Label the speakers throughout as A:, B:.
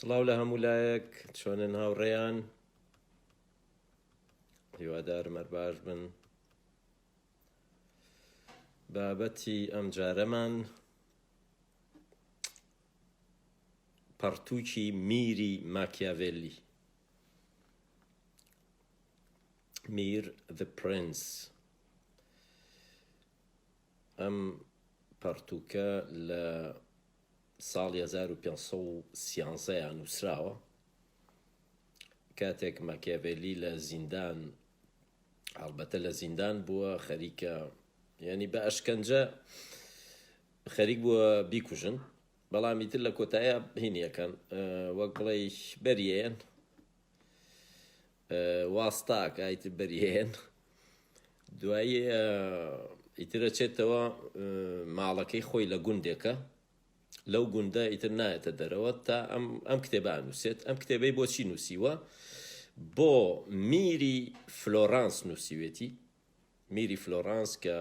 A: سڵاو لە هەموو لایەک چۆنن هاوڕێیان هیوادارم هەرباش بن. بابەتی ئەم جارەمان پەرتووکی میری ماکیاڤێلی، میر the prince. ئەم پەرتووکە لە ساڵی 1513 نووسراوە، کاتێک ماکیاڤێلی لە زیندان، هەڵبەتە لە زیندان بووە، خەریکە یعنی بە ئەشکەنجە خەریک بووە بیکوژن، بەڵامی تر لە کۆتایە هینیەکەن وەک بڵێ بەریێن واستاکە ئیتر بەریێن، دوایی ئیترە چێتەوە ماڵەکەی خۆی لە گوندێکە، لەو گوندە ئیتر نایەتە دەرەوە تا ئەم کتێبە نووسێت. ئەم کتێبەی بۆچی نووسیوە؟ بۆ میری فلۆرانس نووسیوێتی، میری فلۆرانس کە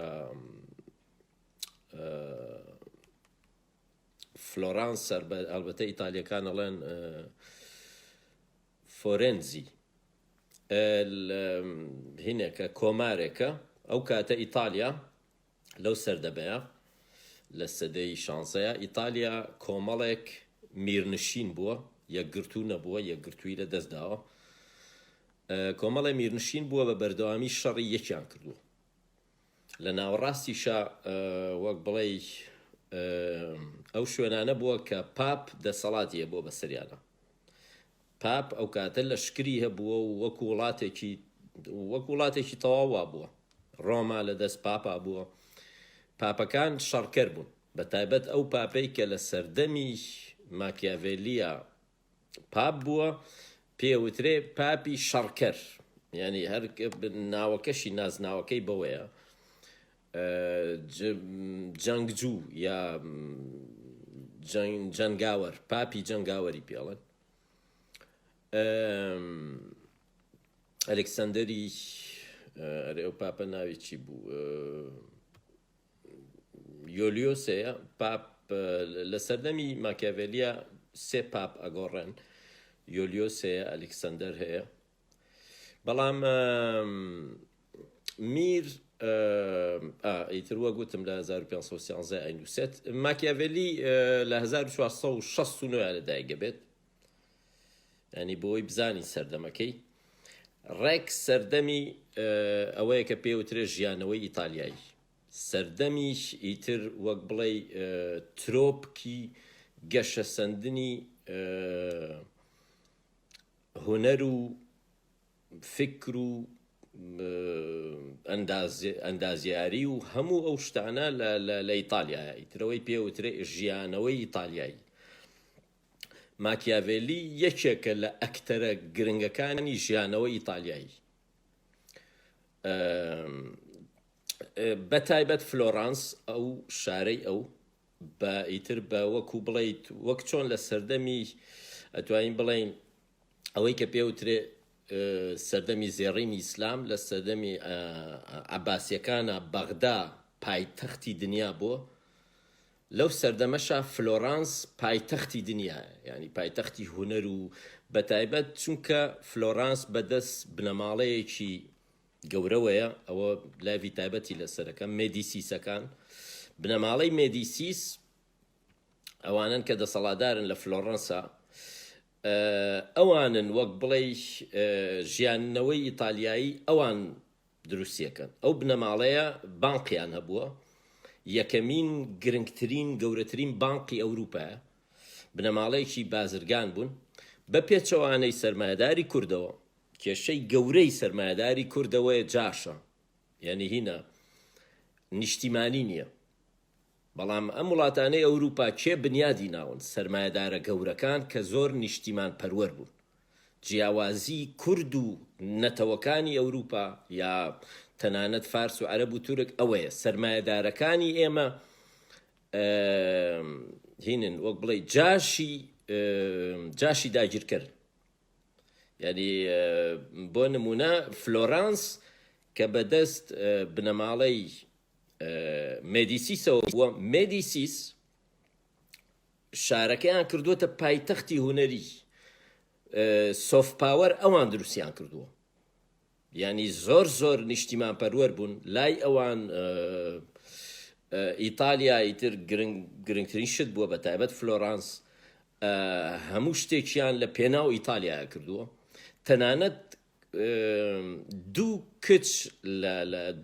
A: فلۆرانس ئەلبەتە ئیتالیەکان ئەڵێن فۆرێنزی، هینێکە کۆمارێکە. ئەو کاتە ئیتالیا لەو سەردەبەیە لە سەدەی شانزەیە ئیتالیا کۆمەڵێک میرنشین بووە، یەکگرتوو نەبووە، یەکگرتووی لە دەستداوە، کۆمەڵی میرنشین بووە بە بەردەوامی شەڕی یەکیان کردووە. لە ناوەڕاستیشە وەک بڵێ ئەو شوێنانە بووە کە پاپ دەسەڵاتیە بۆ بەسەریانە. پاپ ئەو کاتە لە شکری هەبووە و وەکو وڵاتێکی تەواوە بووە، ڕۆما لە دەست پاپا بووە. پاپەکان شەڕکەر بوون، بە تایبەت ئەو پاپەی کە لە سەردەمی ماکیاڤێلیە پاپ بووە پێوترێ پاپی شەڕکەر، یعنی هەر ناوەکەشی نازناوەکەی بەوەیە، جەنگجوو یا جەنگاوەر، پاپی جەنگاوەری پێڵێن. ئەلێکسەندەری ئەو پاپە ناوی چی بوو؟ یۆلیۆسەیە. پاپ لە سەردەمی ماکیاڤێلیە سێ پاپ ئەگۆڕێن، یۆلیۆسەیە، ئەلێکسەندەر هەیە. بەڵام میر ئیتر وە گوتم لە 1513 ئەینووسێت. ماکیاڤێلی لە 1469 لەدایکە بێت، ینی بۆی بزانی سەردەمەکەی. ڕێک سەردەمی ئەوەیە کە پێوترێ ژیانەوەی ئیتالیایی، سەردەمیش ئیتر وەک بڵێ ترۆپکی گەشەسەندنی هونەر و فکر و ئەندازیاری و هەموو ئەو شتانە لە ئیتالیایە، ئیترەوەی پێوترێ ژیانەوەی ئیتالیایی. ماکیاڤێلی یەکێکە لە ئەکتەرە گرنگەکانی ژیانەوەی ئیتالیایی، بە تایبەت فلۆرانس، ئەو شارەی ئەو بە ئیتر بە وەکو بڵێیت وەک چۆن لە سەردەمی ئەتوانین بڵێین ئەوەی کە پێوترێ سەردەمی زێڕینی ئیسلام، لە سەردەمی عەباسیەکانە بەغدا پایتەختی دنیا بووە، لەو سەردەمەشە فلۆرانس پایتەختی دنیاە، ینی پایتەختی هونەر و بە تایبەت چونکە فلۆرانس بەدەست بنەماڵەیەکی گەورەوەیە، ئەوە لاوی تایبەتی لەسەرەکە مێدیسیسەکان. بنەماڵەی مێدیسیس ئەوانن کە دەسەڵاتدارن لە فلۆرەنسا، ئەوانن وەک بڵێ ژیانەوەی ئیتالیایی ئەوان دروستیەکەن. ئەو بنەماڵەیە بانقیان هەبووە، یەکەمین گرنگترین گەورەترین بانقی ئەوروپایە، بنەماڵەیەکی بازرگان بوون بە پێچەوانەی سەرمایەداری کوردەوە. کێشەی گەورەی سەرمایەداری کوردەوەیە جاشە، یعنی هینە نیشتیمانی نییە. بەڵام ئەم وڵاتانەی ئەوروپا کێ بنیادی ناون؟ سەرمایەدارە گەورەکان کە زۆر نیشتیمان پەروەر بوون. جیاوازی کورد و نەتەوەکانی ئەوروپا یا تەنانەت فارس و عەرەب و تورک ئەوەیە، سەرمایەدارەکانی ئێمە هینن وەک بڵێ جاشی داگیرکرد. یعنی بۆ نمونە فلۆرانس کە بەدەست بنەماڵەی مێدیسیسەوە بووە، مێدیسیس شارەکەیان کردووەتە پایتەختی هونەری سۆفت پاوەر ئەوان دروستیان کردووە، یعنی زۆر نیشتیمان پەروەەر بوون لای ئەوان. ئیتالیا ئیتر گرنگترین شت بووە بە تایبەت فلۆرانس هەموو شتێکیان لە پێناو ئیتالیایە کردووە. تەنانەت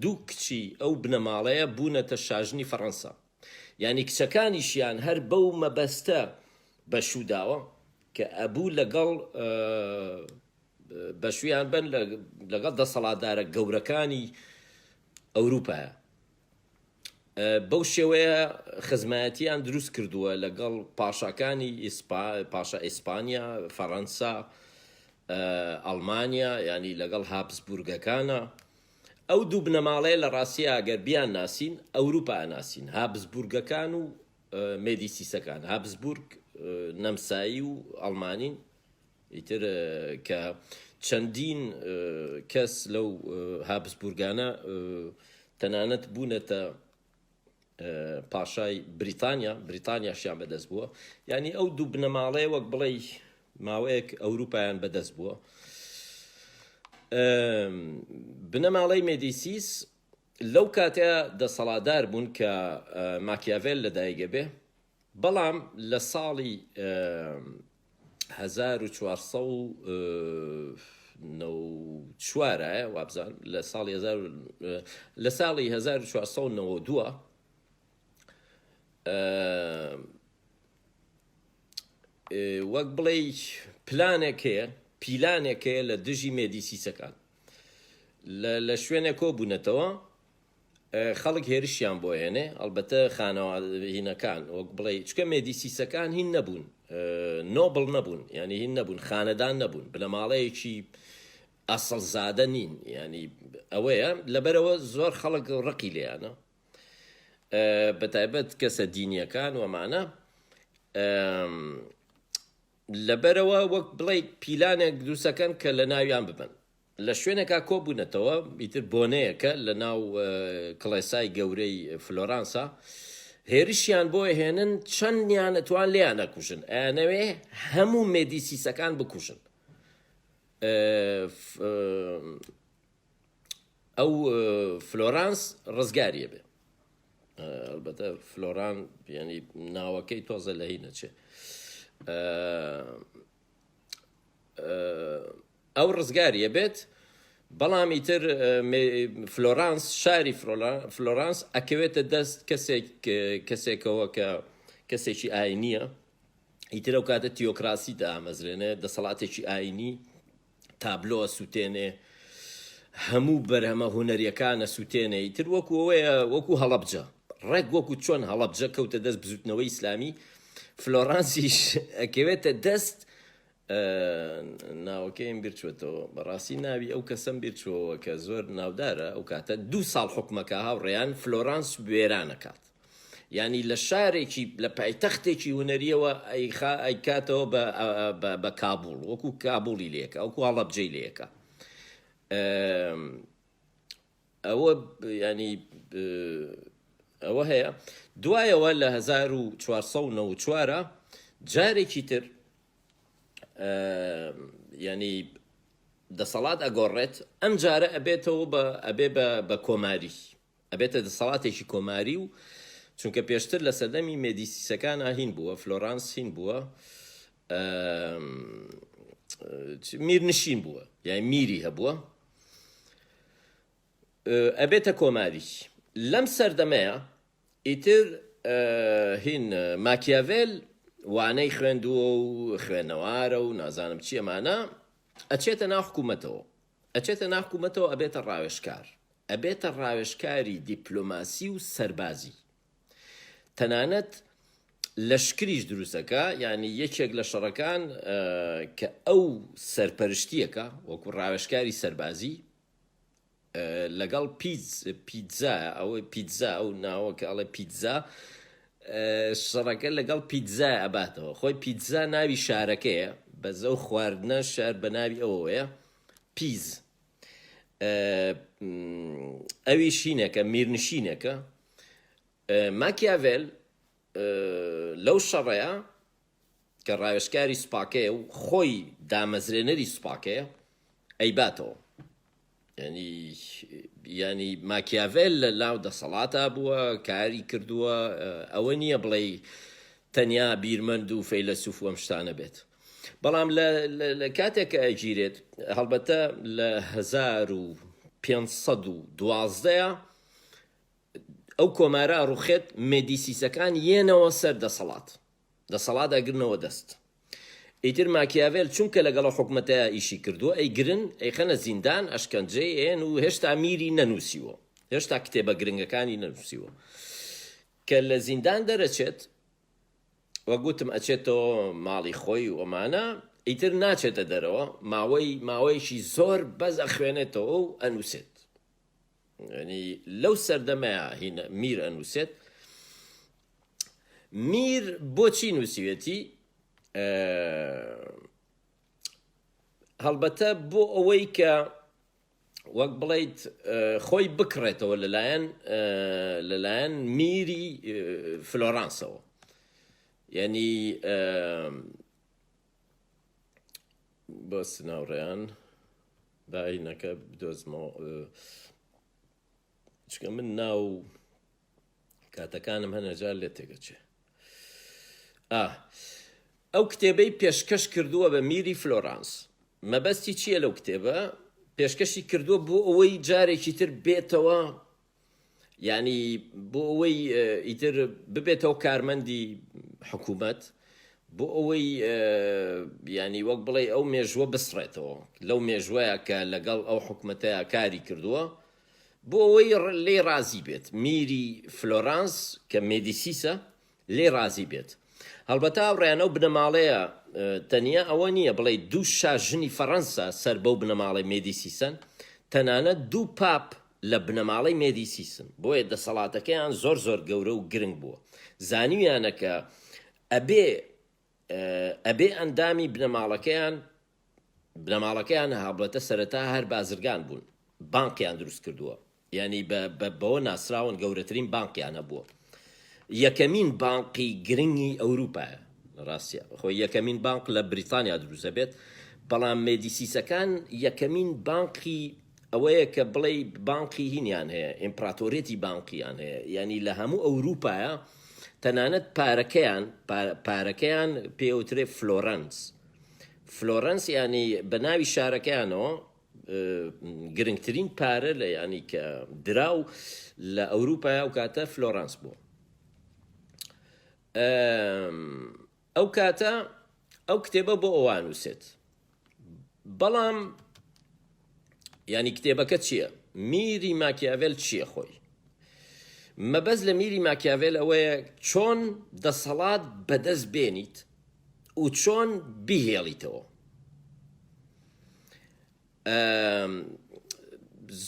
A: دوو کچی ئەو بنەماڵەیە بوونەتە شاژنی فەڕەنسا، یعنی کچەکانیشیان هەر بەو مەبەستە بەشوداوە کە ئەبوو لەگەڵ بەشویان بن لەگەڵ دەسەڵاتدارە گەورەکانی ئەوروپایە. بەو شێوەیە خزمەتیان دروست کردووە لەگەڵ پاشاکانی پاشا ئیسپانیا، فەڕەنسا، ئەڵمانیا، ینی لەگەڵ هابسبورگەکانە. ئەو دوو بنەماڵەیە لە ڕاستیە ئەگەر بیان ناسین ئەوروپا ناسین، هابسبورگەکان و مێدیسیسەکان. هابسبورگ نەمسایی و ئەڵمانین، ئیتر کە چەندین کەس لەو هابسبورگانە تەنانەت بوونەتە پاشای بریتانیاشیان بەدەست بووە. یعنی ئەو دوو بنەماڵەیە وەک بڵێ ماوەیەک ئەوروپایان بەدەست بووە. بنەماڵەی مێدیسیس لەو کاتەیە دەسەڵاتدار بوون کە ماکیاڤێل لەدایکە بێ، بەڵام لە ساڵی 1494 وابزان لە ساڵی 1492 وەک بڵێ پیلانێکەیە لە دژی مێدیسیسەکان لە شوێنە کۆ بوونەتەوە. خەڵک هێرشیان بۆ هێنێ، ئەلبەتە خانەوادهینەکان وەک بڵێ چکە مێدیسیسەکان هین نەبوون، نۆبڵ نەبوون، ینی هین نەبوون، خانەدان نەبوون، بنەماڵەیەکی ئەسڵ زادە نین. ینی ئەوەیە لەبەرەوە زۆر خەڵک ڕقی لێیانە، بەتایبەت کەسە دینیەکان وەمانە. لەبەرەوە وەک بڵێ پیلانێک دروستەکەن کە لە ناویان ببن. لە شوێنێکا کۆبوونەتەوە، ئیتر بۆنەیەکە لە ناو کڵێسای گەورەی فلۆرانسا، هێرشیان بۆ هێنن چەندیان ئەتوان لیان نەکوژن، ئەیانەوێ هەموو مێدیسیسەکان بکوژن. ئەو فلۆرانس ڕزگاریە بێ، ئەلبەتە فلۆران ینی ناوەکەی تۆزە لە هی نەچێ. ئەو ڕزگاریە بێت، بەڵام ئیتر فلۆرانس، شاری فلۆرانس ئەکەوێتە دەست کەسێکەوە کە کەسێکی ئاینیە. ئیتر ئەو کاتە تیۆکراسی دامەزرێنێ، دەسەڵاتێکی ئاینی، تابلۆە سووتێنێ، هەموو بەرهەمە هونەریەکانە سووتێنێ. ئیتر وەکو ئەوەیە، وەکو هەڵەبجە، ڕێک وەکو چۆن هەڵەبجە کەوتە دەست بزوتنەوەی ئیسلامی، فلۆرانسیش ئەکەوێتە دەست. ناوەکەیم بیرچوێتەوە، بەڕاستی ناوی ئەو کەسم بیرچوەوە کە زۆر ناودارە. ئەو کاتە 2 ساڵ حکومەکە هاوڕێیان فلۆرانس وێرانەکات، ینی لە شارێکی لە پایتەختێکی هونەریەوە ئەیکاتەوە بە کابوڵ، وەکو کابوڵی لێکە، وەکو هەڵەبجەی لێکە. ئەوە ینی ئەوە هەیە. دوایەوە لە 1494 جارێکی تر ینی دەسەڵات ئەگۆڕێت، ئەم جارە ئەبێتەوە ئەبێ بە کۆماری، ئەبێتە دەسەڵاتێکی کۆماری. و چونکە پێشتر لە سەردەمی مێدیسیسەکان هین بووە، فلۆرانس هین بووە، میرنشین بووە، یعنی میری هەبووە، ئەبێتە کۆماری. لەم سەردەمەیە ئیتر هین ماکیاڤێل وانەی خوێندووە و خوێنەوارە و نازانم چی ئەمانە، ئەچێتە ناو حکوومەتەوە، ئەبێتە ڕاوێژکار، ئەبێتە ڕاوێژکاری دیپلۆماسی و سەربازی. تەنانەت لەشکریش دروستەکە، ینی یەکێک لە شەڕەکان کە ئەو سەرپەرشتیەکە وەکو ڕاوێژکاری سەربازی لەگەڵ پیتزا، ئەوە پیتزا، ئەو ناوەکە ئەڵێ پیتزا، شەڕەکە لەگەڵ پیتزا ئەباتەوە. خۆی پیتزا ناوی شارەکەیە، بە زەو خواردنە شار بە ناوی ئەوەیە پیز. ئەوی شینێکە، میرنشینێکە. ماکیاڤێل لەو شەڕەیە کە ڕاوێژکاری سوپاکەیە و خۆی دامەزرێنەری سوپاکەیە ئەیباتەوە. ینی ماکیاڤێل لە لاو دەسەڵاتە بووە، کاری کردووە، ئەوە نییە بڵێ تەنیا بیرمەند و فەیلسوف و ئەم شتانە بێت. بەڵام لە کاتێک کە ئەگیرێت هەڵبەتە لە 1512 ئەو کۆمارە ڕوخێت مێدیسیسەکان یێنەوە سەر دەسەڵات ئەگرنەوە دەست. ئیتر ماکیاڤێل چونکە لەگەڵ حکومەتە ئیشی کردووە ئەیگرن ئەیخەنە زیندان ئەشکەنجەی ئێن و هێشتا میری نەنووسیوە، هێشتا کتێبە گرنگەکانی نەنووسیوە. کە لە زیندان دەرەچێت وە گوتم ئەچێتەوە ماڵی خۆی و ئەمانە، ئیتر ناچێتە دەرەوە، ماوەیەکی زۆر بەز ئەخوێنێتەوە و ئەنووسێت. ینی لەو سەردەمەیە هینە میر ئەنووسێت. میر بۆچی نووسیوێتی؟ هەڵبەتە بۆ ئەوەی کە وەک بڵێیت خۆی بکڕێتەوە لەلایەن میری فلۆرانسەوە. یعنی بۆ سناوڕێیان باینەکە بدۆزمەوە، چکە من ناو کاتەکانم هەنەجار لێ تێگەچێ. ئەو کتێبەی پێشکەش کردووە بە میری فلۆرانس. مەبەستی چییە لەو کتێبە؟ پێشکەشی کردووە بۆ ئەوەی جارێکی تر بێتەوە، ینی بۆ ئەوەی ئیتر ببێتەوە کارمەندی حکوومەت، بۆ ئەوەی ینی وەک بڵێ ئەو مێژوە بسڕێتەوە لەو مێژوەیە کە لەگەڵ ئەو حکوومەتەیە کاری کردووە، بۆ ئەوەی لێ رازی بێت. میری فلۆرانس کە مێدیسیسە لێ رازی بێت. هەڵبەتە ئەوڕێیانە و بنەماڵەیە تەنیا ئەوە نییە بڵێ دوو شاژنی فەڕەنسا سەر بەو بنەماڵی مێدیسیسن، تەنانەت دوو پاپ لە بنەماڵی مێدیسیسن، بۆیە دەسەڵاتەکەیان زۆر زۆر گەورە و گرنگ بووە. زانیویانە کە ئەبێ ئەندامی بنەماڵەکەیان هەڵبەتە سەرەتا هەر بازرگان بوون، بانکیان دروست کردووە، ینی بەوە ناسراون گەورەترین بانکیان هەبووە. یەکەمین بانقی گرنگی ئەوروپایە، ڕاستە خۆی یەکەمین بانک لە بریتانیا دروستە بێت، بەڵام مێدیسیسەکان یەکەمین بانقی ئەوەیە کە بڵێ بانقی هینیان هەیە، ئیمپراتۆرێتی بانقییان هەیە، ینی لە هەموو ئەوروپایە تەنانەت پارەکەیان پێوترێ فلۆرەنس، ینی بە ناوی شارەکەیانەوە گرنگترین پارە لە ینی کە دراو لە ئەوروپایە ئەو کاتە فلۆرانس بووە. ئەو کاتە ئەو کتێبە بۆ ئەوان نووسێت. بەڵام ینی کتێبەکە چییە؟ میری ماکیاڤێل چییە خۆی؟ مەبەز لە میری ماکیاڤێل ئەوەیە چۆن دەسەڵات بەدەست بێنیت و چۆن بیهێڵیتەوە.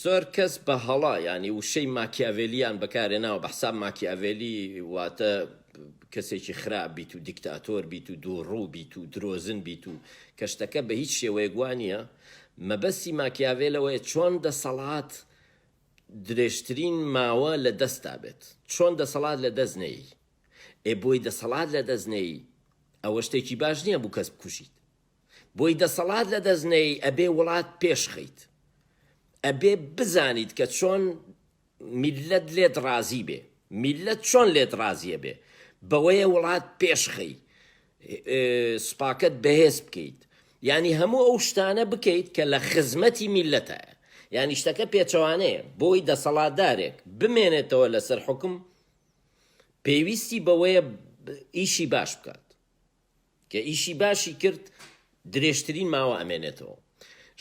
A: زۆر کەس بە هەڵا ینی وشەی ماکیاڤێلیان بەکارێناوە، بە حساب ماکیاڤێلی واتە کەسێکی خراپ بیت و دیکتاتۆر بیت و دووڕوو بیت و درۆزن بیت و کەشتەکە بە هیچ شێوەیە گوانیە. مەبەستی ماکیاڤێلەوەیە چۆن دەسەڵات درێژترین ماوە لە دەستا بێت، چۆن دەسەڵات لە دەستنەی. بۆی دەسەڵات لە دەستنەی ئەوە شتێکی باش نییە بوو کەس بکوشیت. بۆی دەسەڵات لە دەستنەی ئەبێ وڵات پێشخەیت، ئەبێ بزانیت کە چۆن میلەت لێت ڕازی بێ، میلەت چۆن لێت ڕازیە بێ، بەوەیە وڵات پێشخەی، سوپاکەت بەهێز بکەیت، ینی هەموو ئەو شتانە بکەیت کە لە خزمەتی میلەتە. ینی شتەکە پێچەوانەیە بۆی دەسەڵاتدارێک بمێنێتەوە لەسەر حکم، پێویستی بەوەیە ئیشی باش بکات، کە ئیشی باشی کرد درێژترین ماوە ئەمێنێتەوە.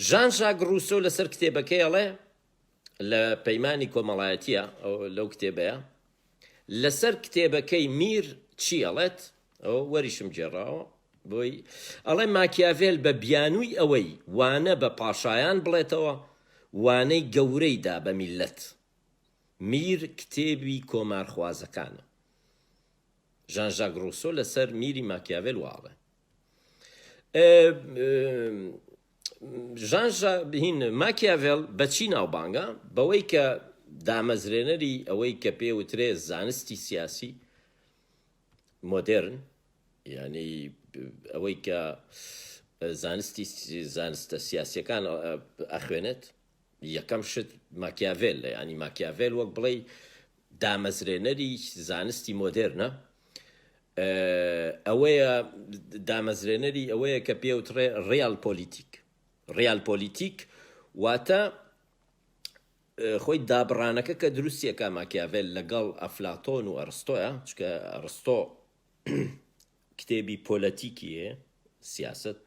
A: ژان ژاک ڕوسۆ لەسەر کتێبەکەی ئەڵێ لە پەیمانی کۆمەڵایەتیە لەو کتێبەیە، لەسەر کتێبەکەی میر چی ئەڵێت؟ ئەو وەریشم جێڕاوە بۆی ئەڵێ ماکیاڤێل بە بیانووی ئەوەی وانە بە پاشایان بڵێتەوە، وانەی گەورەیدا بە میلەت. میر کتێبی کۆمارخوازەکانە. ژان ژاک ڕوسۆ لەسەر میری ماکیاڤێل واڵێ. ماکیاڤێل بەچی ناوبانگە؟ بەوەی کە دامەزرێنەری ئەوەی کە پێوترێ زانستی سیاسی مۆدێرن، ینی ئەوەی کە زانستە سیاسیەکان ئەخوێنێت یەکەم شت ماکیاڤێل ینی ماکیاڤێل وەک بڵێ دامەزرێنەری زانستی مۆدێرنە ئەوەیە دامەزرێنەری ئەوەیە کە پێوترێ ڕیال پۆلیتیک واتە خۆی دابڕانەکە کە دروستیەکە ماکیاڤێل لەگەڵ ئەفلاتۆن و ئەرستۆیە چکە ئەرستۆ کتێبی پۆلەتیکیە سیاست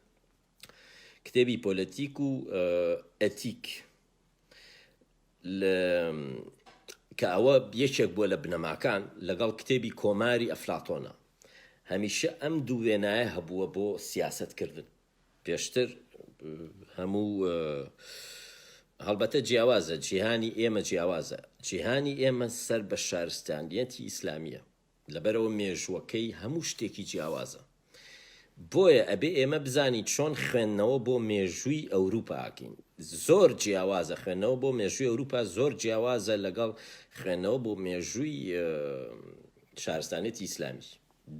A: کتێبی پۆلەتیک و ئەتیک کە ئەوە یەکێک بووە لە بنەماکان لەگەڵ کتێبی کۆماری ئەفلاتۆنە هەمیشە ئەم دوو وێنایە هەبووە بۆ سیاستکردن پێشتر هەموو هەڵبەتە جیاوازە جیهانی ئێمە جیاوازە جیهانی ئێمە سەر بە شارستانیەتی ئیسلامیە لەبەرەوە مێژوەکەی هەموو شتێکی جیاوازە بۆیە ئەبێ ئێمە بزانین چۆن خوێندنەوە بۆ مێژووی ئەوروپاکەین زۆر جیاوازە خوێندنەوە بۆ مێژووی ئەوروپا زۆر جیاوازە لەگەڵ خوێندنەوە بۆ مێژووی شارستانێتی ئیسلامی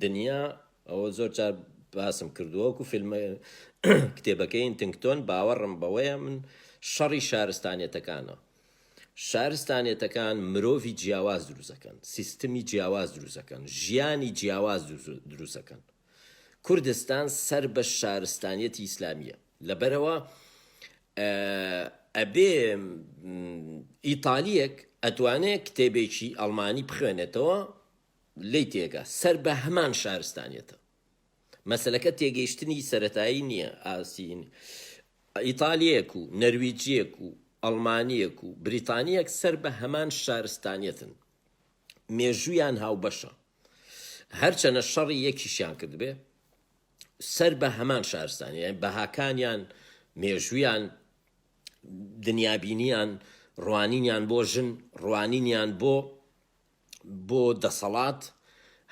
A: دنیا ئەوە زۆر جار باسم کردووەکو فیلمە کتێبەکەی هینتنگتۆن باوەڕم بەوەیە من شەڕی شارستانیەتەکانە شارستانیەتەکان مرۆڤی جیاواز دروستەکەن سیستمی جیاواز دروستەکەن ژیانی جیاواز دروستەکەن کوردستان سەر بە شارستانیەتی ئیسلامیە لەبەرەوە ئەبێ ئیتالیەک ئەتوانێت کتێبێکی ئەڵمانی بخوێنێتەوە لی تێگە سەر بە هەمان شارستانیەتە مەسەلەکە تێگەیشتنی سەرەتایی نییە ئاسین ئیتالیەک و نەرویجیەک و ئەڵمانیەک و بریتانیەک سەر بە هەمان شارستانیەتن مێژوویان هاوبەشە هەرچەنە شەڕی یەکیشیان کرد بێ سەر بە هەمان شارستانی بەهاکانیان مێژوویان دنیابینیان ڕوانینیان بۆ ژن ڕوانینیان بۆ دەسەڵات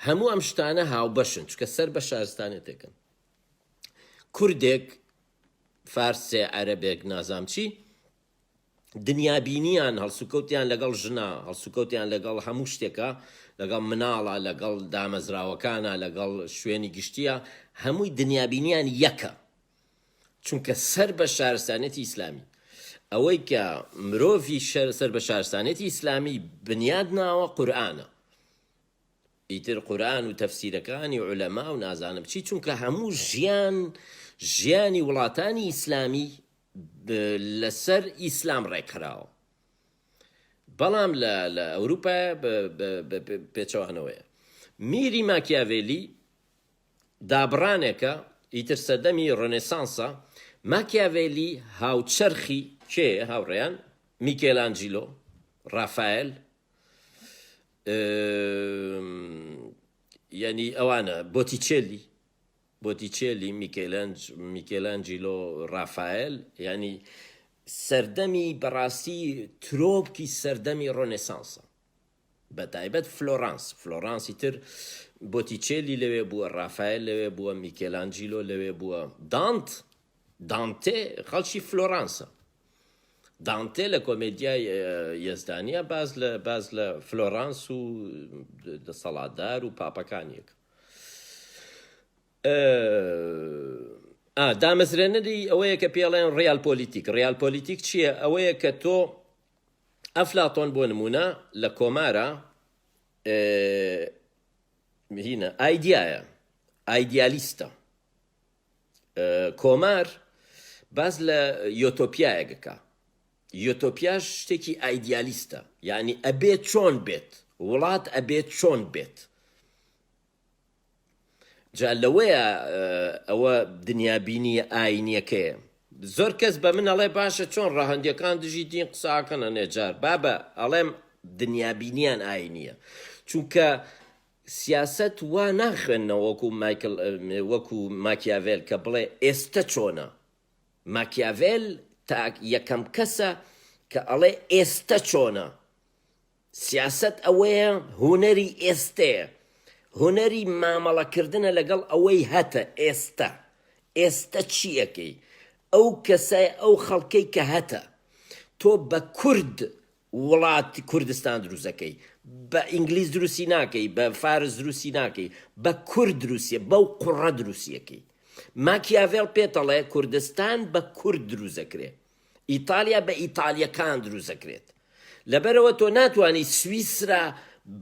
A: هەموو ئەم شتانە هاوبەشن چکە سەر بە شارستانێتێکن کوردێک فارسێ عەرەبێک نازام چی دنیابینیان هەڵسوکەوتیان لەگەڵ ژنا هەڵسوکەوتیان لەگەڵ هەموو شتێکە لەگەڵ مناڵە لەگەڵ دامەزراوەکانە لەگەڵ شوێنی گشتیە هەمووی دنیابینیان یەکە چونکە سەر بە شارستانێتی ئیسلامی ئەوەی کە مرۆڤی سەر بە شارستانێتی ئیسلامی بنیاد ناوە قورئانە ئیتر قورئان و تەفسیرەکانی عولەما و نازانم چی چونکە هەموو ژیانی وڵاتانی ئیسلامی لەسەر ئیسلام ڕێکخراوە بەڵام لە ئەوروپا پێچەوانەوەیە میری ماکیاڤێلی دابڕانێکە ئیتر سەردەمی ڕێنێسانسە ماکیاڤێلی هاوچەرخی کێ هاوڕێیان میکێلانجیلۆ ڕافایل یعنی ئەوانە بۆتیچێلی میکێلانجیلۆ ڕافایل ینی سەردەمی بەڕاستی ترۆپکی سەردەمی ڕۆنێسانسە بەتایبەت فلۆرانسی تر بۆتیچێلی لەوێ بووە ڕافایل لەوێ بووە میکێلانجیلۆ لەوێ بووە دانتێ خەڵکی فلۆرانسە دانتێ لە کۆمێدیای یەزدانیە باز لە فلۆرانس و دەسەڵاتدار و پاپەکانیەک دامەزرێنەری ئەوەیە کە پێڵێن ڕیال پۆلیتیک چییە ئەوەیە کە تۆ ئەفلاتۆن بۆ نمونە لە کۆمارە هینە ئایدیالیستە کۆمار باز لە یۆتۆپیایەکەکە یۆتۆپیاش شتێکی ئایدیالیستە یعنی ئەبێت چۆن بێت وڵات ئەبێت چۆن بێت جا لەوەیە ئەوە دنیابینی ئاینیەکەیە زۆر کەس بە من ئەڵێ باشە چۆن ڕاهەندیەکان دژی دین قساکەنە نێجار بابە ئەڵێم دنیابینیان ئاینیە چونکە سیاست وا ناخوێننەوە وەکو ماکیاڤێل کە بڵێ ئێستا چۆنە ماکیاڤێل تا یەکەم کەسە کە ئەڵێ ئێستا چۆنە سیاست ئەوەیە هونەری ئێستەیە هونەری مامەڵەکردنە لەگەڵ ئەوەی هەتە ئێستا چیەکەی ئەو کەسای ئەو خەڵکەی کە هەتە تۆ بە کورد وڵاتی کوردستان دروستەکەی بە ئینگلیز دروستی ناکەی بە فارس دروستی ناکەی بە کورد دروستیە بەو قوڕە دروستیەکەی ماکیاڤێڵ پێتەڵێ کوردستان بە کورد دروست دەکرێت، ئیتالیا بە ئیتالیەکان دروست دەکرێت. لەبەرەوە تۆ ناتوانانی سویسرا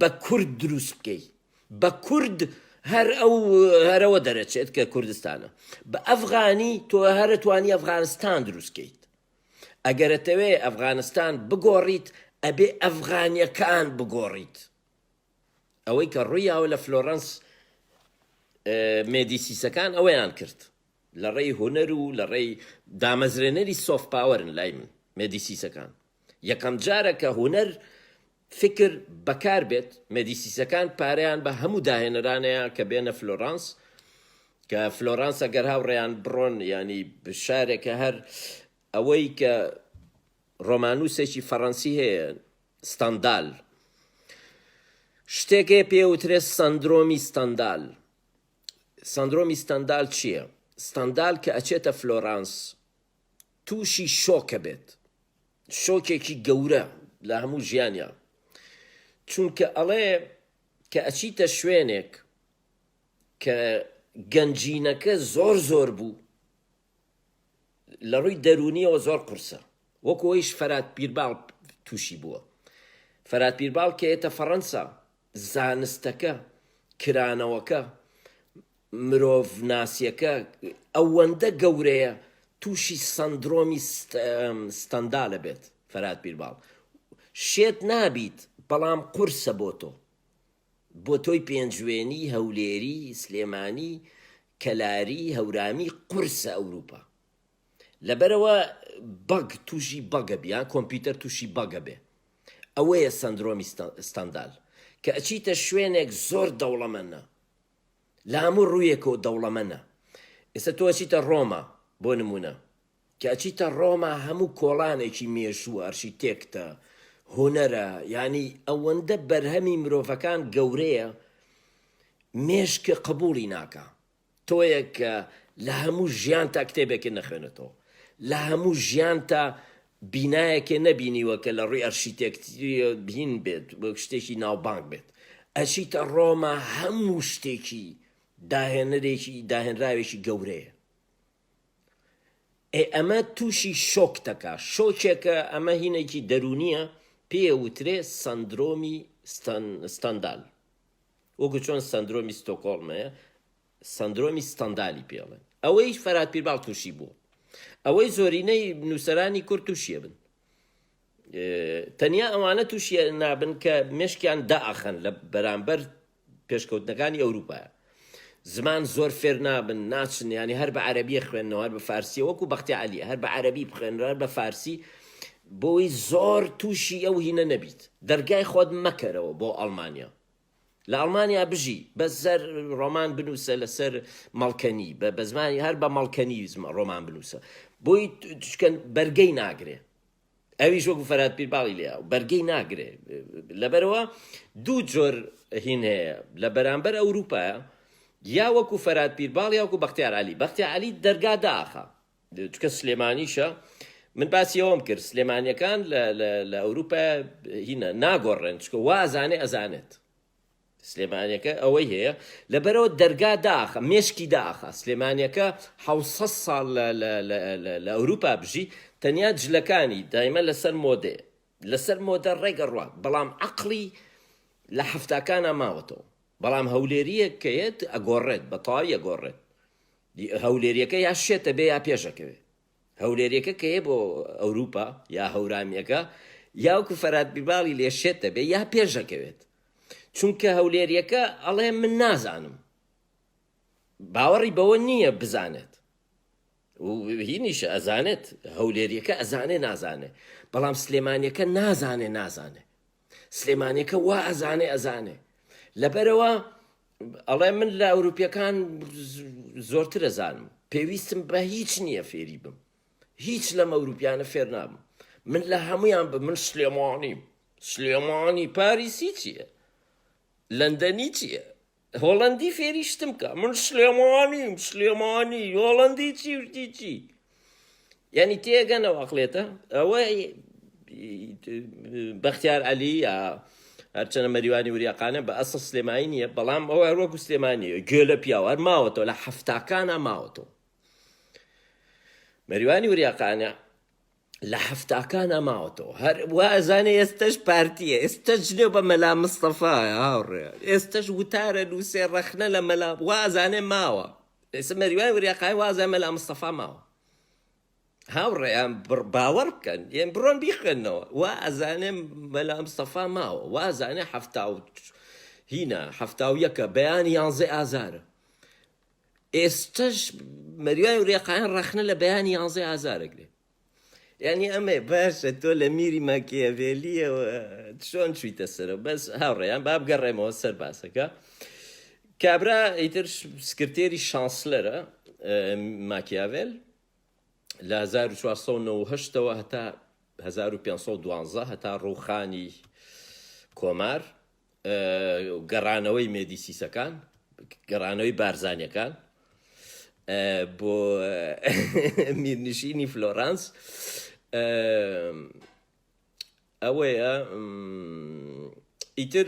A: بە کورد دروست بکەیت، بە کورد هەرەوە دەرەچێت کە کوردستانە. بە ئەفغانی تۆ هەرەتوانی ئەفغانستان دروست بکەیت. ئەگەرەتەوێ ئەفغانستان بگۆڕیت ئەبێ ئەفغانیەکان بگۆڕیت. ئەوەی کە ڕوویاوە لە فلۆرەنس مێدیسیسەکان ئەوەیان کرد لە ڕێی هونەر و لە ڕێی دامەزرێنەری سۆف پاوەرن لای من مێدیسیسەکان. یەکەم جارە کە هونەر فکر بەکار بێت، مێدیسیسەکان پارەیان بە هەموو داهێنەرانەیە کە بێنە فلۆرانس، کە فلۆرانس ئەگەر هاوڕێیان بڕۆن ینی شارێکە هەر ئەوەی کە ڕۆمانوسێکی فەڕەنسی هەیە ستاندال، شتێکێ پێوترێت سەندرۆمی ستاندال. سەندرۆمی ستاندال چییە؟ ستاندال کە ئەچێتە فلۆرانس تووشی شۆکە بێت، شۆکێکی گەورە لە هەموو ژیانیا، چونکە ئەڵێ کە ئەچیتە شوێنێک کە گەنجینەکە زۆر بوو لە ڕووی دەرونیەوە زۆر قورسە، وەکو ئەویش فەرات پیرباڵ تووشی بووە. فەرات پیرباڵ کە ئێتە فەڕەنسا، زانستەکە، کرانەوەکە، مرۆڤ ناسیەکە ئەوەندە گەورەیە تووشی سەندرۆمی ستەندالە بێت. فەرات پیرباڵ شێت نابیت بەڵام قورسە بۆ تۆ، بۆ تۆی پێنجوێنی، هەولێری، سلێمانی، کەلاری، هەورامی قورسە ئەوروپا. لەبەرەوە بەگ تووشی بەگە بیان کۆمپیوتەر تووشی بەگە بێ. ئەوەیە سەندرۆمی ستەندال کە ئەچیتە شوێنێک زۆر دەوڵەمەندە، لە هەموو ڕوویەکەوە دەوڵەمەندە. ئێستا تۆ ئەچیتە ڕۆما بۆ نمونە، کە ئەچیتە ڕۆما هەموو کۆڵانێکی مێژووە، ئەرشیتێکتە، هونەرە، ینی ئەوەندە بەرهەمی مرۆڤەکان گەورەیە مێشکە قبوڵی ناکە. تۆیە کە لە هەموو ژیان تا کتێبێکی نەخوێنێتەوە، لە هەموو ژیان تا بینایەکێ نەبینیوە کە لە ڕووی ئەرشیتێکتری بین بێت، بۆ شتێکی ناوبانگ بێت. ئەچیتە ڕۆما هەموو شتێکی داهێنراوێکی گەورەیە. ئەمە تووشی شۆک دەکا، شۆکێکە ئەمە هینێکی دەرونیە، پێوترێ سەندرۆمی ستەندال، وەکو چۆن سەندرۆمی ستۆکۆڵمەیە، سەندرۆمی ستەندالی پێڵێن. ئەوەی فەرات پیرباڵ تووشی بووە، ئەوەی زۆرینەی نووسەرانی کورد تووشیە بن. تەنیا ئەوانە تووشیە نابن کە مێشکیان دائەخەن لە بەرامبەر پێشکەوتنەکانی ئەوروپایە. زمان زۆر فێر نابن، ناچن، ینی هەر بە عەرەبیە خوێننەوە، هەر بە فارسی، وەکو بەختی عەلی هەر بە عەرەبی بخوێنەوە، هەر بە فارسی، بۆی زۆر تووشی ئەو هینە نەبیت. دەرگای خۆت مەکەرەوە بۆ ئەڵمانیا. لە ئەڵمانیا بژی بەسەر ڕۆمان بنووسە لەسەر مەڵکەنی، بە زمانی هەر بە مەڵکەنی ڕۆمان بنووسە، بۆی بەرگەی ناگرێ. ئەویش وەکو فەرات پیرباڵی لێ بەرگەی ناگرێ. لەبەرەوە دوو جۆر هین هەیە لە بەرامبەر ئەوروپایە، یا وەکو فەرات پیرباڵ یا وەکو بەختیار عەلی. بەختیار عەلی دەرگا داخە، چکە سلێمانیشە. من باسی ئەوم کرد، سلێمانیەکان لە ئەوروپا هینە ناگۆڕێن، چکە وازانێ ئەزانێت. سلێمانیەکە ئەوەی هەیە لەبەرەوە دەرگا داخە، مێشکی داخە. سلێمانیەکە 700 ساڵ لە ئەوروپا بژی، تەنیا جلەکانی دایمە لەسەر مۆدە ڕێگەڕوا، بەڵام عەقڵی لە حەفتاکانە ماوەتەوە. بەڵام هەولێریە کەیت ئەگۆڕێت، بە تەواوی ئەگۆڕێت. هەولێریەکە یا شێتە بێ یا پێشەکەوێت. هەولێریەکە کە هەیە بۆ ئەوروپا یا هەورامیەکە، یاوەکو فەرات پیرباڵی لێ شێتە بێ یا پێشەکەوێت. چونکە هەولێریەکە ئەڵێ من نازانم، باوەڕی بەوە نییە بزانێت، هینیشە ئەزانێت، هەولێریەکە ئەزانێ نازانێ، بەڵام سلێمانیەکە نازانێ، سلێمانیەکە وا ئەزانێ. لەبەرەوە ئەڵێ من لە ئەوروپیەکان زۆرتر ئەزانم، پێویستم بە هیچ نییە فێری بم، هیچ لەم ئەوروپیانە فێر نابم. من لە هەمویان من سلێمانی پاریسی چییە؟ لەندەنی چییە؟ هۆڵەندی فێریشتم کە من سلێمانی هۆڵەندی چی؟ یعنی تێگەنەوە ئەقلێتە. ئەوە بەختیار عەلی یا هەرچەنە مەریوانی وریاقانە بە ئەسڵ سلێمانی نییە بەڵام ئەو هەروەکو سلێمانیە گوێ لە پیاوە هەر ماوەتەوە لە هەفتاکانە ماوەتەوە مەریوانی وریاقانە لە هەفتاکانە ماوەتەوە هەر وازانێ ئێستش پارتیە ئێستش نێ بە مەلا مستەفایە هاوڕێ ئێستش وتارە نووسێ ڕەخنە لە مەلا وازانێ ماوە ئێستا مەریوانی وریاقانی وازانێ مەلا مستەفا ماوە هاوڕێیان باوەڕ بکەن یان بڕۆن بیخێنەوە وا ئەزانێ مەلا مستەفا ماوە وا ئەزانێ هینە هەفتا و یەکە بەیانی 11 ئازارە ئێستش مەریوانی وریاقایان ڕەخنە لە بەیانی 11 ئازارەگرێ یعنی ئەمە باشە تۆ لە میری ماکیاڤێلیەوە چۆن چوویتە سەرەوە بەس هاوڕێیان با بگەڕێمەوە سەر باسەکە کابرا ئیتر سکرتێری شانسلەرە ماکیاڤێل لە 1498ەوە هەتا 1512 هەتا ڕووخانی کۆمار گەڕانەوەی مێدیسیسەکان گەڕانەوەی بارزانیەکان بۆ میرنشینی فلۆرانس ئەوەیە ئیتر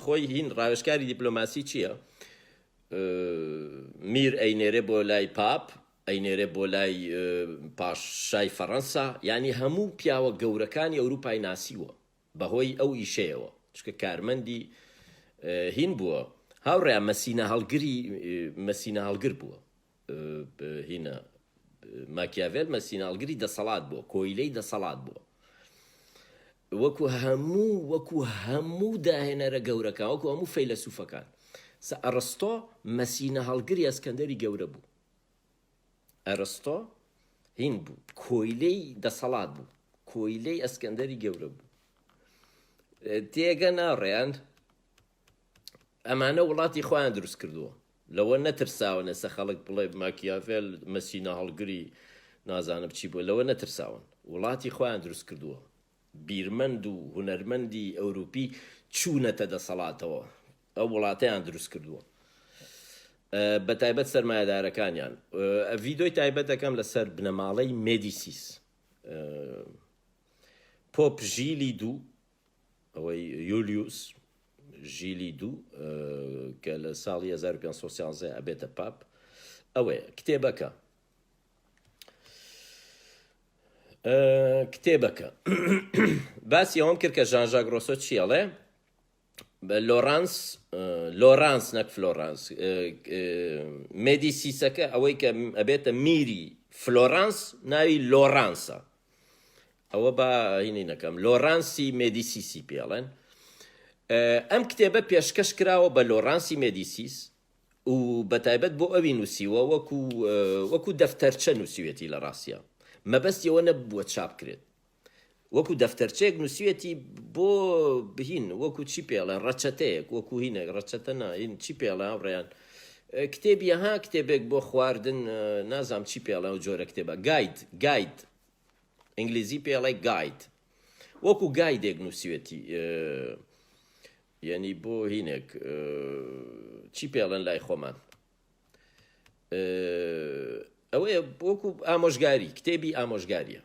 A: خۆی هین ڕاوێژکاری دیپلۆماسی چییە میر ئەینێرێ بۆ لای پاپ ئەینێرێ بۆ لای پاشای فەڕەنسا یعنی هەموو پیاوە گەورەکانی ئەوروپای ناسیوە بەهۆی ئەو ئیشەیەوە چکە کارمەندی هین بووە هاوڕێیان مەسینە هەڵگر بووە هینە ماکیاڤێل مەسینە هەڵگری دەسەڵات بووە کۆیلەی دەسەڵات بووە وەکو هەموو داهێنەرە گەورەکان وەکو هەموو فەیلسوفەکان ئەرستۆ مەسینە هەڵگری ئەسکەندەری گەورە بوو ئەرستۆ هین بوو کۆیلەی دەسەڵات بوو کۆیلەی ئەسکەندەری گەورە بوو تێگە ناڕێیان ئەمانە وڵاتی خۆیان دروست کردووە لەوە نەترساون ئێستا خەڵک بڵێ ماکیاڤێل مەسینە هەڵگری نازانم چی بووە لەوە نەترساون وڵاتی خۆیان دروست کردووە بیرمەند و هونەرمەندی ئەوروپی چوونەتە دەسەڵاتەوە ئەو وڵاتیان دروست کردووە بە تایبەت سەرمایەدارەکانیان ڤیدۆی تایبەت دەکەم لەسەر بنەماڵەی مێدیسیس پۆپ ژیلی دوو ئەوەی یولیوس ژیلی دوو کە لە ساڵی 1513 ئەبێتە پاپ ئەوەیە کتێبەکە باسی ئەوم کرد کە ژان ژاک ڕۆسۆ چیەڵێ لۆرانس نەک فلۆرانس مێدیسیسەکە ئەوەی کە ئەبێتە میری فلۆرانس ناوی لۆرانسە ئەوە بە هینی نەکەم لۆرانسی مێدیسیسی پێڵێن ئەم کتێبە پێشکەش کراوە بە لۆرانسی مێدیسیس و بەتایبەت بۆ ئەوی نووسیوە وەکو دەفتەرچە نووسوێتی لە ڕاستیە مەبەستیەوە نەبووە چاپ کرێت وەکو دەفتەرچەیەک نووسوێتی بۆ بهین وەکو چی پێڵێن ڕەچەتەیەک وەکو هینە ڕەچەتە ناین چی پێڵێ هاوڕێیان کتێبی ها کتێبێک بۆ خواردن نازام چی پێڵێ و جۆرە کتێبە گاید ئینگلیزی پێڵێ گاید وەکو گایدێک نووسوێتی یعنی بۆ هینێک چی پێڵێن لای خۆمان ئەوەیە وەکو ئامۆژگاری کتێبی ئامۆژگاریە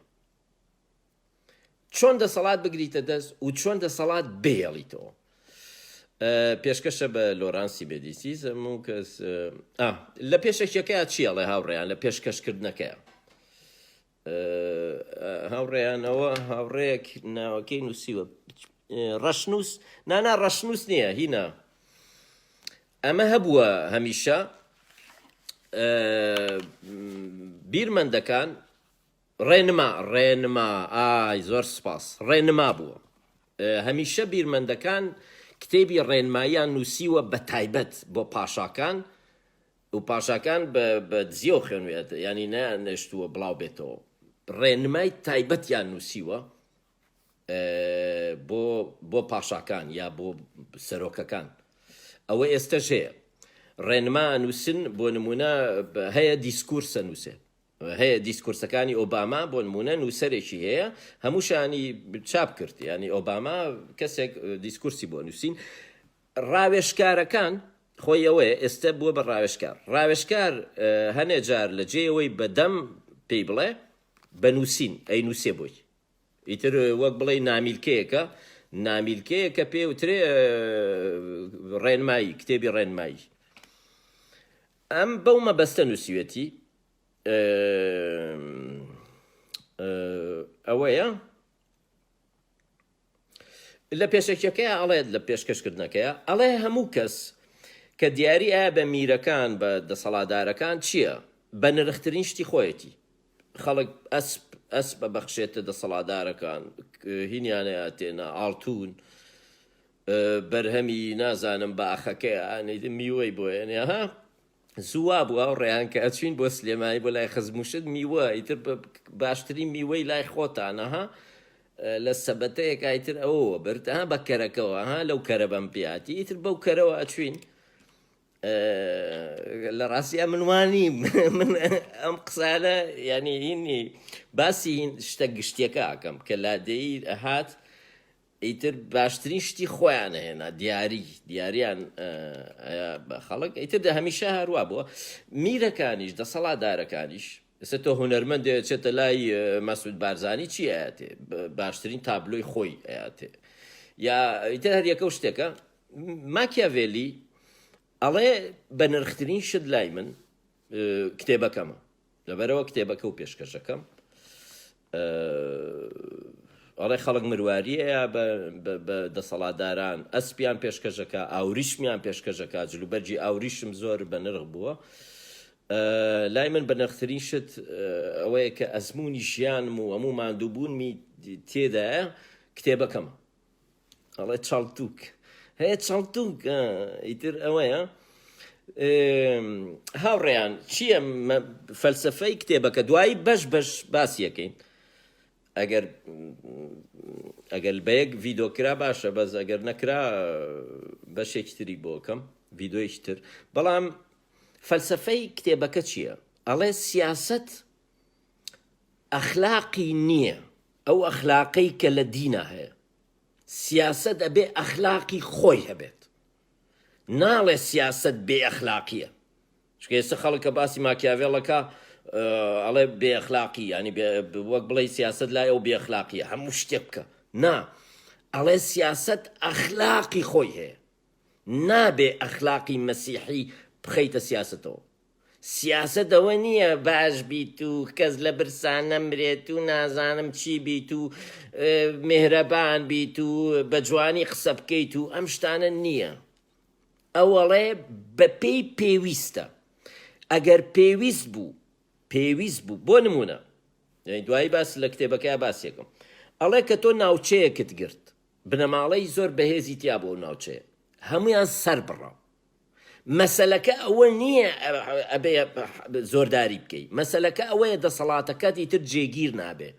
A: چۆن دەسەڵات بگریتە دەست و چۆن دەسەڵات بێڵیتەوە پێشکەشە بە لۆرانسی مێدیسیس هەموو کەس لە پێشەکیەکەیە چیەڵێ هاوڕێیان لە پێشکەشکردنەکەیە هاوڕێیانەوە هاوڕێیەک ناوەکەی نووسیوە ڕەشنووس نانا ڕەشنووس نییە هینە ئەمە هەبووە هەمیشە بیرمەندەکان ڕێنما ئای زۆر سپاس ڕێنما بووە هەمیشە بیرمەندەکان کتێبی ڕێنماییان نووسیوە بە تایبەت بۆ پاشاکان و پاشاکان بە دزیۆ خوێنوێت ینی نەیانێشتووە بڵاو بێتەوە ڕێنمای تایبەتیان نووسیوە بۆ پاشاکان یا بۆ سەرۆکەکان ئەوە ئێستەش هەیە ڕێنما نووسن بۆ نمونە هەیە دیسکورسە نووسێ هەیە دیسکورسەکانی ئۆباما بۆ نمونە نووسەرێکی هەیە هەمووشانی چاپ کرد ینی ئۆباما کەسێک دیسکورسی بۆ نووسین ڕاوێژکارەکان خۆی ئەوەیە ئێستا بووە بە ڕاوێژکار هەنێ جار لە جێەوەی بەدەم پێی بڵێ بە نووسین ئەی نووسێ بۆی ئیتر وەک بڵێ نامیلکەیەکە نامیلکەیە کە پێ وترێ ڕێنمایی کتێبی ڕێنمایی ئەم بەو مەبەستە نووسیوێتی ئەوەیە لە پێشەکیەکەیە ئەڵێت لە پێشکەشکردنەکەیە ئەڵێ هەموو کەس کە دیاری ئایا بە میرەکان بە دەسەڵاتدارەکان چییە؟ بە نرخترین شتی خۆیەتی خەڵک ئەسپ بەبەخشێتە دەسەڵاتدارەکان هینیانەیە تێنە ئاڵتون بەرهەمی نازانم باخەکەی میوەی بۆیێنێ ها زووا بووە و ڕێیان کە ئەچین بۆ سلێمانی بۆ لای خزموشت میوە ئیتر باشترین میوەی لای خۆتانەها لە سەبەتەیەک ئایتر ئەوە بردها بە کەرەکەەوە ها لەو کەرە بەم پیاتی ئیتر بەو کەرەوە ئەچوین لە ڕاستیە منوانی من ئەم قسانە ینی هینی باسی شتە گشتیەکە ئاکەم کە لادەی هات ئیتر باشترین شتی خۆیان هێنا دیاریان بە خەڵک ئیتر دە هەمیشە هەروە بووە میرەکانیش دەسەڵاتدارەکانیش ئێستا تۆ هونەرمەند دێچێتە لای مەسعود بارزانی چی ئەیاتێ باشترین تابلۆی خۆی ئەیاتێ یا ئیتر هەر یەکە و شتێکە ماکیاڤێلی ئەڵێ بە نرخترین شت لای من کتێبەکەمە لەبەرەوە کتێبەکە و پێشکەشەکەم ئەڵێ خەڵک مروواریەیە بە دەسەڵاتداران ئەسپیان پێشکەشەکە ئاوریشمیان پێشکەشەکە جلوبەرجی ئاوریشم زۆر بە نرخ بووە لای من بە نرخترین شت ئەوەیە کە ئەزمموی ژیانم و هەموو ماندووبوونمی تێدایە کتێبەکەمە ئەڵێ چاڵتوک هەیە چاڵتوک ئیتر ئەوەیە هاوڕێیان چییە فەلسفەی کتێبەکە دوایی بەش باسیەکەین ئەگەر بەیەک ڤیدۆکرا باشە بەس ئەگەر نەکرا بەشێکی تری بۆکەم ڤیدۆیەکی تر بەڵام فەلسفەی کتێبەکە چییە؟ ئەڵێ سیاست ئەخلاقی نییە ئەو ئەخلاقەی کە لە دینە هەیە سیاست ئەبێ ئەخلاقی خۆی هەبێت ناڵێ سیاست بێ ئەخلاقیە چکە ئێستا خەڵکە باسی ماکیاڤێڵەکە ئەڵێ بێ ئەخلاقی ینی وەک بڵێ سیاست لای ئەو بێ ئەخلاقیە هەموو شتێک بکە نا ئەڵێ سیاست ئەخلاقی خۆی هەیە نابێ ئەخلاقی مەسیحی بخەیتە سیاستەوە سیاست ئەوە نییە باش بیت و کەس لە برسان نەمرێت و نازانم چی بیت و مهرەبان بیت و بە جوانی قسە بکەیت و ئەم شتانە نییە ئەوەڵێ بە پێی پێویستە ئەگەر پێویست بوو بۆ نمونە دوایی باس لە کتێبەکەی باسیەکەم ئەڵێ کە تۆ ناوچەیەکت گرت بنەماڵەی زۆر بەهێزی تیا بۆ ناوچەیە هەمویان سەر بڕە مەسەلەکە ئەوە نییە ئەبێ زۆرداری بکەیت مەسەلەکە ئەوەیە دەسەڵاتەکەتی تر جێگیر نابێ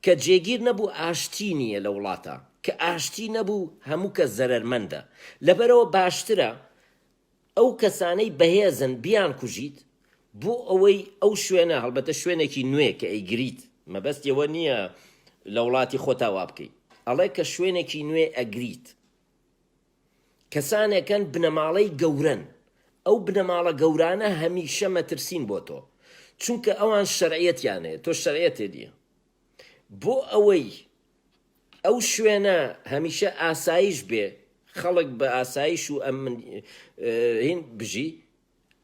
A: کە جێگیر نەبوو ئاشتی نییە لە وڵاتە کە ئاشتی نەبوو هەموو کە زەرەرمەندە لەبەرەوە باشترە ئەو کەسانەی بەهێزن بیان کوژیت بۆ ئەوەی ئەو شوێنە هەڵبەتە شوێنێکی نوێ کە ئەیگریت مەبەستیەوە نییە لە وڵاتی خۆتاوا بکەیت ئەڵێ کە شوێنێکی نوێ ئەگریت کەسانێکن بنەماڵەی گەورن ئەو بنەماڵە گەورانە هەمیشە مەترسین بۆ تۆ چونکە ئەوان شەرعیەتیانەیە تۆ شەرعیەتێ دیە بۆ ئەوەی ئەو شوێنە هەمیشە ئاسایش بێ خەڵک بە ئاسایش و هین بژی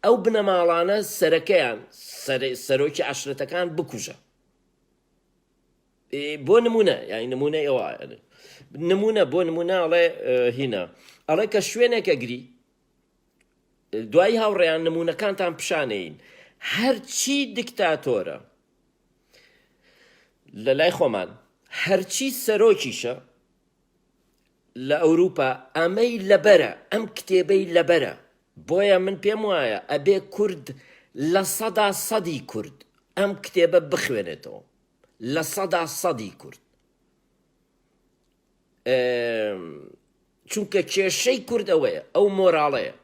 A: ئەو بنەماڵانە سەرەکەیان سەرۆکی عەشرەتەکان بکوژە بۆ نمونە یعنی نمونە ئەوە نمونە بۆ نمونە ئەڵێ هینە ئەڵێ کە شوێنێکە گری دوایی هاوڕێیان نمونەکانتان پیشانەین هەرچی دیکتاتۆرە لە لای خۆمان هەرچی سەرۆکیشە لە ئەوروپا ئەمەی لەبەرە ئەم کتێبەی لەبەرە بۆیە من پێم وایە ئەبێ کورد لە سەدی کورد ئەم کتێبە بخوێنێتەوە لە سەدی کورد چونکە کێشەی کورد ئەوەیە ئەو مۆراڵەیە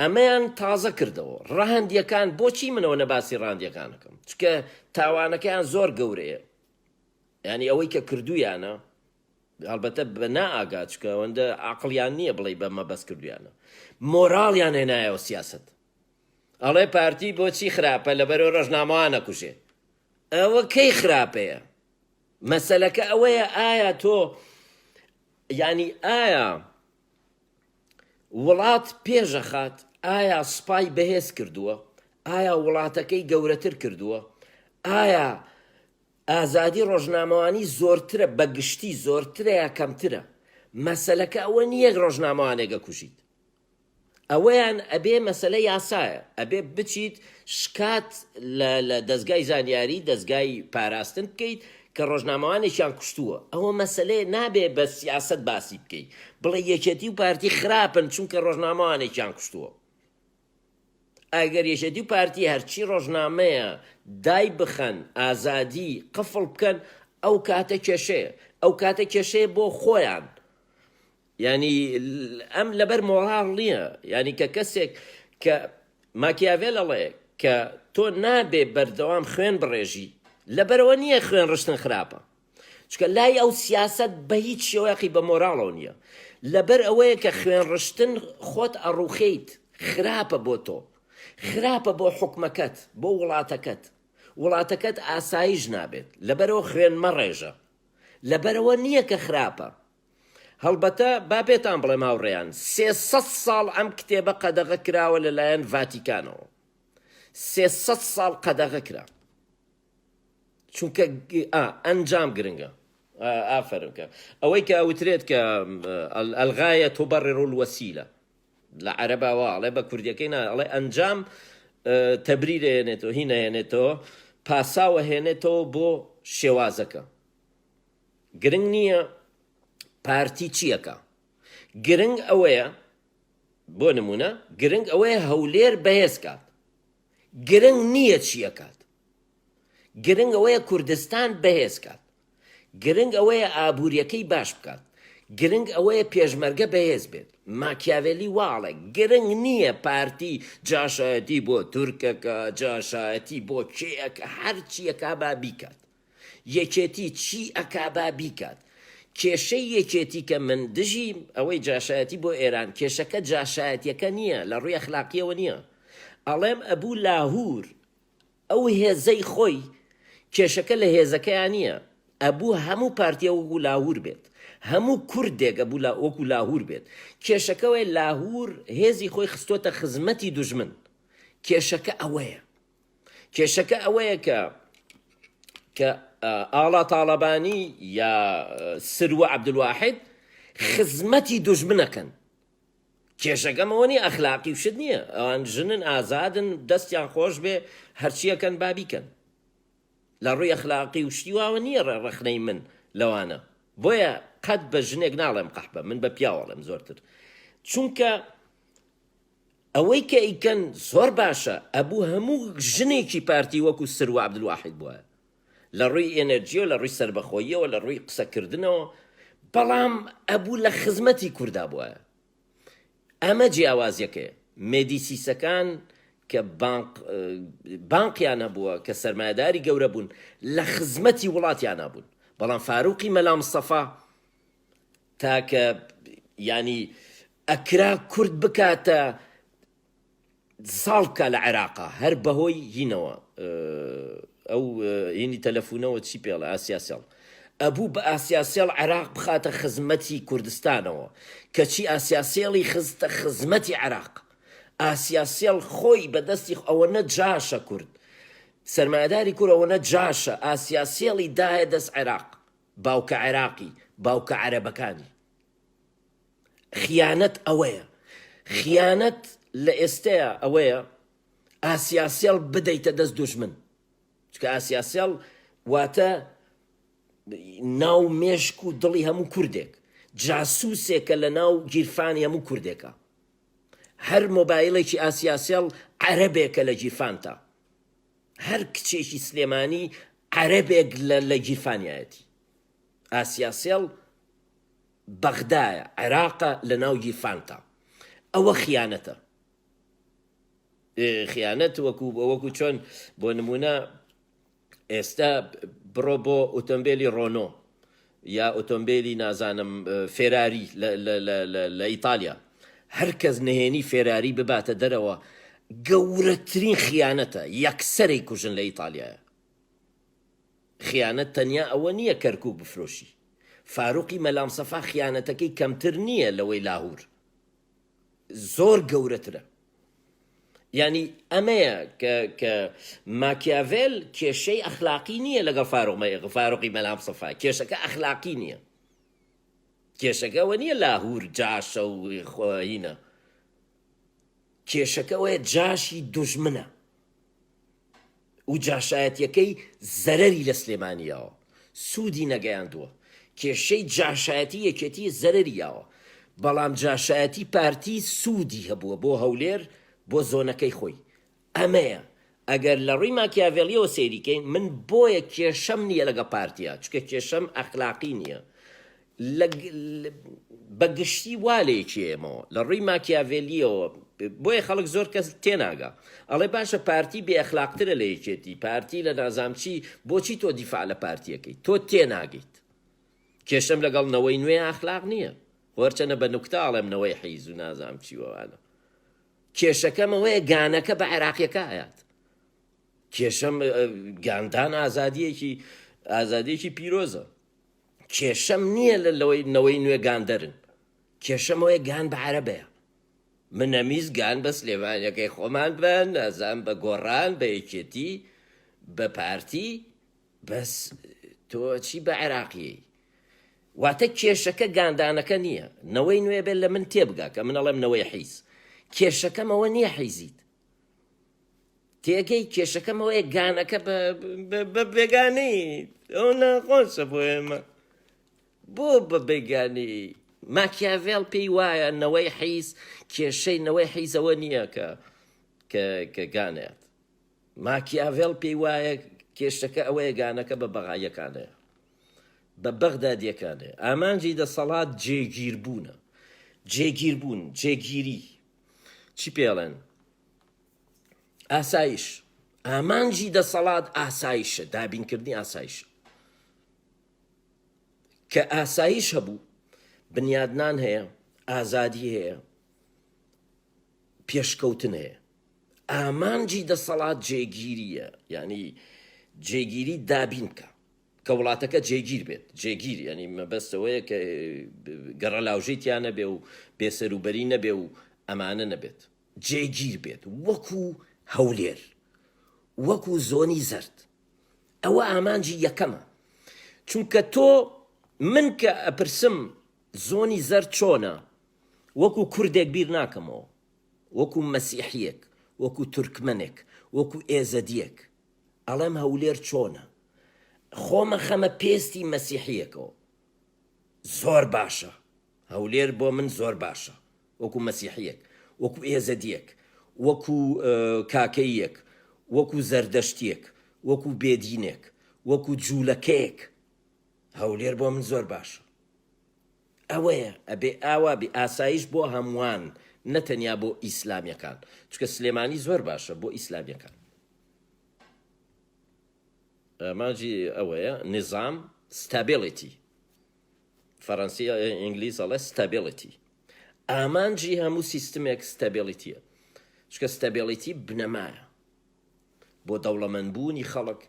A: ئەمەیان تازە کردەوە ڕەهەندیەکان بۆچی منەوە نەباسی ڕاندیەکانەکەم چکە تاوانەکەیان زۆر گەورەیە ینی ئەوەی کە کردویانە هەڵبەتە بە نائاگات چکە ئەوەندە عەقڵیان نییە بڵێ بە مەبەست کردویانە مۆراڵیان هێنایەوە سیاست ئەڵێ پارتی بۆچی خراپە لەبەرەوە ڕۆژنامەوان نەکوژێ ئەوە کەی خراپەیە مەسەلەکە ئەوەیە ئایا تۆ ینی ئایا وڵات پێشەخات ئایا سوپای بەهێز کردووە؟ ئایا وڵاتەکەی گەورەتر کردووە؟ ئایا ئازادی ڕۆژنامەوانی زۆرترە، بەگشتی زۆرترە یا کەمترە؟ مەسەلەکە ئەوە نییە ڕۆژنامەوانێگە کوژیت، ئەوەیان ئەبێ مەسەلە یاسایە، ئەبێ بچیت شکات لە دەستگای زانیاری دەستگای پاراستن بکەیت کە ڕۆژنامەوانێکیان کوشتووە. ئەوە مەسەلەیە نابێ بە سیاست باسی بکەیت بڵێ یەکێتی و پارتی خراپن چونکە ڕۆژنامەوانێکیان کوشتووە. ئەگەر یەکێتی و پارتی هەرچی ڕۆژنامەیە دای بخەن ئازادی قفڵ بکەن ئەو کاتە کێشەیە، ئەو کاتە کێشەیە بۆ خۆیان. ینی ئەم لەبەر مۆڕاڵ نییە، ینی کە کەسێک کە ماکیاڤێل ئەڵێ کە تۆ نابێ بەردەوام خوێن بڕێژی، لەبەرەوە نییە خوێن ڕشتن خراپە، چکە لای ئەو سیاست بە هیچ شێوەیەقی بە مۆراڵەوە نییە، لەبەر ئەوەیە کە خوێن ڕشتن خۆت ئەڕوخەیت، خراپە بۆ تۆ، خراپە بۆ حکومەکەت، بۆ وڵاتەکەت ئاسایش نابێت، لەبەرەوە خوێن مەڕێژە، لەبەرەوە نییە کە خراپە. هەڵبەتە با پێتان بڵێ ماوڕێیان 300 ساڵ ئەم کتێبە قەدەغە کراوە لەلایەن ڤاتیکانەوە، 300 ساڵ قەدەغە کرا، چونکە ئەنجام گرنگە. ئافرنکە ئەوەی کە ئەوترێت کە ئەلغایە تبەڕڕ الوەسیلە لە عەرەباوە ئەڵێ بە کوردیەکەی ئەڵێ ئەنجام تەبریرە هێنێتەوە، هینە هێنێتەوە، پاساوە هێنێتەوە بۆ شێوازەکە. گرنگ نییە پارتی چیەکە، گرنگ ئەوەیە، بۆ نمونە گرنگ ئەوەیە هەولێر بەهێز کات، گرنگ نییە چیەکات، گرنگ ئەوەیە کوردستان بەهێز کات، گرنگ ئەوەیە ئابوووریەکەی باش بکات، گرنگ ئەوەیە پێشمەرگە بەهێز بێت. ماکیاڤێلی واڵێ گرنگ نییە پارتی جاشایەتی بۆ تورکەکە، جاشایەتی بۆ کێیەکە، هەرچیەکە با بیکات، یەکێتی چی ئەکا با بیکات. کێشەی یەکێتی کە من دژی ئەوەی جاشایەتی بۆ ئێران، کێشەکە جاشایەتیەکە نییە، لە ڕووی ئەخلاقیەوە نییە. ئەڵێم ئەبوو لاهور ئەو هێزەی خۆی کێشەکە لە هێزەکەیان نییە، ئەبوو هەموو پارتیە وەکو لاهور بێت، هەموو کوردێک ئەبوو وەکو لاهور بێت. کێشەکەوەی لاهور هێزی خۆی خستۆتە خزمەتی دوژمن. کێشەکە ئەوەیە، کێشەکە ئەوەیە کە ئاڵا تاڵەبانی یا سروە عەبدولواحید خزمەتی دوژمنەکەن. کێشەکەمەوە نیە ئەخلاقی وشت نییە، ئەوان ژنن ئازادن، دەستیان خۆش بێ هەرچیەکەن بابیکەن، لە ڕووی ئەخلاقی وشتی واوە نییە ڕەخنەی من لەوانە. بۆیە قەت بە ژنێک ناڵێم قەحبە، من بە پیاوەڵێم زۆرتر، چونکە ئەوەی کە ئیکەن زۆر باشە. ئەبوو هەموو ژنێکی پارتی وەکو سروە عەبدولواحید بووە، لە ڕووی ئێنەرجیەوە، لە ڕووی سەربەخۆییەوە، لە ڕووی قسەکردنەوە، بەڵام ئەبوو لە خزمەتی کووردا بووە. ئەمە جیاوازیەکەیە. مێدیسیسەکان کە بانقیان هەبووە، کە سەرمایەداری گەورە بوون، لە خزمەتی وڵاتیان نابوون. بەڵام فاروقی مەلا مستەفا تاکە ینی ئەکرا کورد بکاتە ساڵ بکە لە عێراقا، هەر بەهۆی هینەوە، ئەو هینی تەلەفونەوە چی پێڵە ئاسیاسیڵ، ئەبوو بە ئاسیاسیڵ عێراق بخاتە خزمەتی کوردستانەوە، کەچی ئاسیاسیڵی خستە خزمەتی عێراق. ئاسیاسیڵ خۆی بەدەستی ئەوە نەجاشە کورد، سەرمایەداری کورد ئەوە نەجاشە، ئاسیاسیڵی دایە دەست عێراق، باوکە عێراقی، باوکە عەرەبەکانی. خیانەت ئەوەیە، خیانەت لە ئێستەیە ئەوەیە ئاسیاسیڵ بدەیتە دەست دوژمن، چکە ئاسیاسیڵ واتە ناو مێشک و دڵی هەموو کوردێک، جاسووسێکە لە ناو گیرفانی هەموو کوردێکە. هەر مۆبایلێکی ئاسیاسیڵ عەرەبێکە لە گیرفانتا، هەر کچێکی سلێمانی عەرەبێک لە گیرفانیایەتی. ئاسیاسیڵ بەغدایە، عێراقە لە ناو گیرفانتا. ئەوە خیانەتە. خیانەت وەکو چۆن بۆ نمونە ئێستا بڕۆ بۆ ئۆتۆمبیلی ڕۆنۆ یا ئۆتۆمبیلی نازانم فێراری لە ئیتالیا، هەر کەس نهێنی فێراری بباتە دەرەوە، گەورەترین خیانەتە، یەکسەرەی کوژن لە ئیتالیایە. خیانەت تەنیا ئەوە نییە کەرکووک بفرۆشی، فاروقی مەلام سەفا خیانەتەکەی کەمتر نییە لەوەی لاهور، زۆر گەورەترە. یعنی ئەمەیە کە ماکیاڤێل کێشەی ئەخلاقی نییە لەگەڵ فاروقی مەلام سەفا، کێشەکە ئەخلاقی نییە، کێشەکەەوە نییە لاهور جاشە و خۆهینە، کێشەکەەوەیە جاشی دوژمنە و جاشایەتیەکەی زەرەری لە سلێمانیەوە سوودی نەگەیاندووە. کێشەی جاشایەتی یەکێتی زەرەریاوە، بەڵام جاشایەتی پارتی سوودی هەبووە بۆ هەولێر، بۆ زۆنەکەی خۆی. ئەمەیە ئەگەر لە ڕووی ماکیاڤێلیەوە سەیریکەین، من بۆیە کێشەم نییە لەگە پارتیە، چکە کێشەم ئەخلاقی نییە. بەگشتی وا لێکی ئێمەوە لە ڕووی ماکیاڤێلیەوە، بۆیە خەڵک زۆر کەس تێناگا، ئەڵێ باشە پارتی بێ ئەخلاقترە لە یەکێتی، پارتی لە نازامچی، بۆچی تۆ دیفاع لە پارتیەکەی؟ تۆ تێناگەیت. کێشەم لەگەڵ نەوەی نوێ ئەخلاق نییە، وەرچەنە بە نوکتە ئاڵێم نەوەی حیز و نازام چیوەوانە. کێشەکەمەوەیە گانەکە بە عێراقیەکە هەیات. کێشەم گاندان ئازادیەکی پیرۆزە. کێشەم نییە لە نەوەی نوێ گاندەرن، کێشەمەوەی گان بە عەرەبەیە. من نەمیز گان بە سلێمانیەکەی خۆمان بن، نازام بە گۆڕان، بە یەکێتی، بە پارتی، بەس تۆ چی بە عێراقیەی؟ واتە کێشەکە گاندانەکە نییە. نەوەی نوێ بێت لە من تێبگا کە من ئەڵێم نەوەی حیز، کێشەکەمەوە نییە حیزیت. تێگەی کێشەکەمەوەی گانەکە بە بێگانەی ئەو ناخۆشە بۆ ئێمە. بۆ بە بێگانی ماکیاڤێل پێی وایە نەوەی حیز، کێشەی نەوەی حیزەوە نییە کە گانێت. ماکیاڤێل پێی وایە کێشەکە ئەوەیە گانەکە بە بەغایەکانەیە، بە بەغدادیەکانەیە. ئامانجی دەسەڵات جێگیربوونە، جێگیربوون، جێگیری، چی پێڵێن؟ ئاسایش. ئامانجی دەسەڵات ئاسایشە، دابینکردنی ئاسایشە. کە ئاسایش هەبوو، بنیادنان هەیە، ئازادی هەیە، پێشکەوتن هەیە. ئامانجی دەسەڵات جێگیریە، یعنی جێگیری دابین بکە کە وڵاتەکە جێگیر بێت. جێگیر یعنی مەبەستەوەیە کە گەڕە لاوژەیتیان نەبێ و بێسەروبەری نەبێ و ئەمانە نەبێت، جێگیر بێت، وەکو هەولێر، وەکو زۆنی زەرد. ئەوە ئامانجی یەکەمە. چونکە تۆ من کە ئەپرسم زۆنی زەرد چۆنە، وەکو کوردێک بیر ناکەمەوە، وەکو مەسیحیەک، وەکو تورکمەنێک، وەکو ئێزەدیەک، ئەڵێم هەولێر چۆنە. خۆمە خەمە پێستی مەسیحیەکەوە، زۆر باشە. هەولێر بۆ من زۆر باشە، وەکو مەسیحیەک، وەکو ئێزەدیەک، وەکو کاکەیەک، وەکو زەردەشتیەک، وەکو بێدینێک، وەکو جوولەکەیەک. هەولێر بۆ من زۆر باشە. ئەوەیە ئەبێ ئاوا بێ ئاسایش بۆ هەمووان، نەتەنیا بۆ ئیسلامیەکان، چکە سلێمانی زۆر باشە بۆ ئیسلامیەکان. ئامانجی ئەوەیە نظام stability، فەڕەنسی ئینگلیز ئەڵێ stability. ئامانجی هەموو سیستمێک stabilityە، چکە stability بنەمایە بۆ دەوڵەمەندبوونی خەڵک،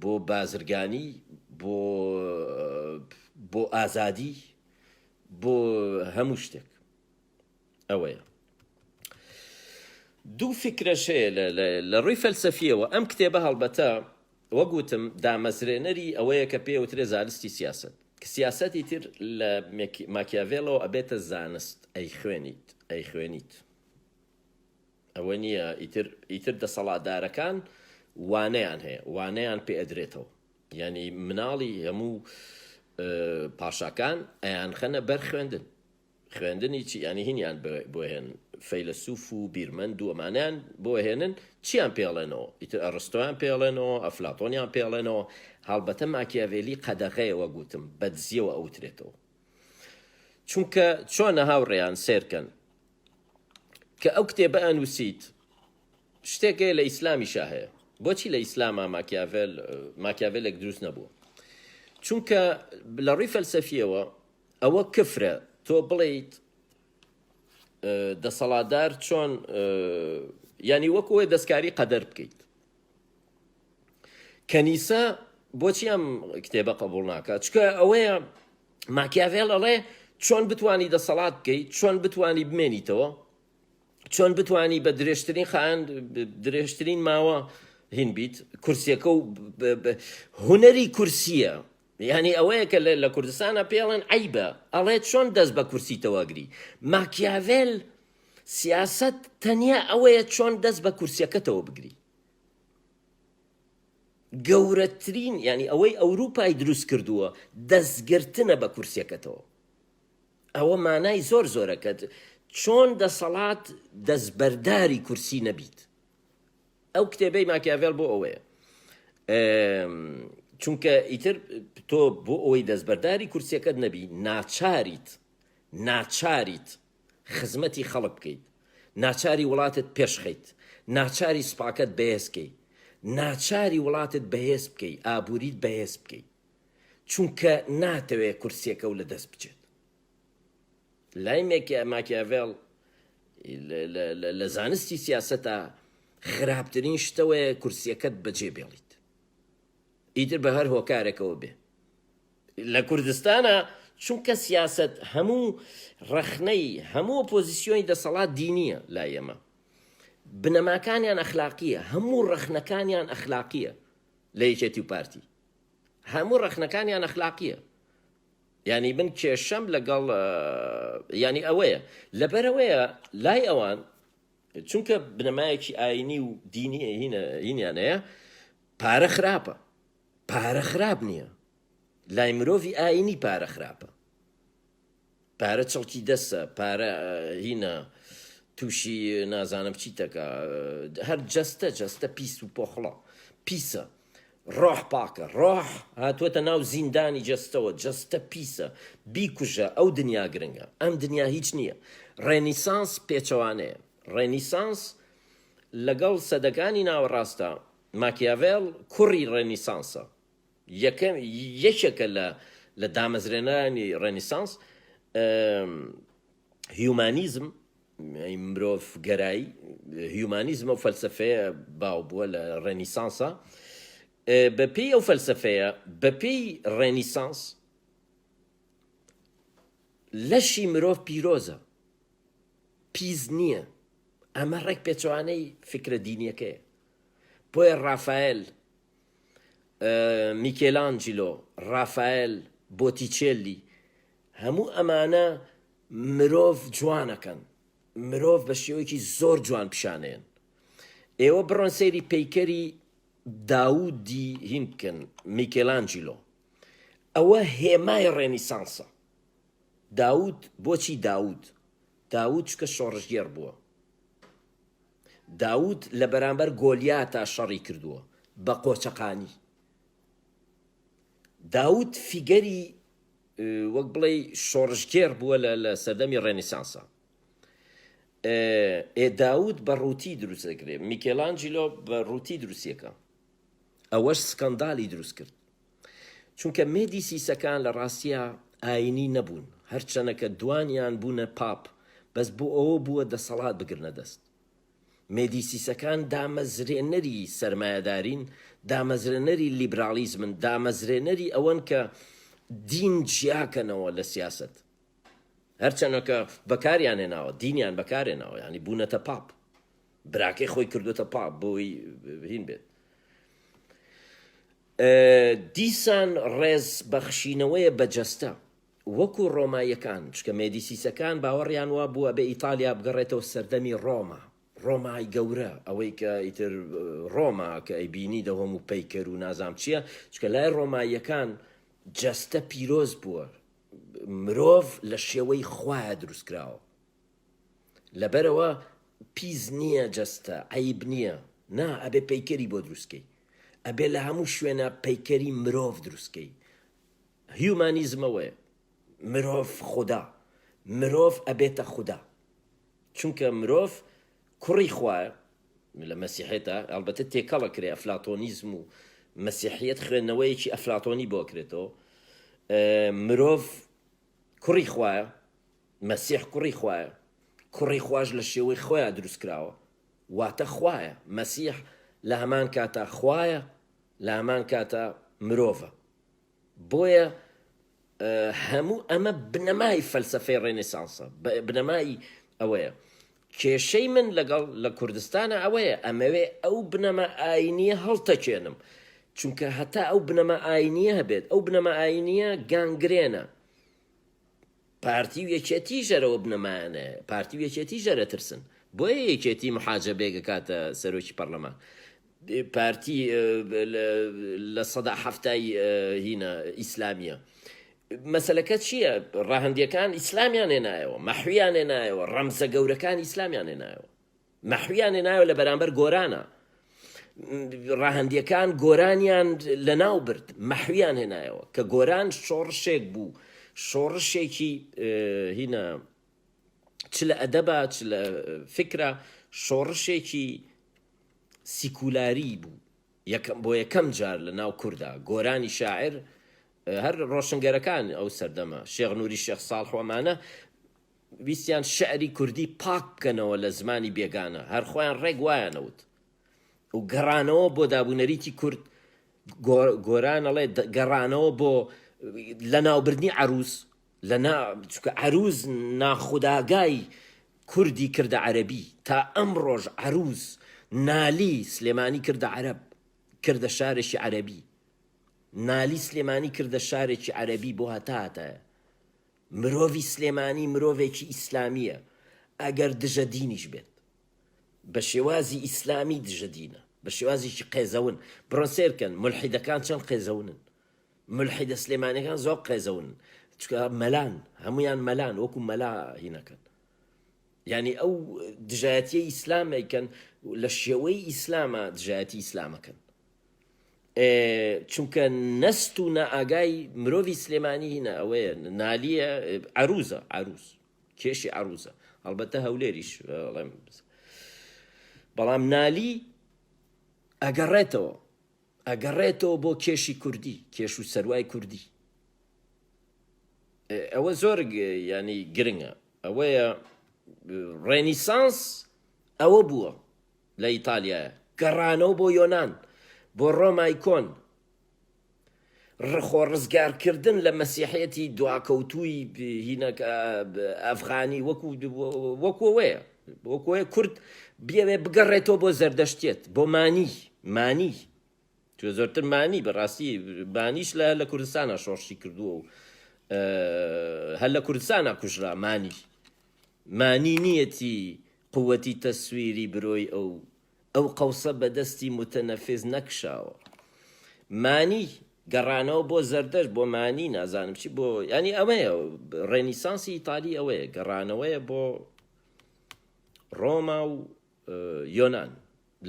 A: بۆ بازرگانی، بۆ ئازادی، بۆ هەموو شتێک. ئەوەیە. دوو فکرەش هەیە لە ڕووی فەلسەفیەوە. ئەم کتێبە هەڵبەتە وەگوتم دامەزرێنەری ئەوەیە کە پێوترێ زانستی سیاست، کە سیاسەتی تر لە ماکیاڤێلەوە ئەبێتە زانست، ئەیخوێنیت. ئەوە نییە ئیتر دەسەڵاتدارەکان وانەیان هەیە، وانەیان پێ ئەدرێتەوە. یعنی مناڵی هەموو پاشاکان ئەیان خەنە بەر خوێندن. خوێندنی چی؟ ینی هینیان بۆ هێن فەیلسوف و بیرمەند و ئەمانیان بۆ هێنن، چیان پێڵێنەوە؟ ئیتر ئەرستۆیان پێڵێنەوە، ئەفلاتۆنیان پێڵێنەوە. هەڵبەتە ماکیاڤێلی قەدەغەیەوە گوتم، بەدزیەوە ئەوترێتەوە. چونکە چۆنە هاوڕێیان سێرکەن کە ئەو کتێبە ئەنووسیت شتێکەیە لە ئیسلامیشا هەیە. بۆچی لە ئیسلاما ماکیاڤێلێک دروست نەبووە؟ چونکە لە ڕووی فەلسەفیەوە ئەوە کفرە تۆ بڵێیت دەسەڵاتدار چۆن، ینی وەکوێ دەستکاری قەدەر بکەیت. کەنیسە بۆچی ئەم کتێبە قبوڵ ناکات؟ چکە ئەوەیە ماکیاڤێڵ ئەڵێ چۆن بتانی دەسەڵات بکەیت، چۆن بتانی بمێنیتەوە، چۆن بتانی بە درێژترین خان درێژترین ماوە هین بیت کورسیەکە و هوەری کورسیە. یعنی ئەوەیە کە لە کوردستانە پێڵێن عیبە، ئەڵێ چۆن دەست بە کورسیتەوەگری. ماکیاڤێل سیاست تەنیا ئەوەیە چۆن دەست بە کورسیەکەتەوە بگری. گەورەترین ینی ئەوەی ئەوروپای دروست کردووە دەستگرتنە بە کورسیەکەتەوە. ئەوە مانای زۆر زۆرەکەت چۆن دەسەڵات دەستبەرداری کورسی نەبیت. ئەو کتێبەی ماکیاڤێل بۆ ئەوەیە، چونکە ئیتر تۆ بۆ ئەوەی دەستبەرداری کورسیەکەت نەبی ناچاریت خزمەتی خەڵک بکەیت، ناچاری وڵاتت پێشخەیت، ناچاری سوپاکەت بەهێزکەی، ناچاری وڵاتت بەهێز بکەی، ئابووریت بەهێز بکەی، چونکە ناتەوێت کورسیەکە و لە دەست بچێت. لای ماکیاڤێل لە زانستی سیاسەتە خراپترین شتەوەیە کورسیەکەت بەجێ بێڵیت، ئیتر بە هەر هۆکارێکەوە بێ. لە کوردستانە چونکە سیاست هەموو ڕەخنەی هەموو پۆزیسیۆنی دەسەڵات دینیە لای ئێمە، بنەماکانیان ئەخلاقیە، هەموو ڕەخنەکانیان ئەخلاقیە لە یەکێتی و پارتی، هەموو ڕەخنەکانیان ئەخلاقیە. ینی من کێشەم لەگەڵ ینی ئەوەیە لەبەرەوەیە لای ئەوان چونکە بنەمایەکی ئاینی و دینی هینیانەیە پارە خراپە، پارە خراپ نییە. لای مرۆڤی ئاینی پارە خراپە، پارە چڵکی دەستە، پارە هینە تووشی نازانم چیتەکە، هەر جەستە پیس و پۆخڵە پیسە. ڕۆح پاکە، ڕۆح هاتووەتە ناو زیندانی جەستەوە، جەستە پیسە، بیکوژە. ئەو دنیا گرنگە، ئەم دنیا هیچ نییە. ڕێنیسانس پێچەوانەیە. ڕێنیسانس لەگەڵ سەدەکانی ناوەڕاستە ماکیاڤێل کوڕی ڕێنیسانسە. یەکێکە لە دامەزرێنانی ڕێنیسانس هیومانیزم، مرۆڤ گەرایی، هیومانیزم و فەلسەفەیە باو بووە لە ڕێنیسانسە. بەپێی ئەو فەلسەفەیە، بەپێی ڕێنیسانس لەشی مرۆڤ پیرۆزە، پیس نییە. ئەمە ڕێک پێچوانەی فکرە دینیەکەیە. بۆیە ڕافایل، میکێلانجیلۆ، ڕافایل، بۆتیچێلی، هەموو ئەمانە مرۆڤ جوانەکەن، مرۆڤ بە شێوەیەکی زۆر جوان پیشانەیەن. ئێوە بڕۆن سەیری پەیکەری داودی هین بکەن، میکێلانجیلۆ، ئەوە هێمای ڕێنیسانسە. داود بۆچی داود چکە شۆڕژگێر بووە. داود لە بەرامبەر گۆلیاتە شەڕی کردووە بە قۆچەقانی. داود فیگەری وەک بڵێ شۆڕژگێر بووە لە سەردەمی ڕێنیسانسە. داود بە ڕووتی دروست دەکرێت، میکێلانجیلۆ بە ڕووتی دروستیەکە. ئەوەش سکەندالی دروست کرد، چونکە مێدیسیسەکان لە ڕاستیە ئاینی نەبوون، هەرچەنەکە دوانیان بوونە پاپ، بەس بۆ ئەوە بووە دەسەڵات بگرنە دەست. مێدیسیسەکان دامەزرێنەری سەرمایەدارین، دامەزرێنەری لیبرالیزمن، دامەزرێنەری ئەوەن کە دین جیاکەنەوە لە سیاست، هەرچەنەکە بەکاریان هێناوە، دینیان بەکارهێناوە، ینی بوونەتە پاپ، براکەی خۆی کردوتە پاپ بۆی هین بێت. دیسان ڕێز بەخشینەوەیە بەجەستە، وەکو ڕۆمایەکان، چکە مێدیسیسەکان باوەڕیان وا بووە بە ئیتالیا بگەڕێتەوە سەردەمی ڕۆمای گەورە، ئەوەی کە ئیتر ڕۆما کە ئەیبینی دەوەم و پەیکەر و نازام چییە، چکە لای ڕۆمایەکان جەستە پیرۆز بووە، مرۆڤ لە شێوەی خوایە دروست کراوە. لەبەرەوە پیس نییە جەستە، عیب نییە، نا ئەبێ پەیکەری بۆ دروستکەی، ئەبێ لە هەموو شوێنە پەیکەری مرۆڤ دروستکەی. هیومانیزمەوەیە، مرۆڤ خوددا، مرۆڤ ئەبێتە خوددا، چونکە مرۆڤ کوڕی خوایە. لە مەسیحێتە ئەلبەتە تێکەڵە کرێ، ئەفلاتۆنیزم و مەسیحیەت خوێندنەوەیەکی ئەفلاتۆنی بۆ کرێتەوە. مرۆڤ کوڕی خوایە، مەسیح کوڕی خوایە، کوڕی خوایش لە شێوەی خۆیان دروست کراوە، واتە خوایە. مەسیح لە هەمان کاتە خوایە، لە هەمان کاتە مرۆڤە. بۆیە هەموو ئەمە بنەمای فەلسەفەی ڕێنێسانسە بنەمای ئەوەیە کێشەی من لەگەڵ لە کوردستانە ئەوەیە ئەمەوێ ئەو بنەمە ئاینیە هەڵتەکێنم چونکە هەتا ئەو بنەمە ئاینیە هەبێت ئەو بنەمە ئاینیە گانگرێنە پارتی و یەکێتی ژەرەوە بنەمایانە پارتی و یەکێتی ژەرە ترسن بۆیە یەکێتی محاجەبێگە کاتە سەرۆکی پەرلەمان پارتی لە سەدا هەفتای هینە ئیسلامیە مەسەلەکە چییە؟ ڕاهەندیەکان ئیسلامیان هێنایەوە مەحویان هێنایەوە ڕەمزە گەورەکان ئیسلامیان هێنایەوە مەحویان هێنایەوە لە بەرامبەر گۆرانە ڕاهەندیەکان گۆرانیان لە ناو برد مەحویان هێنایەوە کە گۆران شۆڕشێک بوو شۆڕشێکی هینە چ لە ئەدەبە چ لە فکرە شۆڕشێکی سیکولاری بوو بۆ یەکەم جار لە ناو کووردا گۆرانی شاعر هەر ڕۆشنگەرەکان ئەو سەردەمە شێخ نووری شێخ ساڵح ئەمانە ویستیان شعری کوردی پاک بکەنەوە لە زمانی بێگانە هەر خۆیان ڕێک وایانەوت و گەڕانەوە بۆ دابوونەریتی کورد گۆرانەڵێ گەڕانەوە بۆ لە ناوبردنی عروس چونکە عروس ناخوداگای کوردی کردە عەرەبی تا ئەم ڕۆژ عروس نالی سلێمانی کردە عەرەب کردە شارێکی عەرەبی نالی سلێمانی کردە شارێکی عەرەبی بۆ هەتاتە مرۆڤی سلێمانی مرۆڤێکی ئیسلامیە ئەگەر دژە دینیش بێت بە شێوازی ئیسلامی دژە دینە بە شێوازێکی قێزەون بڕۆن سێرکەن مولحیدەکان چەند قێزەونن ملحیدە سلێمانیەکان زۆر قێزەونن چکە مەلان هەمویان مەلان وەکو مەلا هینەکەن یعنی ئەو دژایەتیە ئیسلامەکەن لە شێوەی ئیسلامە دژایەتی ئیسلامەکەن چونکە نەست و نائاگای مرۆڤی سلێمانی هینە ئەوەیە نالیە عروسە عروس کێشی عروسە هەڵبەتە هەولێریش بەڵام نالی ئەگەڕێتەوە بۆ کێشی کوردی کێش و سەروای کوردی ئەوە زۆر ینی گرنگە ئەوەیە ڕێنیسانس ئەوە بووە لە ئیتالیایە گەڕانەوە بۆ یۆنان بۆ ڕۆمای کۆن ڕخۆ ڕزگارکردن لە مەسیحەتی دواکەوتووی هینەکە ئەفغانی وەکوەوەیە کورد بێوێ بگەڕێتەوە بۆ زەردەشتێت بۆ مانی تو زۆرتر مانی بەڕاستی مانیش لە کوردستانە شۆڕشی کردووە و هەر لە کوردستانە کوژرا مانی نیەتی قووەتی تەسویری برۆی ئەو قەوسە بەدەستی متەنەفێز نەکشاوە مانی گەڕانەوە بۆ زەردەش بۆ مانی نازانم چی بۆ ینی ئەوەیە ڕێنیسانسی ئیتالی ئەوەیە گەڕانەوەیە بۆ ڕۆما و یۆنان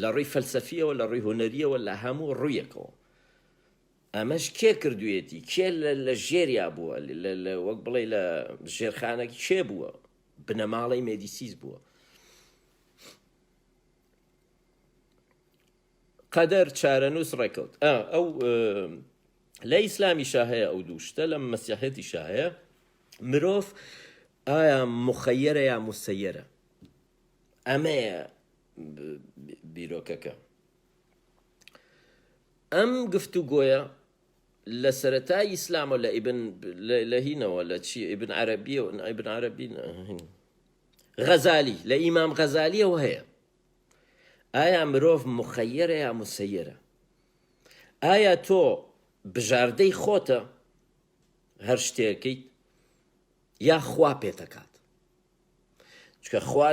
A: لە ڕووی فەلسەفیەوە لە ڕووی هونەریەوە لە هەموو ڕوویەکەوە ئەمەش کێ کردوێتی کێ لە ژێریا بووە وەک بڵێ لە ژێرخانەی کێ بووە بنەماڵی مێدیسیس بووە قەدەر چارەنووس ڕێکەوت ئەو لە ئیسلامی شاهەیە ئەو دووشتە لە مەسیحەتی شاهەیە مرۆڤ ئایا مخەیەرە یا مسەیەرە ئەمەیە بیرۆکەکە ئەم گفتوگۆیە لە سەرەتای ئیسلامە لە هینەوە لە چی ئیبن عەرەبی غەزالی لە ئیمام غەزالیەوە هەیە ئایا مرۆڤ مخەیەرە یا مسەیەرە ئایا تۆ بژاردەی خۆتە هەر شتێکیت یا خوا پێتەکات چکە خوا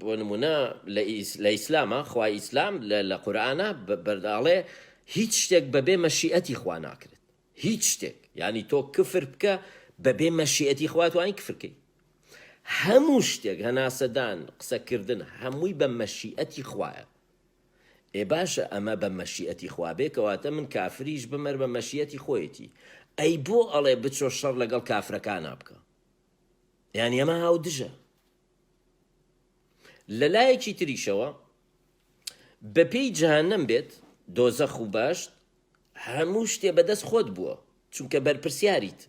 A: بۆ نمونە لە ئیسلامە خوا ئیسلام لە قورئانە بەرداڵێ هیچ شتێک بەبێ مەشیئەتی خوا ناکرێت هیچ شتێک یعنی تۆ کفر بکە بەبێ مەشیئەتی خوا توانی کفرکەی هەموو شتێک هەناسەدان قسەکردن هەمووی بە مەشیئەتی خوایە باشە ئەمە بە مەشیئەتی خوا بێ کەواتە من کافریش بمەر بە مەشیئەتی خۆیەتی ئەی بۆ ئەڵێ بچۆ شەڕ لەگەڵ کافرەکانە بکە یعنی ئەمە هاو دژە لە لایەکی تریشەوە بە پێی جەهەنەم بێت دۆزەخ و باشت هەموو شتێ بەدەست خۆت بووە چونکە بەرپرسیاریت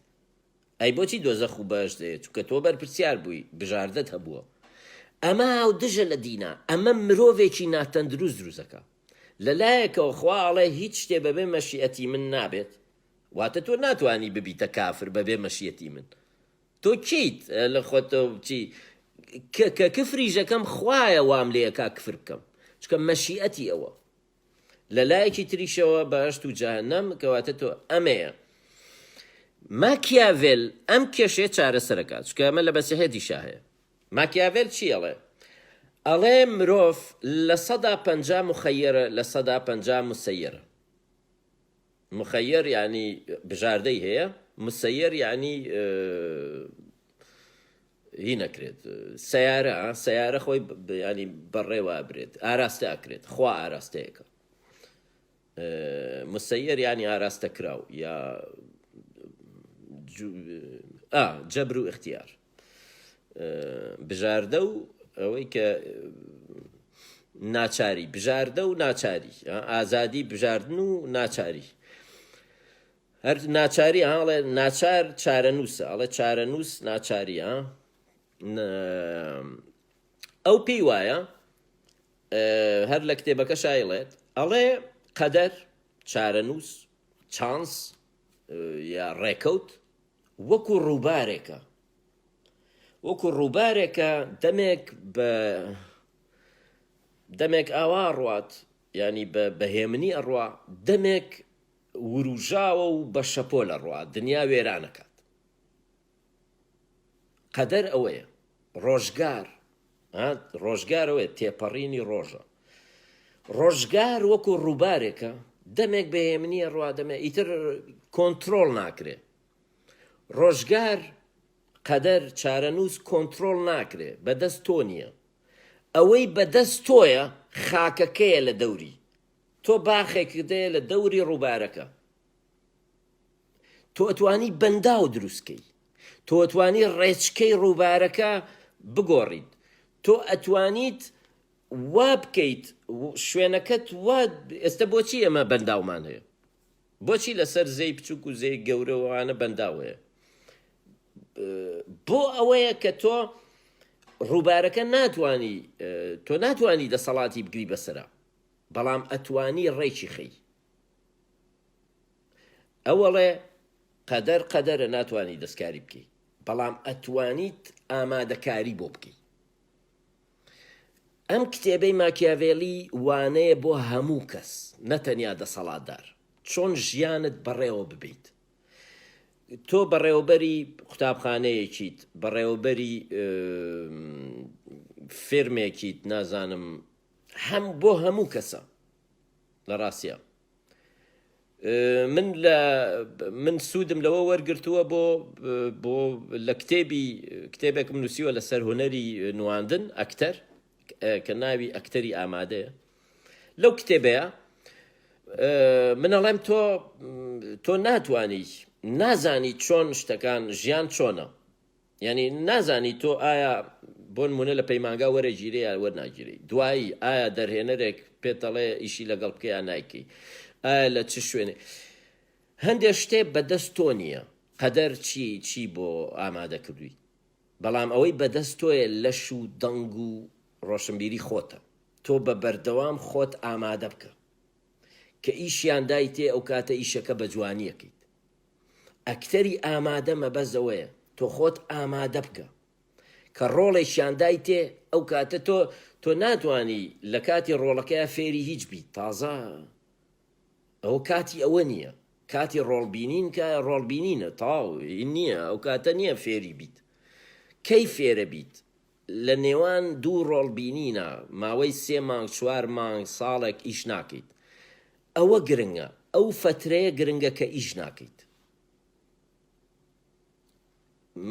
A: ئەی بۆچی دۆزەخ و باشت دێت چونکە تۆ بەرپرسیار بووی بژاردەت هەبووە ئەمە هاو دژە لە دینە ئەمە مرۆڤێکی ناتەندروست دروستەکە لەلایەکەوە خوا ئەڵێ هیچ شتێ بەبێ مەشیئەتی من نابێت واتە تۆ ناتوانی ببیتە کافر بەبێ مەشیەتی من. تۆ چیت لە خۆتە چی کە کفری ژەکەم خوایە وام لێەکا کفر بکەم چکە مەشیئەتی ئەوە. لە لایەکی تریشەوە بەهشت و جەهەنەم کەواتە تۆ ئەمەیە. ماکیاڤێل ئەم کێشەیە چارەسەرەکات چکە ئەمە لە بەسیحێتیشا هەیە. ماکیاڤێل چی ئەڵێ؟ ئەڵێ مرۆڤ لە 150 مخەیرە لە 150 مسەیرە. مخەیر یعنی بژاردەی هەیە، مسەیر یعنی هی نەکرێت سەیارە خۆی ینی بەڕێوە برێت ئاراستە ئەکرێت خوا ئاراستەیەەکە. مسەیر ینی ئاراستە کراو یا جەبر و اختیار. بژاردە و ئەوەی کە ناچاری بژاردە و ناچاری ئازادی بژاردن و ناچاری. هەر ناچاری ئەڵێ ناچار چارەنووسە ئەڵێ چارەنووس ناچاری ئەو پێی وایە هەر لە کتێبەکە شایڵێت ئەڵێ قەدەر چارەنووس چانس یا ڕێکەوت وەکو ڕووبارێکە دەمێک ئاوا ڕوات ینی بەهێمنی ئەڕوا دەمێک وروژاوە و بە شەپۆ لە ڕوا دنیا وێرانەکات. قەدەر ئەوەیە. ڕۆژگار ئەوەیە تێپەڕینی ڕۆژە. ڕۆژگار وەکو ڕووبارێکە دەمێک بەهێمنی ڕوا دەمێ ئیتر کۆنترۆڵ ناکرێ. ڕۆژگار قەدەر چارەنووس کۆنترۆڵ ناکرێ بەدەست تۆ نییە. ئەوەی بەدەست تۆیە خاکەکەیە لە دەوری تۆ باخێکت دەیە لە دەوری ڕووبارەکە. تۆ ئەتوانی بەنداو دروستکەی، تۆ ئەتوانی ڕێچکەی ڕووبارەکە بگۆڕیت، تۆ ئەتوانیت وا بکەیت شوێنەکەت وا. ئێستا بۆچی ئەمە بەنداومان هەیە؟ بۆچی لەسەر زەی بچووک و زەی گەورەوانە بەنداوەیە؟ بۆ ئەوەیە کە تۆ ڕووبارەکە ناتوانی دەسەڵاتی بگری بەسەرا، بەڵام ئەتوانی ڕێکی خەی. ئەوەڵێ قەدەرە ناتوانی دەستکاری بکەی، بەڵام ئەتوانیت ئامادەکاری بۆ بکەی. ئەم کتێبەی ماکیاڤێلی وانەیە بۆ هەموو کەس نەتەنیا دەسەڵاتدار چۆن ژیانت بەڕێوە ببیت. تۆ بەڕێوەبەری قوتابخانەیەکیت، بەڕێوەبەری فێرمێکیت، نازانم بۆ هەموو کەسە لە ڕاستیە. من سوودم لەوە وەرگرتووە بۆ لە کتێبێکم نووسیوە لەسەر هونەری نواندن ئەکتەر کە ناوی ئەکتەری ئامادەیە. لەو کتێبەیە من ئەڵێم تۆ نازانی چۆن شتەکان ژیان چۆنە، یعنی نازانی تۆ ئایا بۆ نمونە لە پەیمانگا وەرەگیرێ یا وەرناگیری، دوایی ئایا دەرهێنەرێک پێتەڵێ ئیشی لەگەڵ بکە یا نایکەی، ئایا لە چ شوێنێ. هەندێک شتێ بەدەست تۆ نییە. قەدەر چی بۆ ئامادە کردووی، بەڵام ئەوەی بەدەست تۆیە لەش و دەنگ و ڕۆشنبیری خۆتە. تۆ بە بەردەوام خۆت ئامادە بکە کە ئیشیان دایتێ ئەو کاتە ئیشەکە بە جوانیەکەیت. ئەکتەری ئامادە مەبەزەوەیە تۆ خۆت ئامادە بکە کە ڕۆڵێکیان دایتێ ئەو کاتە تۆ ناتوانی لە کاتی ڕۆڵەکەیە فێری هیچ بیت. تازە ئەو کاتی ئەوە نییە، کاتی ڕۆڵبینین کە ڕۆڵبینینە تاو نییە، ئەو کاتە نییە فێری بیت. کەی فێرە بیت؟ لە نێوان دوو ڕۆڵبینینە ماوەی 3 مانگ 4 مانگ ساڵێک ئیش ناکەیت. ئەوە گرنگە، ئەو فترەیە گرنگە کە ئیش ناکەیت.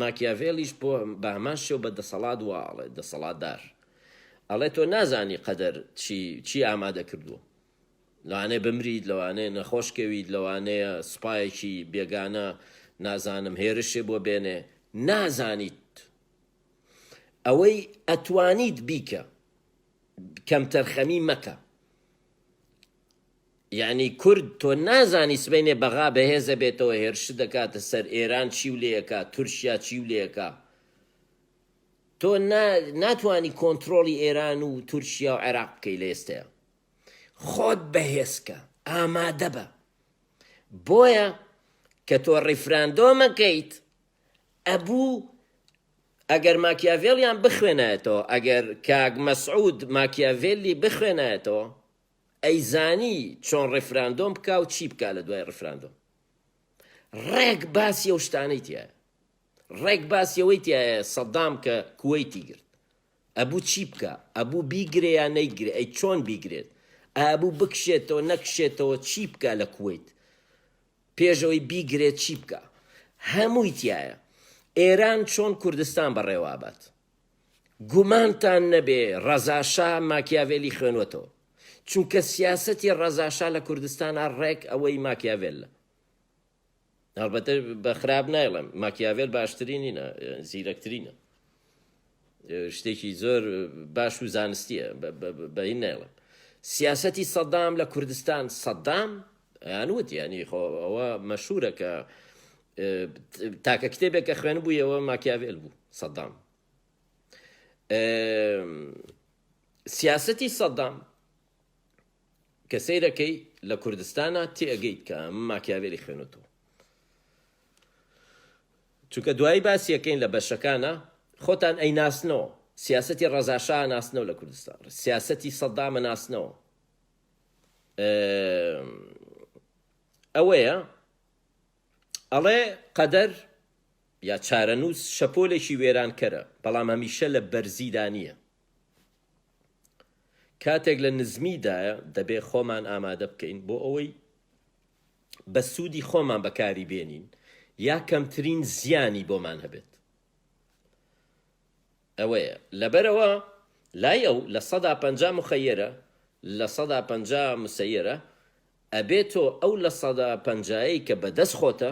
A: ماکیاڤێلیش بۆ بە هەمان شێو بە دەسەڵات واڵێ دەسەڵاتدار ئەڵێ تۆ نازانی قەدەر چی ئامادە کردووە. لەوانەیە بمریت، لەوانەیە نەخۆشکەویت، لەوانەیە سوپایەکی بێگانە نازانم هێرشێ بۆ بێنێ، نازانیت. ئەوەی ئەتوانیت بیکە کەمتەرخەمی مەکە. یعنی کورد تۆ نازانی سبەینێ بەغا بەهێزە بێتەوە هێرش دەکاتە سەر ئێران چیو لێەکە، تورکیا چیو لێەکە. تۆ ناتوانی کۆنترۆڵی ئێران و تورکیا و عێراق بکەی لە ئێستەیە. خۆت بەهێزکە، ئامادە بە. بۆیە کە تۆ ڕیفراندۆمەکەیت ئەبوو ئەگەر ماکیاڤێلیان بخوێنایەتەوە، ئەگەر کاک مەسعود ماکیاڤێلی بخوێنایەتەوە، ئەیزانی چۆن ڕیفراندۆم بکا و چی بکا لە دوای ڕیفراندۆم. ڕێک باسی ئەو شتانەی تایە، ڕێک باسی ئەوەی تایە سەدام کە کوێیتی گرت ئەبوو چی بکە، ئەبوو بیگرێ یا نەیگرێ، ئەی چۆن بیگرێت، ئەبوو بکشێتەوە نەکشێتەوە، چی بکە لە کوێیت پێشەوەی بیگرێت، چی بکە، هەمووی تایە. ئێران چۆن کوردستان بەڕێوابات، گومانتان نەبێ ڕەزاشا ماکیاڤێلی خوێنوەتەوە، چونکە سیاسەتی ڕەزاشا لە کوردستانە ڕێک ئەوەی ماکیاڤێلە. هەڵبەتە بە خراپ نایڵێم، ماکیاڤێل باشترینینە، زیرەکترینە، شتێکی زۆر باش و زانستیە، بەین نایڵێم. سیاسەتی سەدام لە کوردستان، سەدام یانوت ینی خۆ ئەوە مەشهورە کە تاکە کتێبێک کە خوێن بوویەوە ماکیاڤێل بوو سەدام. سیاسەتی سەدام کە سەیرەکەی لە کوردستانە تێگەیت کە ماکیاڤێلی خوێنێتەوە، چونکە دوایی باسیەکەین لە بەشەکانە خۆتان ئەی ناسنەوە، سیاسەتی ڕەزاشا ناسنەوە لە کوردستان، سیاسەتی سەدامە ناسنەوە. ئەوەیە ئەڵێ قەدەر یا چارەنووس شەپۆلێکی وێرانکەرە، بەڵام هەمیشە لە بەرزیدانیە. کاتێک لە نزمیدایە دەبێ خۆمان ئامادە بکەین بۆ ئەوەی بە سوودی خۆمان بەکاری بێنین یا کەمترین زیانی بۆمان هەبێت. ئەوەیە لەبەرەوە لای ئەو لە 150 مخەیرە، لە 150 مسەیرە ئەبێتۆ ئەو لە 150ی کە بەدەست خۆتە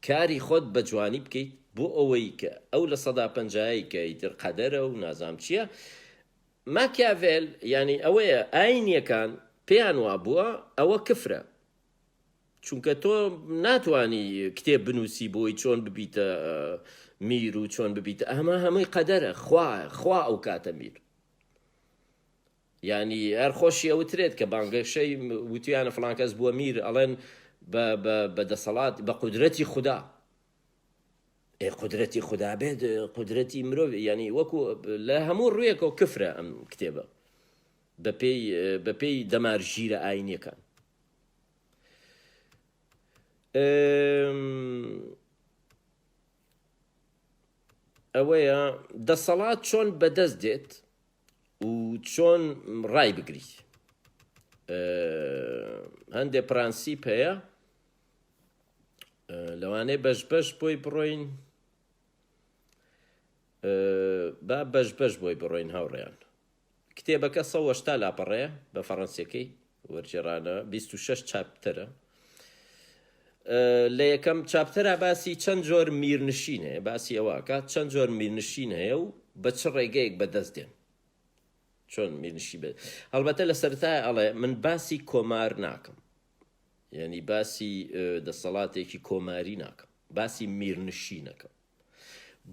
A: کاری خۆت بە جوانی بکەیت بۆ ئەوەی کە ئەو لە 150ی کە ئیتر قەدەرە و نازام چییە. ماکیاڤێل ینی ئەوەیە ئاینیەکان پێیان وا بووە ئەوە کفرە، چونکە تۆ ناتوانی کتێب بنووسی بۆی چۆن ببیتە میر و چۆن ببیتە، ئەمە هەمووی قەدەرە، خوا ئەو کاتە میر. ینی هەر خۆشی ئەوترێت کە بانگەشەی وتیانە فڵان کەس بووە میر، ئەڵێن بە دەسەڵات بە قودرەتی خوددا. قودرەتی خوددا بێت قودرەتی مرۆڤ، ینی وەکو لە هەموو ڕوویەکەوە کفرە ئەم کتێبە بە پێی دەمارژیرە ئاینیەکان. ئەوەیە دەسەڵات چۆن بەدەست دێت و چۆن ڕای بگریت. هەندێک پرانسیپ هەیە لەوانەیە بەش بۆی بڕۆین، با بەش بۆی بڕۆین هاوڕێیان. کتێبەکە 180 لاپەڕەیە بە فەڕەنسیەکەی وەرجێڕانە، 26 چاپتەرە. لە یەکەم چاپتەرە باسی چەند جۆر میرنشین هەیە، باسی ئەوەکە چەند جۆر میرنشین هەیە و بە چ ڕێگەیەک بەدەست دێن، چۆن میرنشی بێت. هەڵبەتە لە سەرەتای ئەڵێ من باسی کۆمار ناکەم، یعنی باسی دەسەڵاتێکی کۆماری ناکەم، باسی میرنشینەکەم.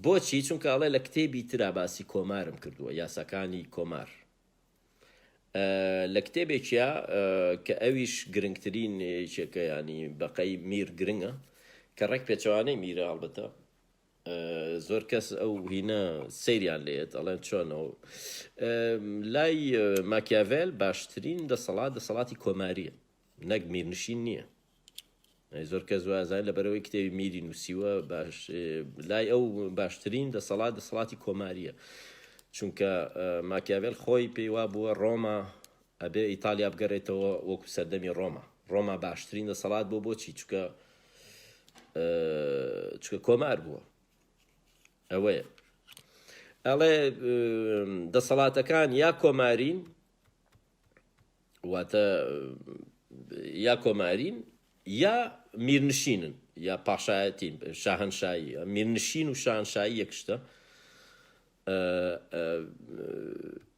A: بۆچی؟ چونکە ئەڵێ لە کتێبی ترا باسی کۆمارم کردووە، یاساکانی کۆمار. لە کتێبێکیە کە ئەویش گرنگترین چێکە، ینی بەقەی میر گرنگە، کە ڕێک پێچەوانەی میرە. هەڵبەتە زۆر کەس ئەو هینە سەیریان لێت، ئەڵێن چۆنەوە. لای ماکیاڤێل باشترین دەسەڵاتی کۆماریە، نەک میرنشین نییە. زۆر کەس وازای لەبەرەوەی کتێبی میری نووسیوە، لای ئەو باشترین دەسەڵاتی کۆماریە، چونکە ماکیاڤێل خۆی پێی وا بووە ڕۆما ئەبێ ئیتالیا بگەڕێتەوە وەکو سەردەمی ڕۆما باشترین دەسەڵات بۆ. بۆچی؟ چونکە کۆمار بووە. ئەوەیە ئەڵێ دەسەڵاتەکان یا کۆمارین، واتە یا کۆمارین یا میرنشینن یا پاشایەتین، شاهەنشایی. میرنشین و شاهەنشایی یەکشتە.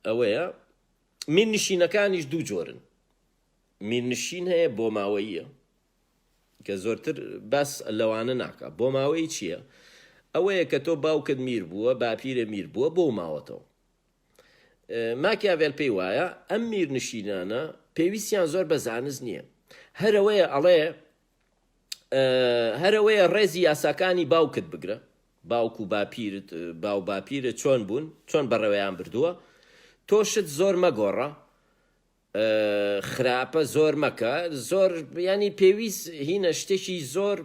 A: ئەوەیە میرنشینەکانیش دوو جۆرن. میرنشین هەیە بۆ ماوەییە کە زۆرتر بەس لەوانە ناکە. بۆ ماوەی چییە؟ ئەوەیە کە تۆ باوکت میر بووە، باپیرە میر بووە، بۆ ماوەتەوە. ماکیاڤێل پێی وایە ئەم میرنشینانە پێویستیان زۆر بە زانست نییە. هەرەوەیە ئەڵێ هەرەوەیە ڕێزی یاساکانی باوکت بگرە، باوک و باپیرت باو باپیرت چۆن بوون، چۆن بەڕێوەیان بردووە، تۆشت زۆر مەگۆڕە، خراپە زۆر مەکە، زۆر ینی پێویست هینە شتێکی زۆر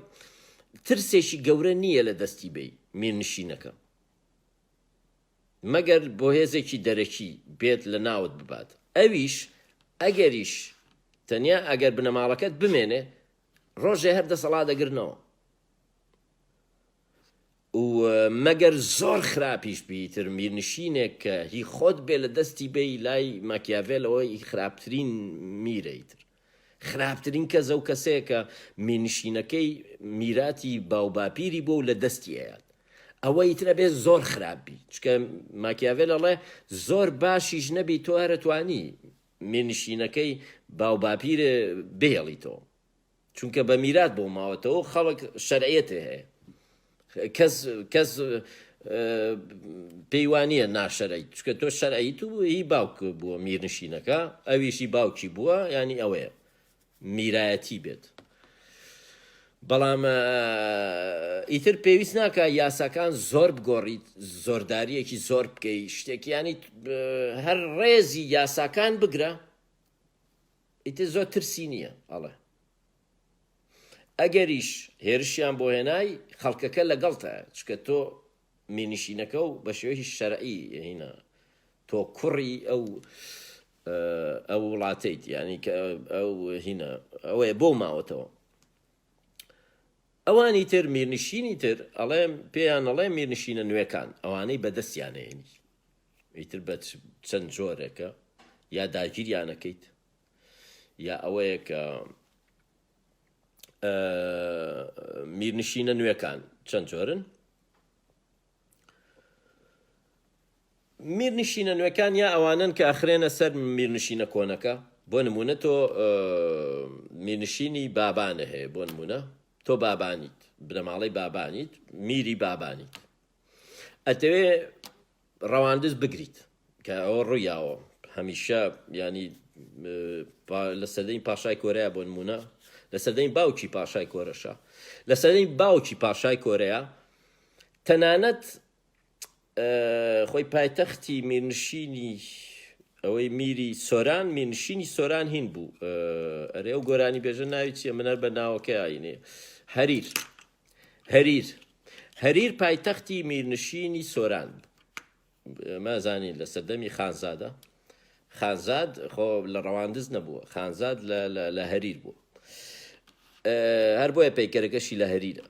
A: ترسێکی گەورە نییە لە دەستی بێ میرنشینەکە، مەگەر بۆ هێزێکی دەرەکی بێت لە ناوت ببات. ئەویش ئەگەریش تەنیا ئەگەر بنەماڵەکەت بمێنێ ڕۆژێ هەر دەسەڵات دەگرنەوە و مەگەر زۆر خراپیش بیتر میرنشینێک کە هی خۆت بێ لە دەستی بێ لای ماکیاڤێلەوەی خراپترین میرەیتر، خراپترین کەسە و کەسەیە کە میرنشینەکەی میراتی باوباپیری بۆ و لە دەستی هەیەات، ئەوەی ترە بێ زۆر خراپبی، چکە ماکیاڤێلەڵێ زۆر باشیش نەبی تۆ هەرەتوانی میرنشینەکەی باوباپیرە بهێڵیتەوە، چونکە بە میرات بۆ ماوەتەوە خەڵک شەرعیەتە هەیە، کەس پەیوانیە ناشەرعیت، چکە تۆ شەرعیت و هی باوک بووە میرنشینەکە، ئەویشی باوکی بووە، ینی ئەوەیە میرایەتی بێت. بەڵام ئیتر پێویست ناکە یاساکان زۆر بگۆڕیت، زۆرداریەکی زۆر بکەی، شتێکیانی هەر ڕێزی یاساکان بگرە، ئیتر زۆر ترسی نییە. ئەڵێ ئەگەریش هێرشیان بۆ هێنای خەڵکەکە لەگەڵتە، چکە تۆ میرنشینەکە و بە شێوەیەکی شەرعی هینە تۆ کوڕی ئەو وڵاتەیت، ینی کە ئەو هینە ئەوەیە بۆ ماوەتەوە. ئەوانی تر میرنشینی تر ئەڵێ پێیان ئەڵێ میرنشینە نوێکان، ئەوانەی بەدەستیانێنی ئیتر بە چەند جۆرێکە، یا داگیریانەکەیت یا ئەوەیە کە میرنشینە نوێکان چەند جۆرن. میرنشینە نوێکان یا ئەوانن کە ئەخرێنە سەر میرنشینە کۆنەکە، بۆ نمونە تۆ میرنشینی بابانە هەیە، بۆ نمونە تۆ بابانیت، بنەماڵەی بابانیت، میری بابانیت، ئەتەوێ ڕەواندز بگریت کە ئەوە ڕوویاوە هەمیشە، ینی لە سەردەی پاشای کۆرەیە بۆ نمونە، لە سەردەی باوکی پاشای کۆرەشە، لە سەردەی باوکی پاشای کۆرەیە تەنانەت خۆی پایتەختی میرنشینی ئەوەی میری سۆران، میرنشینی سۆران هین بوو، ئەرێ ئەو گۆرانی بێژە ناوی چیە منەر بە ناوەکە ئاینێ، هەریر پایتەختی میرنشینی سۆران مازانین لە سەردەمی خانزادە، خانزاد خۆ لە ڕەواندز نەبووە، خانزاد لە هەریر بوو، هەر بۆیە پەیکەرەکەشی لە هەریرە.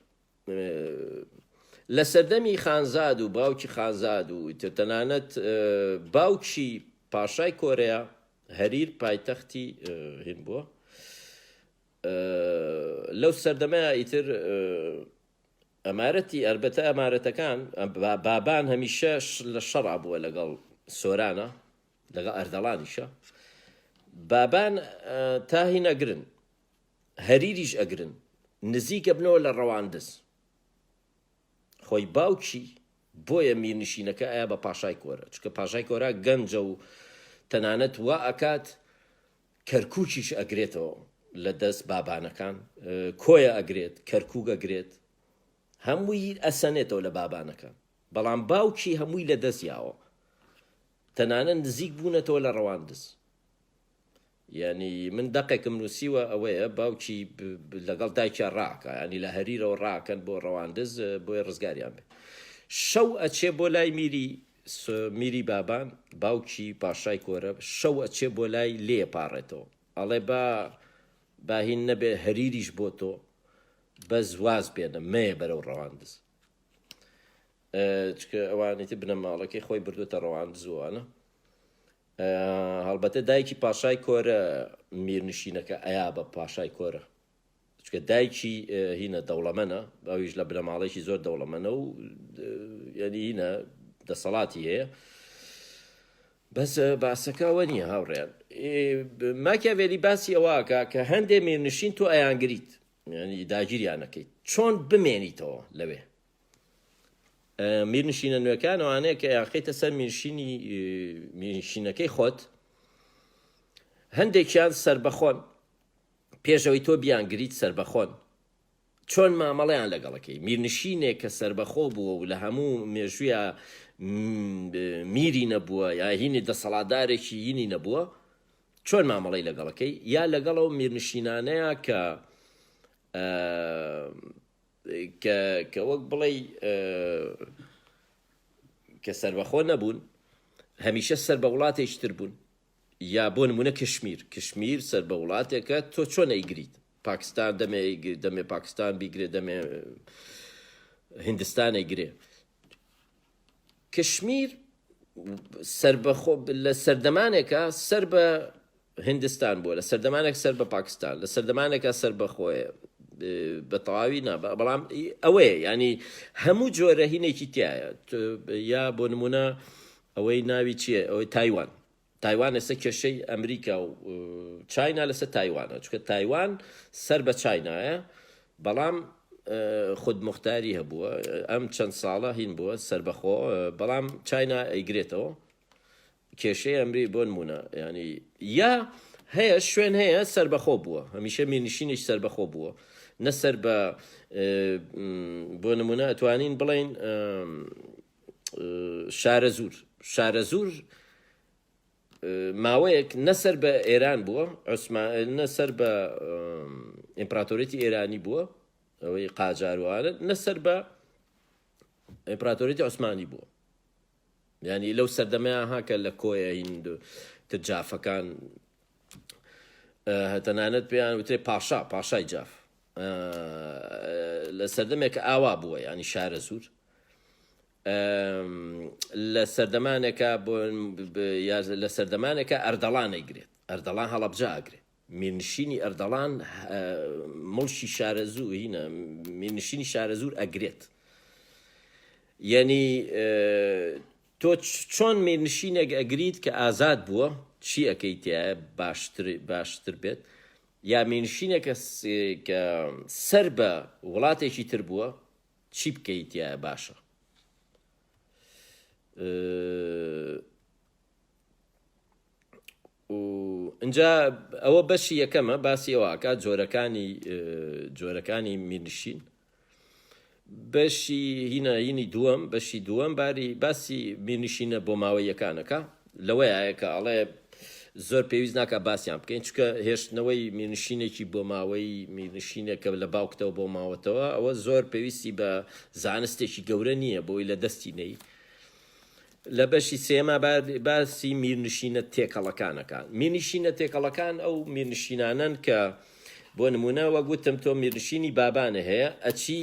A: لە سەردەمی خانزاد و باوکی خانزاد و تەنانەت باوکی پاشای کۆرەیە هەریر پایتەختی هین بووە. لەو سەردەمەیە ئیتر ئەمارەتی ئەلبەتە ئەمارەتەکان بابان هەمیشە لە شەڕا بووە لەگەڵ سۆرانە، لەگەڵ ئەردەڵانیشە، بابان تا هین ئەگرن، هەریریش ئەگرن، نزیکە بنەوە لە ڕەواندز، خۆی باوکی بۆیە میرنشینەکە ئایا بە پاشای کۆرە، چکە پاشای کۆرە گەنجە و تەنانەت وا ئەکات کەرکووکیش ئەگرێتەوە لە دەست بابانەکان، کۆیە ئەگرێت، کەرکووک ئەگرێت، هەمووی ئەسەنێتەوە لە بابانەکان، بەڵام باوکی هەمووی لە دەستیاوە، تەنانەت نزیک بوونەتەوە لە ڕەواندز. ینی من دەقێکم نووسیوە ئەوەیە باوکی لەگەڵ دایکیان ڕاکە، ینی لە هەریرەوە ڕاکەن بۆ ڕەواندز بۆی ڕزگاریان بێ، شەو ئەچێ بۆ لای میری بابان، باوکی پاشای کۆرە شەو ئەچێ بۆ لای لێ پاڕێتەوە، ئەڵێ با هین نەبێ هەریریش بۆ تۆ بەس واز بێنە مەیە بەرەو ڕەواندز، چکە ئەوانێتی بنەماڵەکەی خۆی بردوتە ڕەواندزوانە. هەڵبەتە دایکی پاشای کۆرە میرنشینەکە ئەیا بە پاشای کۆرە، چکە دایکی هینە دەوڵەمەنە، ئەویش لە بنەماڵێکی زۆر دەوڵەمەنە و ینی هینە دەسەڵاتی هەیە، بەس باسەکەوە نییە هاوڕێن. ماکیاڤێلی باسی ئەوەکە کە هەندێک میرنشین تۆ ئەیانگریت، ینی داگیریانەکەیت چۆن بمێنیتەوە لەوێ. میرنشینە نوێکان ئەوانەیە کە یاخیتە سەر میرنشینەکەی خۆت، هەندێکیان سربەخۆن، پێشەوەی تۆ بیانگریت سربەخۆن، چۆن مامەڵەیان لەگەڵەکەی میرنشینێک کە سربەخۆ بووە و لە هەموو مێژوویە میری نەبووە یا هینی دەسەڵاتدارێکی هینی نەبووە چۆن مامەڵەی لەگەڵەکەی یا لەگەڵەوە میرنشینانەیە کە وەک بڵێ کە سربەخۆ نەبوون هەمیشە سەر بە وڵاتێکی تر بوون یا بۆ نمونە کشمیر سەر بە وڵاتێکە تۆ چۆن ئەیگریت پاکستان دەمێ پاکستان بیگرێ دەمێ هندستان ئەیگرێ کشمیر لە سەردەمانێکە سەر بە هندستان بووە لە سەردەمانێک سەر بە پاکستان لە سەردەمانێکە سەر بەخۆیە بە تەواوی بەڵام ئەوەیە ینی هەموو جۆرە هینێکی تایە یا بۆ نمونە ئەوەی ناوی چییە ئەوەی تایوان ئێستا کێشەی ئەمریکا و چاینا لەسەر تایوانە چونکە تایوان سەر بە چاینایە بەڵام خودمختاری هەبووە ئەم چەند ساڵە هین بووە سەربەخۆ بەڵام چاینا ئەیگرێتەوە کێشەی ئەمری بۆ نمونە ینی یا هەیە شوێن هەیە سەربەخۆ بووە هەمیشە میرنشینێک سەربەخۆ بووە نەسەر بە بۆ نمونە ئەتوانین بڵێن شارەزور ماوەیەک نەسەر بە ئێران بووە نەسەر بە ئیمپراتۆریەتی ئێرانی بووە ئەوەی قاجاروانە نەسەر بە ئیمپراتۆریەتی عوسمانی بووە ینی لەو سەردەمەیان هاکە لە کۆیە هیند جافەکان هەتەنانەت پێیان وترێ پاشای جاف لە سەردەمێک ئاوا بووە ینی شارەزور لە سەردەمانێکە ئەردەڵان ئەیگرێت ئەردەڵان هەڵەبجا ئەگرێت میرنشینی ئەردەڵان مڵشی شارەزوو هینە میرنشینی شارەزور ئەگرێت یعنی تۆ چۆن میرنشینێک ئەگریت کە ئازاد بووە چی ئەەکەی تایە باشتر بێت یا میرنشینێک کە سەر بە وڵاتێکی تر بووە چی بکەیت تایە باشە اینجا ئەوە بەشی یەکەمە باسی ئەوواکە جۆرەکانی میرنشین بەشی هینی دووەم بەشی دووەم باسی میرنشینە بۆ ماوەی یەکانەکە لەوەیە کە ئەڵێ زۆر پێویست ناکە باسییان بکەین چکە هێشتنەوەی میرنشینێکی بۆ ماوەی میرنشینێکە لە باوکتەوە بۆ ماوەتەوە ئەوە زۆر پێویستی بە زانستێکی گەورە نییە بۆی لە دەستی نەی لە بەشی سێمە باسی میرنشینە تێکەڵەکانەکان میرنشینە تێکەڵەکان ئەو میرنشینانن کە بۆ نمونە وە گوتم تۆ میرنشینی بابانە هەیە ئەچی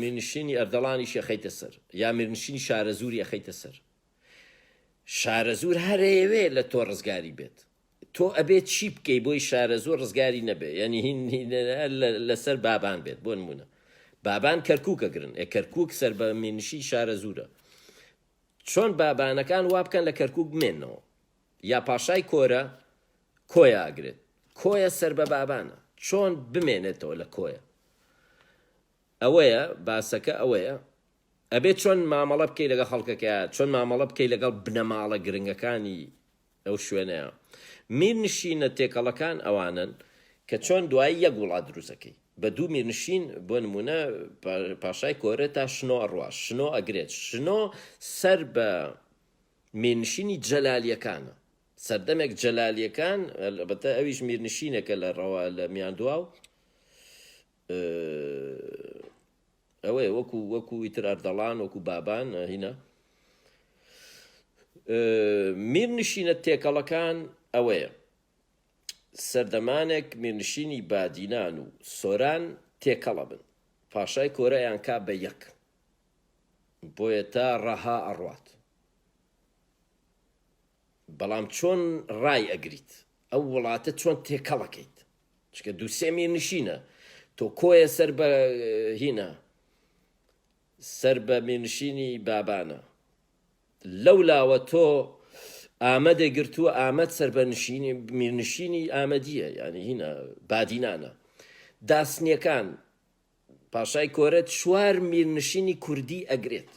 A: میرنشینی ئەردەڵانیش یەخەیتە سەر یا میرنشینی شارەزوور یەخەیتە سەر شارەزوور هەرەیەوێ لە تۆ ڕزگاری بێت تۆ ئەبێت چی بکەی بۆی شارەزۆر ڕزگاری نەبێ ینی لەسەر بابان بێت بۆ نمونە بابان کەرکووکە گرن کەرکووک سەر بە میرنشی شارەزوورە چۆن بابانەکان وا بکەن لە کەرکووک بمێنەوە یا پاشای کۆیە ئاگرێت کۆیە سەر بە بابانە چۆن بمێنێتەوە لە کۆیە ئەوەیە باسەکە ئەوەیە ئەبێت چۆن مامەڵە بکەی لەگە خەڵکەکە چۆن مامەڵە بکەی لەگەڵ بنەماڵە گرنگەکانی ئەو شوێنەیە میرنشینە تێکەڵەکان ئەوانن کە چۆن دوایی یەک وڵات دروستەکەی بە دوو میرنشین بۆ نمونە پاشای کۆرە تا شنۆ ئەڕوا شنۆ ئەگرێت شنۆ سەر بە میرنشینی جەلالیەکانە سەردەمێک جەلالیەکان البەتە ئەویش میرنشینێکە لە ڕەوا لە میاندواو ئەوەیە وەکو ئیتر ئەردەڵان وەکو بابان هینە میرنشینە تێکەڵەکان ئەوەیە سەردەمانێک میرنشینی بادینان و سۆران تێکەڵە بن پاشای کۆرەیان کا بە یەک بۆیە تا ڕەها ئەڕوات بەڵام چۆن ڕای ئەگریت ئەو وڵاتە چۆن تێکەڵەکەیت چکە دووسێ میرنشینە تۆ کۆیە سەر بە هینە سەر بە میرنشینی بابانە لەولاوە تۆ ئامەدە گرتووە ئامەد سەر بە میرنشینی ئامەدیە یعنی هینە بادینانە داسنیەکان پاشای کۆرەت چوار میرنشینی کوردی ئەگرێت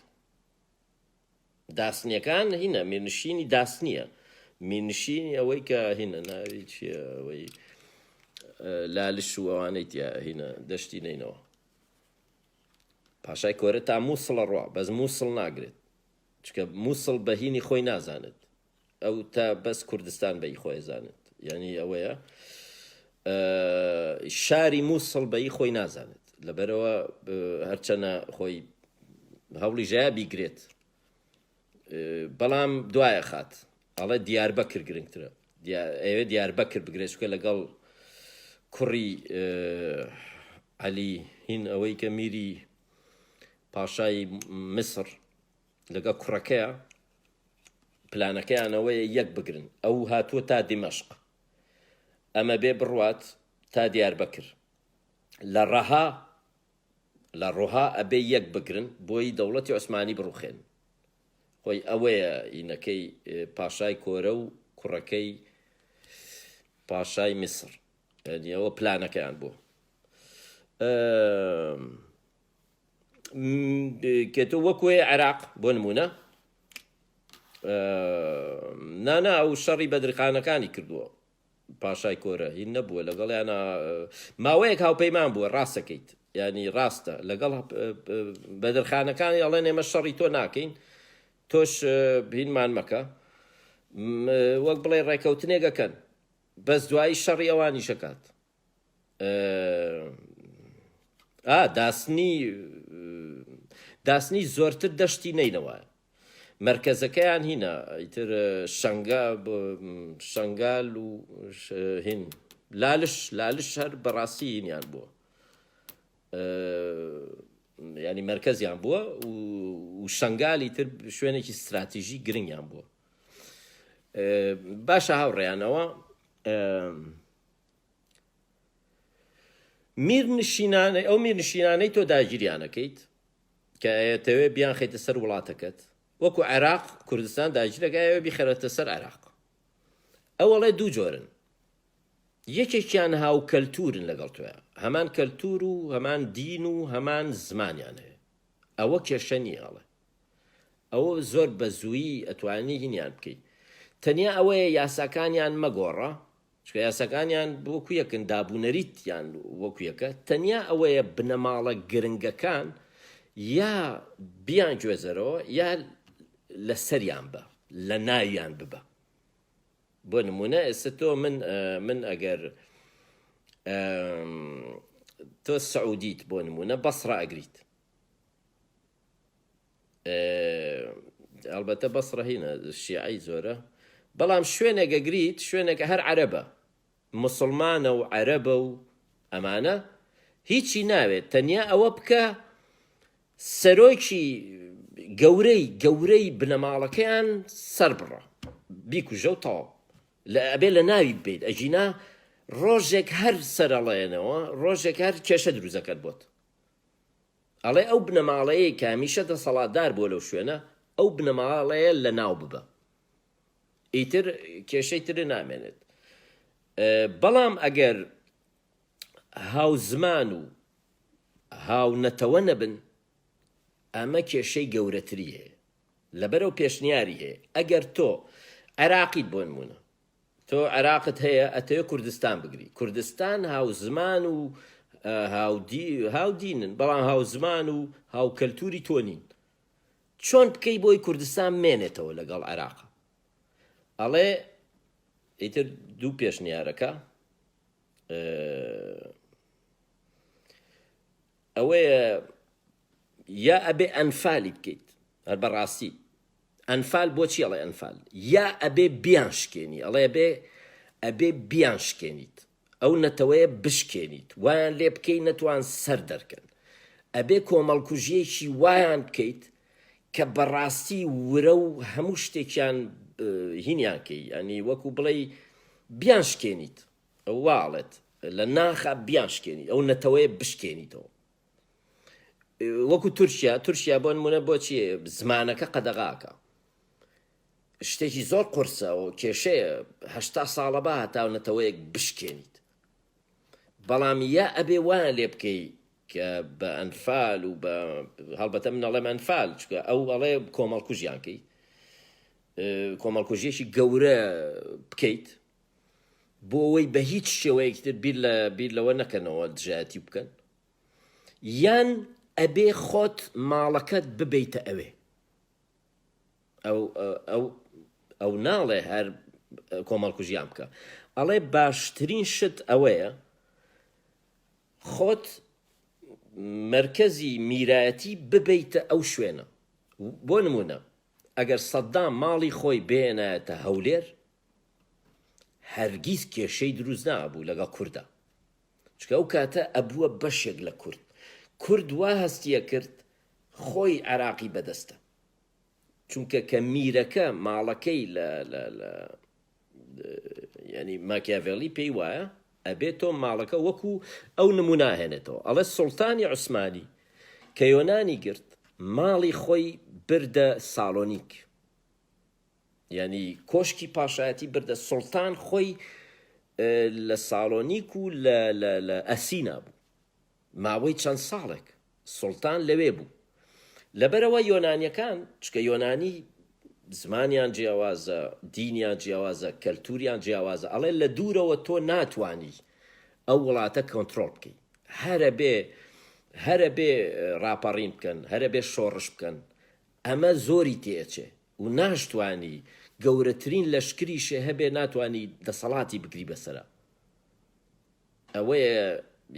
A: داسنیەکان هینە میرنشینی داسنیە میرنشینی ئەوەی کە هینە ناوی چیە ئەوەی لالش و ئەوانەی تیا هینە دەشتی نینەوە پاشای کۆرە تا مووسڵە ڕوا بەس مووسڵ ناگرێت چکە مووسڵ بەهینی خۆی نازانێت ئەو تا بەس کوردستان بەی خۆی زانێت یعنی ئەوەیە شاری مووسڵ بەی خۆی نازانێت لەبەرەوە هەرچەنە خۆی هەوڵی ژایە بیگرێت بەڵام دوایە خات ئەڵێ دیاربەکر گرنگترە ئێوێ دیاربەکر بگرێت چکە لەگەڵ کوڕی عەلی هین ئەوەی کە میری پاشای مسر لەگە کوڕەکەیە پلانەکەیانەوەیە یەک بگرن ئەو هاتووە تا دیمەشق ئەمە بێ بڕوات تا دیاربەکر لە ڕۆها ئەبێ یەک بگرن بۆی دەوڵەتی عوسمانی بڕوخێن خۆی ئەوەیە ئینەکەی پاشای کۆرە و کوڕەکەی پاشای میسر ئەوە پلانەکەیان بوو کێتۆ وەکوێ عێراق بۆ نمونە نانا ئەو شەڕی بەدرخانەکانی کردووە پاشای کۆرە هین نەبووە لەگەڵیانە ماوەیەک هاوپەیمان بووە ڕاستەکەیت ینی ڕاستە لەگەڵ بەدرخانەکانی ئەڵێن ئێمە شەڕی تۆ ناکەین تۆش هینمان مەکە وەک بڵێ ڕێکەوتنێگەکەن بەس دوایی شەڕی ئەوانی شەکات داسنی زۆرتر دەشتی نینەوە مرکزەکەیان هینە ئیتر شەنگال و هین لالش هەر بەڕاستی هینیان بووە ینی مرکزیان بووە و شەنگالی تر شوێنێکی استراتیژی گرنگیان بووە باشە هاوڕێیانەوە ئەو میرنشینانەی تۆ داگیریانەکەیت کە ئەیەتەوێ بیان خەیتە سەر وڵاتەکەت وەکو عێراق کوردستان داگیرەکەیەوە بیخەرەتە سەر عێراق ئەوەڵێ دوو جۆرن یەکێکیان هاو کەلتورن لەگەڵ توێ هەمان کەلتور و هەمان دین و هەمان زمانیان هەیە ئەوە کێشە نییەڵێ ئەوە زۆر بە زوویی ئەتوانی هینیان بکەیت تەنیا ئەوەیە یاساکانیان مەگۆڕە چکە یاساکانیان وەکو یەکن دابوونەریتیان وەکو یەکە تەنیا ئەوەیە بنەماڵە گرنگەکان یا بیان گوێزەرەوە یا لەسەریان بە لە ناویان ببە بۆ نمونە ئێستا تۆ من ئەگەر تۆ سعودیت بۆ نمونە بەسڕە ئەگریت ئەلبەتە بەسڕە هینە شیعی زۆرە بەڵام شوێنێک ئەگریت شوێنێکە هەر عەرەبە مسلمانە و عەرەبە و ئەمانە هیچی ناوێت تەنیا ئەوە بکە سەرۆکی گەورەی بنەماڵەکەیان سەر بڕە بیکوژە و تەواو ئەبێ لە ناوی بێت ئەژینا ڕۆژێک هەر سەرەڵێنەوە ڕۆژێک هەر کێشە دروزەکەت بۆت ئەڵێ ئەو بنەماڵەیە کە هەمیشە دەسەڵاتدار بۆ لەو شوێنە ئەو بنەماڵەیە لە ناو ببە ئیتر کێشەی تر نامێنێت بەڵام ئەگەر هاو زمان و هاو نەتەوە نەبن ئەمە کێشەی گەورەتری هەیە لەبەرەو پێشنیاری هەیە ئەگەر تۆ عێراقیت بۆ نمونە تۆ عێراقت هەیە ئەتەوێ کوردستان بگری کوردستان هاو زمان و هاو دینن بەڵام هاو زمان و هاو کەلتوری تۆ نین چۆن بکەی بۆی کوردستان مێنێتەوە لەگەڵ عێراق ئەڵێ ئیتر دوو پێشنیارەکە ئەوەیە یا ئەبێ ئەنفالی بکەیت هەر بەڕاستی ئەنفال بۆچی ئەڵێ ئەنفال یا ئەبێ بیان شکێنی ئەڵێ ئەبێ بیان شکێنیت ئەو نەتەوەیە بشکێنیت وایان لێ بکەی نەتوان سەر دەرکەن ئەبێ کۆمەڵکوژیەکی وایان بکەیت کە بەڕاستی ورە و هەموو شتێکیان هینیانکەی ینی وەکو بڵێ بیان شکێنیت ئەو واڵێت لە ناخە بیان شکێنی ئەو نەتەوەیە بشکێنیتەوە وەکو تورکیا بۆ نمونە بۆچی زمانەکە قەدەغاکە شتێکی زۆر قورسە و کێشەیە هەشتا ساڵە با هەتاو نەتەوەیەک بشکێنیت بەڵام یا ئەبێ وایە لێ بکەی کە بە ئەنفال و بە هەڵبەتە من ئەڵێم ئەنفال چکە ئەو ئەڵێ کۆمەڵکوژیانکەی کۆمەڵکوژیەکی گەورە بکەیت بۆ ئەوەی بە هیچ شێوەیەکتر بیر لەوە نەکەنەوە دژایەتی بکەن یان ئەبێ خۆت ماڵەکەت ببیتە ئەوێ. ئەو ناڵێ هەر کۆمەڵکوژیان بکە، ئەڵێ باشترین شت ئەوەیە خۆت مرکزی میرایەتی ببیتە ئەو شوێنە. بۆ نمونە ئەگەر سەدام ماڵی خۆی بێنایەتە هەولێر، هەرگیز کێشەی دروست نابوو لەگەڵ کووردا، چکە ئەو کاتە ئەبووە بەشێک لە کورد وا هەستیە کرد خۆی عێراقی بەدەستە، چونکە کە میرەکە ماڵەکەی ینی ماکیاڤێلی پێی وایە ئەبێت تۆ ماڵەکە وەکو ئەو نموناهێنێتەوە. ئەڵێ سوڵتانی عوسمانی کە یۆنانی گرت ماڵی خۆی بردە ساڵۆنیک، ینی کۆشکی پاشایەتی بردە. سوڵتان خۆی لە ساڵۆنیک و لە ئەسینا بوو ماوەی چەند ساڵێک، سوڵتان لەوێ بوو. لەبەرەوە یۆنانیەکان چکە یۆنانی زمانیان جیاوازە، دینیان جیاوازە، کەلتوریان جیاوازە، ئەڵێ لە دوورەوە تۆ ناتوانی ئەو وڵاتە کۆنتڕۆڵ بکەی، هەرە بێ ڕاپەڕین بکەن، هەرە بێ شۆڕش بکەن، ئەمە زۆری تێچێ و ناشتوانی گەورەترین لەشکریشێ هەبێ ناتوانی دەسەڵاتی بگری بەسەرە. ئەوەیە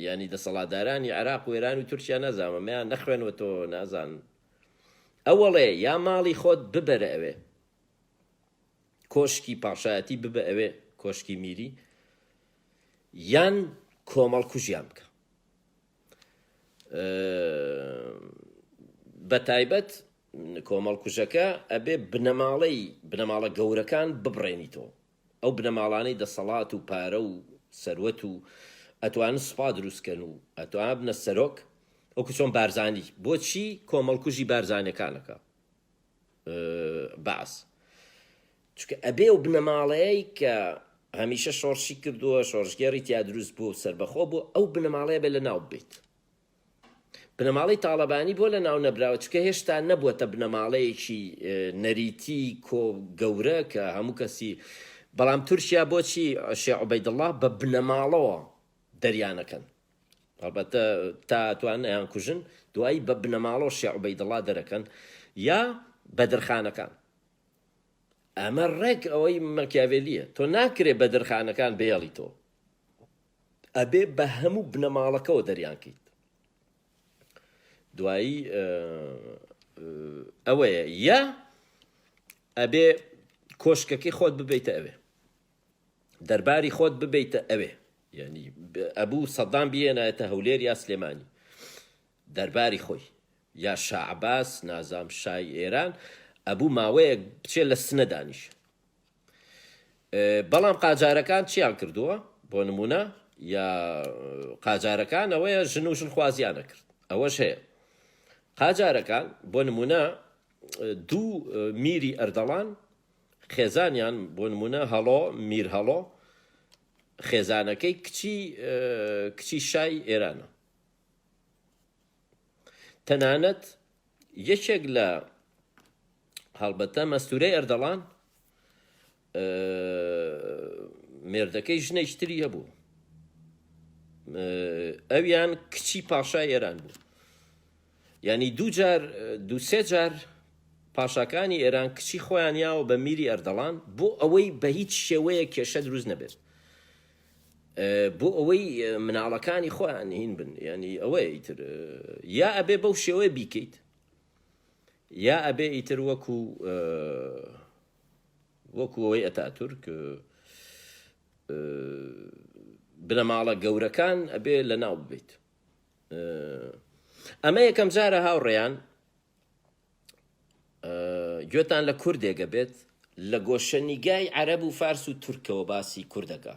A: ینی دەسەڵاتدارانی عێراق و ئێران و تورکیا نەزانمە مەیان نەخوێنوە تۆ نازان. ئەوەڵێ یا ماڵی خۆت ببەرە ئەوێ، کۆشکی پاشایەتی ببە ئەوێ، کۆشکی میری، یان کۆمەڵکوژیان بکە. بە تایبەت کۆمەڵکوژەکە ئەبێ بنەماڵە گەورەکان ببڕێنیتەوە، ئەو بنەماڵانەی دەسەڵات و پارە و سەروەت و ئەتوانن سوپا دروستکەن و ئەتوان بنە سەرۆک، وەکو چۆن بارزانی. بۆچی کۆمەڵکوژی بارزانەکانەکە باس؟ چونکە ئەبێ و بنەماڵەیەی کە هەمیشە شۆڕشی کردووە، شۆڕژگەڕی تیا دروست بوو سەربەخۆ بوو، ئەو بنەماڵەیە بێ لە ناو بێت. بنەماڵی تاڵەبانی بۆ لە ناو نەبراوە، چکە هێشتا نەبووەتە بنەماڵەیەکی نەریتی کۆ گەورە کە هەموو کەسی. بەڵام تورکیا بۆچی شێخ عوبەیدڵڵا بە بنەماڵەوە دەریانەکەن، هەڵبەتە تا توان ئەیان کوژن، دوایی بە بنەماڵەوە شێخ عوبەیدڵڵا دەرەکەن یا بەدرخانەکان. ئەمە ڕێک ئەوەی مەکیاڤێلیە، تۆ ناکرێ بەدرخانەکان بێڵیتەوە، ئەبێ بە هەموو بنەماڵەکەەوە دەریانکەیت. دوایی ئەوەیە یا ئەبێ کۆشکەکەی خۆت ببیتە ئەوێ، دەرباری خۆت ببیتە ئەوێ، یعنی ئەبوو سەدام بێنایەتە هەولێر یا سلێمانی، دەرباری خۆی یا شاعباس نازام شای ئێران ئەبوو ماوەیەک بچێت لە سنە دانیش. بەڵام قاجارەکان چیان کردووە؟ بۆ نمونە یا قاجارەکان ئەوەیە ژن و ژنخوازیانە کرد. ئەوەش هەیە قاجارەکان بۆ نمونە دوو میری ئەردەڵان خێزانیان، بۆ نمونە هەڵۆ میر هەڵۆ خێزانەکەی کچی شای ئێرانە. تەنانەت یەکێک لە هەڵبەتە مەستورەی ئەردەڵان مێردەکەی ژنێکی تری هەبوو، ئەویان کچی پاشای ئێران بوو. ینی دوو سێ جار پاشاکانی ئێران کچی خۆیان یاوە بە میری ئەردەڵان بۆ ئەوەی بە هیچ شێوەیە کێشە دروست نەبێت، بۆ ئەوەی مناڵەکانی خۆیان هین بن. ینی ئەوەیە ئیتر یا ئەبێ بەو شێوەیە بیکەیت، یا ئەبێ ئیتر وەکو ئەوەی ئەتاتورک بنەماڵە گەورەکان ئەبێ لە ناو ببێت. ئەمە یەکەم جارە هاوڕێیان گوێتان لە کوردێکە بێت لە گۆشەنیگای عەرەب و فارس و تورکەوە باسی کوردەکە.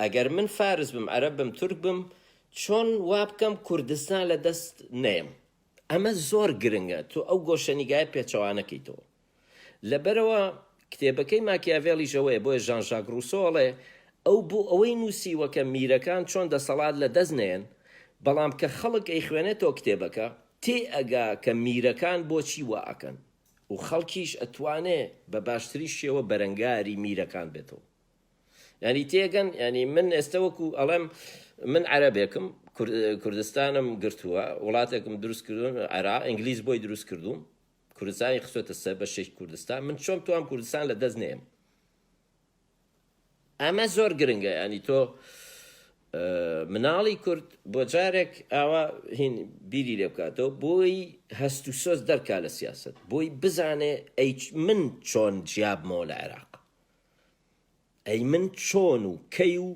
A: ئەگەر من فارس بم، عەرەب بم، تورک بم، چۆن وا بکەم کوردستان لە دەست نەیەم؟ ئەمە زۆر گرنگە تۆ ئەو گۆشەنیگای پێچەوانەکەیتەوە. لەبەرەوە کتێبەکەی ماکیاڤێلی ژەوەیە، بۆیە ژان ژاک ڕوسۆڵێ ئەو بۆ ئەوەی نووسیوە کە میرەکان چۆن دەسەڵات لە دەست نێن، بەڵام کە خەڵک ئەی خوێنێتەوە کتێبەکە تێ ئەگا کە میرەکان بۆچی وا ئەکەن و خەڵکیش ئەتوانێ بە باشتری شێوە بەرەنگاری میرەکان بێتەوە. ینی تێگەن، ینی من ئێستا وەکو ئەڵێم من عەرەبێکم، کوردستانم گرتووە وڵاتێکم دروست کردوون عێراق ئینگلیز بۆی دروست کردوم کوردستانی خسۆتە سەر بەشێکی کوردستان من چۆم توام کوردستان لە دەست نێم ئەمە زۆر گرنگە ینی تۆ مناڵی کورد بۆ جارێک ئاوا هین بیری لێ بکاتەوە بۆی هەست و سۆز دەرکا لە سیاست بۆی بزانێ ئەی من چۆن جیابمەوە لە عێراق ئەی من چۆن و کەی و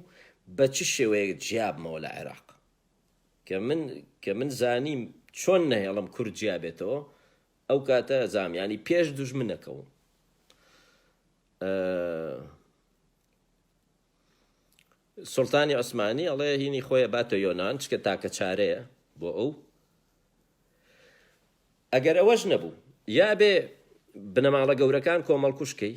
A: بە چ شێوەیە جیابمەوە لە عێراق کە من زانیم چۆن نەهێڵم کورد جیابێتەوە ئەو کاتە زامیانی پێش دوژمنەکەوم سوڵتانی عوسمانی ئەڵێ هینی خۆیە باتە یۆنان چکە تاکە چارەیە بۆ ئەو ئەگەر ئەوەش نەبوو یا بێ بنەماڵە گەورەکان کۆمەڵکوشکەی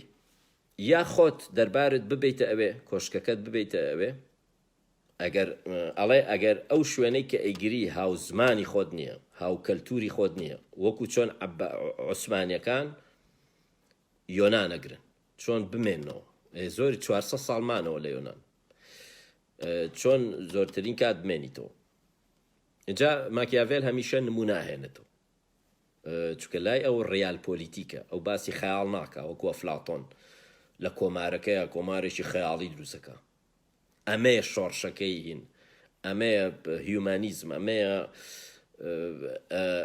A: یا خۆت دەربارت ببیتە ئەوێ کۆشکەکەت ببیتە ئەوێ ئەگەر ئەو شوێنەی کە ئەیگری هاو زمانی خۆت نییە هاو کەلتوری خۆت نییە وەکو چۆن عوسمانیەکان یۆنان ئەگرن چۆن بمێنەوە زۆری 400 ساڵمانەوە لە یۆنان چۆن زۆرترین کات بمێنیتەوە اینجا ماکیاڤێل هەمیشە نمونە هێنێتەوە چونکە لای ئەو ڕیال پۆلیتیکە ئەو باسی خەیاڵ ناکە وەکو ئەفلاطۆن لە کۆمارەکەیە کۆمارێکی خەیاڵی دروستەکە ئەمەیە شۆڕشەکەی هین ئەمەیە هیومانیزم ئەمەیە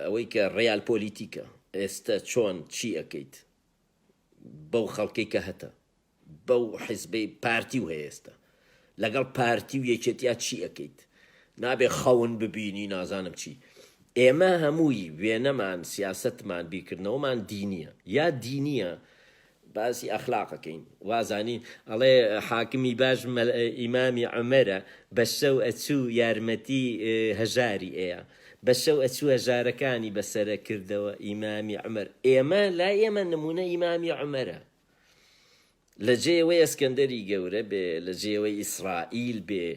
A: ئەوەی کە ڕیال پۆلیتیکە ئێستا چۆن چی ئەەکەیت بەو خەڵکەی کە هەتە بەو حیزبەی پارتی و هەیە ئێستا لەگەڵ پارتی و یەکێتیا چی ئەەکەیت نابێ خەون ببینی نازانم چی ئێمە هەمووی وێنەمان سیاستمان بیرکردنەوەمان دینیە یا دینیە باسی ئەخلاقەکەین وازانین ئەڵێ حاکمی باش ئیمامی عومەرە بە شەو ئەچوو یارمەتی هەژاری ئەیە بە شەو ئەچوو هەژارەکانی بەسەرە کردەوە ئیمامی عومەر ئێمە لا ئێمە نمونە ئیمامی عومەرە لە جێوەی ئەسکەندەری گەورە بێ لە جێوەی ئیسرائیل بێ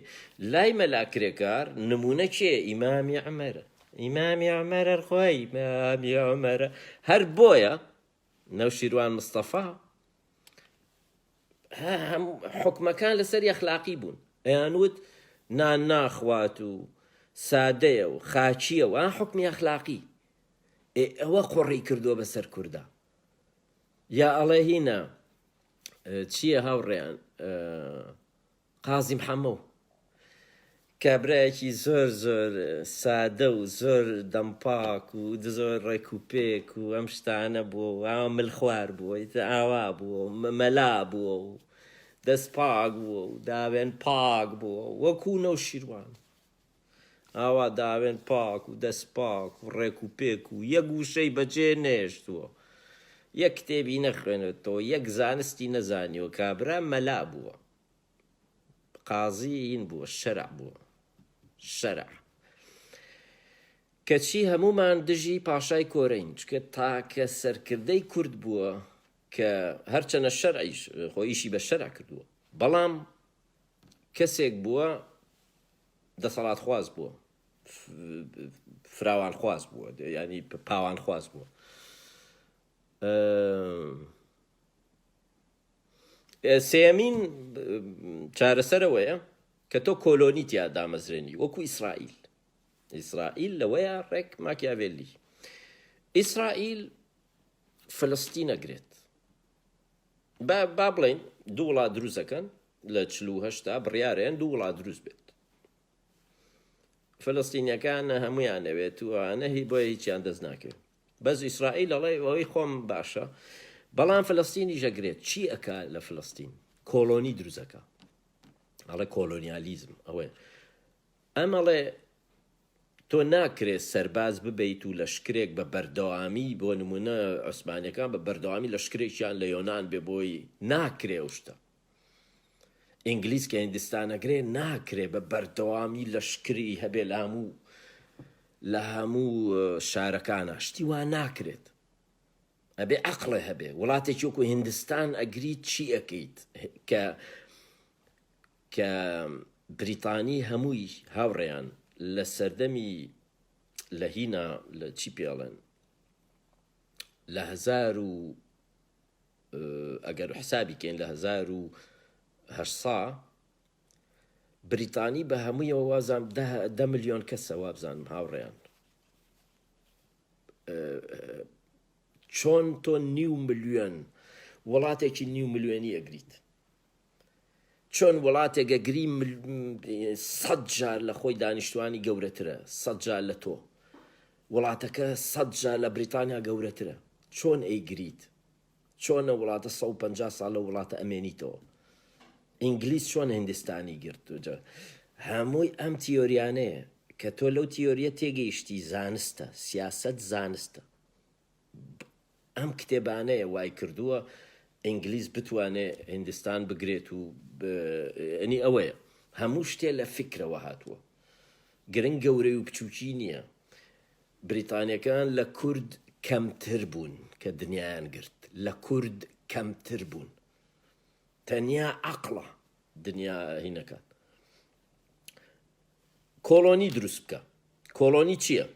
A: لای مەلاکرێکار نمونە کێ ئیمامی عومەرە ئیمامی عومەرە خۆی ئیمامی عومەرە هەر بۆیە نەوشیروان مستەفا حکمەکان لەسەر ئەخلاقی بوون ئەیانوت نان ناخوات و سادەیە و خاچیە و حکمی ئەخلاقی ئەوە قوڕی کردووە بەسەر کووردا یا ئەڵێ هینە چییە هاوڕێیان قازی محەممەد کابراایەکی زۆر زۆر سادە و زۆر دەمپاک و زۆر ڕێک و پێک و ئەم شتانە بووە و ئاوا ملخوار بووە ئاوا بووە مەلا بووە و دەست پاک بووە و داوێن پاک بووە وەکو نەوشیروان ئاوا داوێن پاک و دەست پاک و ڕێک و پێک و یەک وشەی بەجێ نێشتووە یەک کتێبی نەخوێنێتەوە یەک زانستی نەزانیوە کابرا مەلا بووە قازی این بووە شەرع بووە شەرع کەچی هەمومان دژی پاشای کۆرەین چکە تاکە سەرکردەی کورد بووە کە هەرچەنە شەرعیش خۆیشی بە شەرع کردووە بەڵام کەسێک بووە دەسەڵات خواز بووە فراوان خواز بووە ینی پاوان خواز بووە سێمین چارەسەرەوەیە کە تۆ کۆلۆنی تیا دامەزرێنی وەکو ئیسرائیل لەوەیە ڕێک ماکیاڤێلی ئیسرائیل فلستین ئەگرێت با بڵێن دوو وڵات دروست دەکەن لە 48 بڕیارەیەن دوو وڵات دروست بێت فلستینیەکانە هەمویان ئەوێت و ئەوانە هی بۆیە هیچیان دەست ناکەوێت بەس ئیسرائیل ئەڵێ ئەوەی خۆم باشە بەڵام فلستینی ژەگرێت چی ئەکا لە فلستین کۆلۆنی دروستەکە ئەڵێ کۆلۆنیالیزم ئەوێ ئەمەڵێ تۆ ناکرێت سەرباز ببیت و لەشکرێک بە بەردەوامی بۆ نمونە عوسمانیەکان بە بەردەوامی لەشکرێکیان لە یۆنان بێ بۆی ناکرێ شتە ئینگلیز کە هیندستانەگرێ ناکرێ بە بەردەوامی لەشکری هەبێ لە هەموو شارەکانە شتی وا ناکرێت ئەبێ عەقڵێ هەبێ وڵاتێکی وەکو هیندستان ئەگریت چی ئەەکەیت کە بریتانی هەمووی هاوڕێیان لە سەردەمی لە هینا لە چی پێڵێن لە هەزار و ئەگەر حسابی کەین لە 1800 بریتانی بە هەموویەوە وازان 10 ملیۆن کەسە وابزانم هاوڕێیان چۆن تۆ 9 ملیۆن وڵاتێکی 9 ملیۆنی ئەگریت چۆن وڵاتێک ئەگری 100 جار لە خۆی دانیشتوانی گەورەترە 100 جار لە تۆ وڵاتەکە 100 جار لە بریتانیا گەورەترە چۆن ئەیگریت چۆنە وڵاتە 150 ساڵ لە وڵاتە ئەمێنیتەوە ئینگلیس چۆن هندستانی گرت هەمووی ئەم تیۆریانەیە کە تۆ لەو تیۆریە تێگەیشتی زانستە سیاست زانستە ئەم کتێبانەیە وای کردووە ئینگلیس بتوانێ هندستان بگرێت و ئەنی ئەوەیە هەموو شتێ لە فکرەوە هاتووە گرنگ گەورەی و بچووکی نییە بریتانیەکان لە کورد کەمتر بوون کە دنیایان گرت لە کورد کەمتر بوون تەنیا عەقڵە دنیا هینەکان کۆلۆنی دروست بکە کۆلۆنی چییە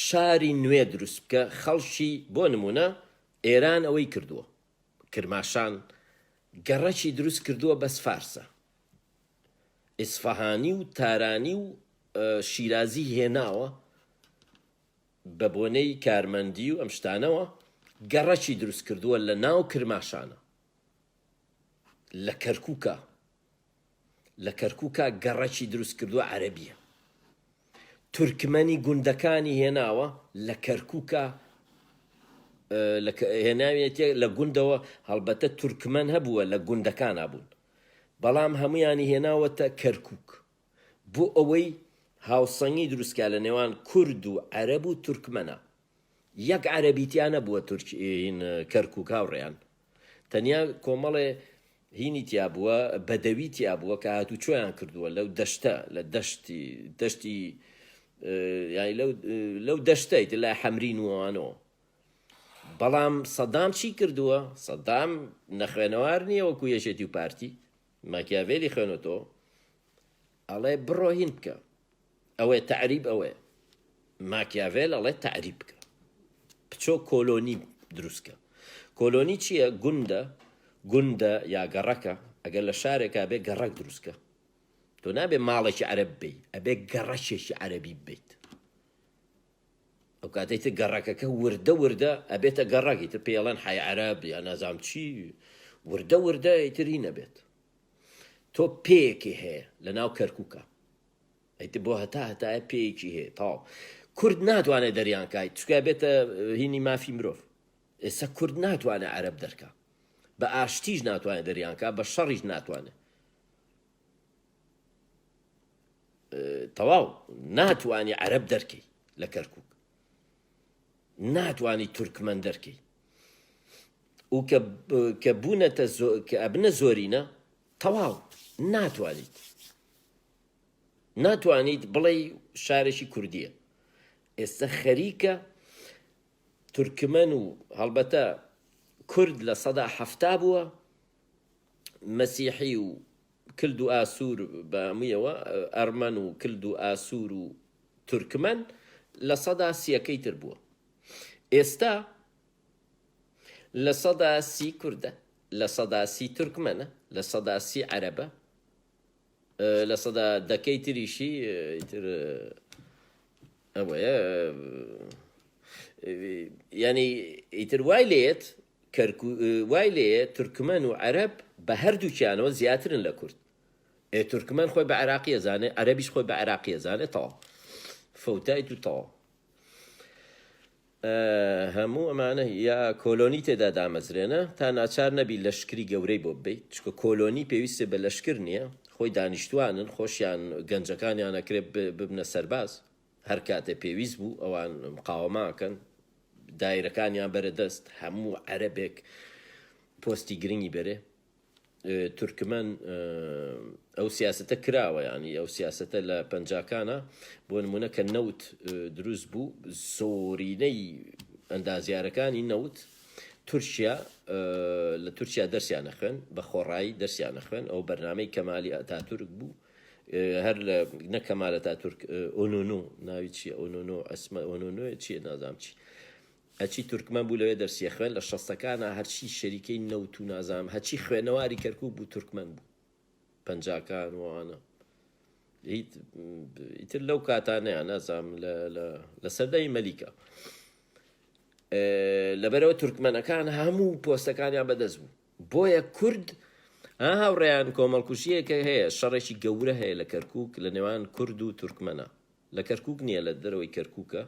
A: شاری نوێ دروست بکە خەڵکی بۆ نمونە ئێران ئەوەی کردووە کرماشان گەڕەکی دروست کردووە بەس فارسە ئیسفەهانی و تارانی و شیرازی هێناوە بە بۆنەی کارمەندی و ئەم شتانەوە گەڕەکی دروست کردووە لە ناو کرماشانە لە کەرکووکە گەڕەکی دروست کردووە عەرەبیە تورکمەنی گوندەکانی هێناوە لە کەرکووکە هێناوێتێ لە گوندەوە هەڵبەتە تورکمەن هەبووە لە گوندەکان هەبوون بەڵام هەمویانی هێناوەتە کەرکووک بۆ ئەوەی هاوسەنگی دروستکە لە نێوان کورد و عەرەب و تورکمەنە یەک عەرەبیتیان نەبووە کەرکووک هاوڕێیان تەنیا کۆمەڵێ هینی تیا بووە بەدەوی تیا بووە کە هاتوو چۆیان کردووە لەو دەشتە لە دەشتی لەو دەشتەیت لای حەمرین وانەوە بەڵام سەدام چی کردووە سەدام نەخوێنەوار نییە وەکو یەشێتی و پارتی ماکیاڤێلی خوێنەوە ئەڵێ بڕۆ هین بکە ئەوەی تەعریب ئەوەیە ماکیاڤێل ئەڵێ تەعریب بکە بچۆ کۆلۆنی دروستکە کۆلۆنی چییە گوندە یا گەڕەکە ئەگەر لە شارێکا بێ گەڕەک دروستکە تۆ نابێ ماڵێکی عەرەب بی ئەبێ گەڕەکێکی عەرەبی بیت ئەو کاتێتە گەڕەکەکە وردە ئەبێتە گەڕەکی تر پێڵەن حای عەرەب یا نازام چی وردە ئیتری نەبێت تۆ پێیەکی هەیە لە ناو کەرکووکە ئەیتر بۆ هەتایە پێیەکی هەیە تاو کورد ناتوانێت دەریان کایت چکە بێتە هینی مافی مرۆڤ ئێستا کورد ناتوانێت عەرەب دەرکە بە ئاشتیش ناتوانێت دەریانکە بە شەڕیش ناتوانێت تەواو ناتوانی عەرەب دەرکەی لە کەرکووک ناتوانی تورکمەن دەرکەی و کە بوونەتە کە ئەبنە زۆرینە تەواو ناتوانیت بڵێ شارێکی کوردیە ئێستا خەریکە تورکمەن و هەڵبەتە کورد لە سەدا حەفتا بووە مەسیحی و کلد و ئاسوور بە هەموویەوە ئەرمەن و کلد و ئاسوور و تورکمەن لە سەدا سیەکەی تر بووە ئێستا لە سەدا سی کوردە لە سەدا سی تورکمەنە لە سەدا سی عەرەبە لە سەدا دەکەی تریشی تر ئەوەیە ینی ئیتر وای لێیە تورکمەن و عەرەب بە هەردووکیانەوە زیاترن لە کورد تورکمەن خۆی بە عێراقی ئەزانێ عەرەبیش خۆی بە عێراقی ئەزانێ تەواو فەوتایت و تەواو هەموو ئەمانە یا کۆلۆنی تێدا دامەزرێنە تا ناچار نەبی لەشکری گەورەی بۆ ببیت چکە کۆلۆنی پێویستە بە لەشکر نییە خۆی دانیشتوانن خۆشیان گەنجەکانیان ئەکرێت ببنە سەرباز هەر کاتێ پێویست بوو ئەوان مقاوەماکەن دایرەکانیان بەرەدەست هەموو عەرەبێک پۆستی گرنگی بەرێ تورکمەن ئەو سیاسەتە کراوە ینی ئەو سیاسەتە لە پەنجاکانە بۆ نمونە کە نەوت دروست بوو زۆرینەی ئەندازیارەکانی نەوت لە تورکیا دەرسیانە خوێن بە خۆڕایی دەرسیانە خوێن ئەو بەرنامەی کەمالی ئەتاتورک بوو هەر لە نەکەمال ئەتاتورک ئۆنۆنۆ ناوی چیە ئۆنۆنۆ ئەسمە ئۆنۆنۆ چیە نازام چی هەچی تورکمەن بوو لەوێ دەرسیە خوێن لە شەستەکانە هەرچی شەریکەی نەوت و نازام هەچی خوێنەواری کەرکووک بوو تورکمەن بوو پەنجاکان وانە ئیتر لەو کاتانەیە نازام لە سەردەمی مەلیکە لەبەرەوە تورکمەنەکان هەموو پۆستەکانیان بەدەست بوو بۆیە کورد هاوڕێیان کۆمەڵکوژیەکە هەیە شەڕێکی گەورە هەیە لە کەرکووک لە نێوان کورد و تورکمەنە لە کەرکووک نییە لە دەرەوەی کەرکووکە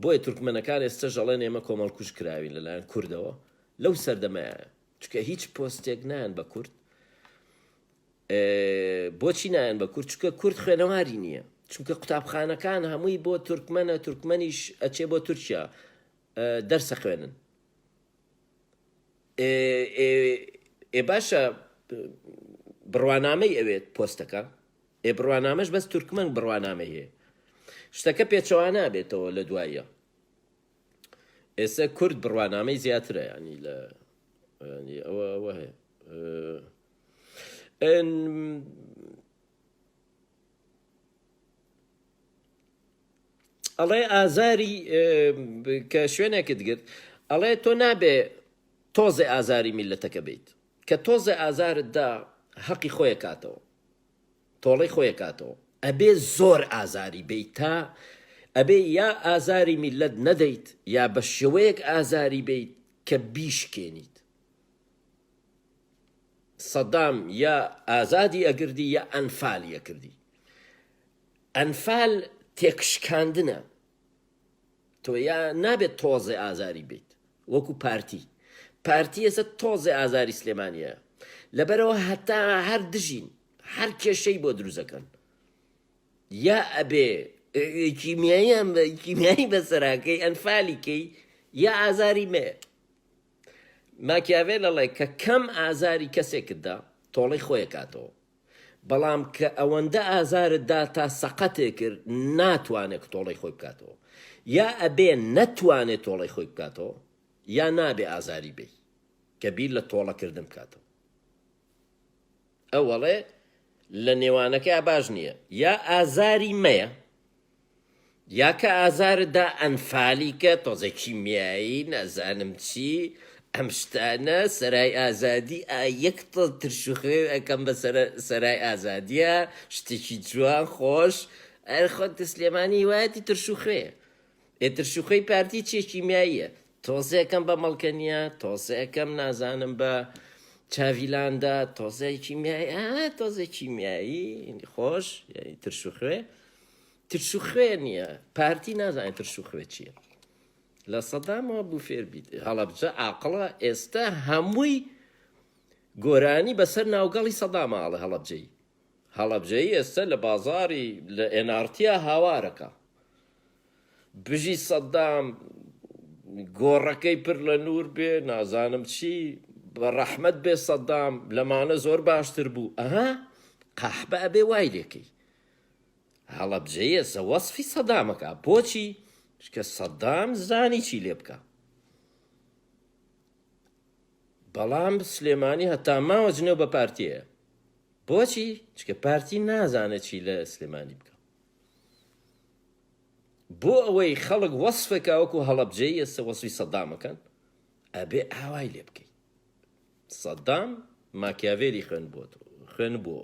A: بۆیە تورکمەنەکان ئێستا ژەڵێن ئێمە کۆمەڵکوژ کراوین لەلایەن کوردەوە لەو سەردەمایە چکە هیچ پۆستێک نایەن بە کورد بۆچی نایەن بە کورد چکە کورد خوێنەواری نییە چونکە قوتابخانەکان هەمووی بۆ تورکمەنە تورکمەنیش ئەچێ بۆ تورکیا دەرسە خوێنن باشە بڕوانامەی ئەوێت پۆستەکە بڕوانامەش بەس تورکمەن بڕوانامەی هەیە شتەکە پێچەوە نابێتەوە لە دواییە ئێستا کورد بڕوانامەی زیاترە ینی لە ئەوە هەیە ئەڵێ ئازاری کە شوێنێکت گرت ئەڵێ تۆ نابێ تۆزێ ئازاری میلەتەکە بیت کە تۆزێ ئازارتدا حەقی خۆیە کاتەوە تۆڵەی خۆیە کاتەوە ئەبێ زۆر ئازاری بیت تا ئەبێ یا ئازاری میلەت نەدەیت یا بە شێوەیەک ئازاری بیت کە بیشکێنیت سەدام یا ئازادی ئەگردی یا ئەنفالی ئەکردی ئەنفال تێکشکاندنە تۆ یا نابێت تۆزێ ئازاری بیت وەکو پارتی ئێستا تۆزێ ئازاری سلێمانیە لەبەرەوە هەتا هەر دژین هەر کێشەی بۆ دروستەکەن یا ئەبێ کیمیایی بەسەراکەی ئەنفالیکەی یا ئازاری مێ ماکیاڤێل ئەڵێ کە کەم ئازاری کەسێکتدا تۆڵەی خۆیە کاتەوە بەڵام کە ئەوەندە ئازارتدا تا سەقەتێک کرد ناتوانێت تۆڵەی خۆی بکاتەوە یا ئەبێ نەتوانێت تۆڵەی خۆی بکاتەوە یا نابێ ئازاری بێ کە بیر لە تۆڵەکردن بکاتەوە ئەوەڵێ لە نێوانەکە باش نییە یا ئازاری مەیە یا کە ئازاردا ئەنفالی کە تۆزە کیمیایی نەزانم چی ئەم شتانە سەرای ئازادی یەک ترشوخێ ئەەکەم بە سەرای ئازادیە شتێکی جوان خۆش ئەرخۆت سلێمانی وایەتی ترشوخێ ترشوخەی پارتی چێ کیمیاییە تۆزەکەم بە مەڵکەنیە تۆزەکەم نازانم بە چاویلاندا تۆزای کیمیایی تۆزە کیمیایی خۆش ترشوخێ نییە پارتی نازانێت ترشوخێ چییە لە سەدامەوە بوو فێر بیت هەڵەبجە عاقڵە ئێستا هەمووی گۆرانی بەسەر ناوگەڵی سەداماڵە هەڵەبجەی ئێستا لە بازاری لە ئێنارتیا هاوارەکە بژی سەدام گۆڕەکەی پر لە نور بێ نازانم چی بە ڕەحمەت بێ سەدام لەمانە زۆر باشتر بوو قەحبە ئەبێ وای لێکەی هەڵەبجەی ئێستا وەسفی سەدامەکە بۆچی کە سەدام زانی چی لێ بکە بەڵام سلێمانی هەتا ماوە جنێو بە پارتیە بۆچی چکە پارتی نازانێت چی لە سلێمانی بکە بۆ ئەوەی خەڵک وەسفێکە وەکو هەڵەبجەی ئێستا وەسفی سەدامەکەن ئەبێ ئاوای لێ بکەیت سەدام ماکیاڤێلی خوێن بۆ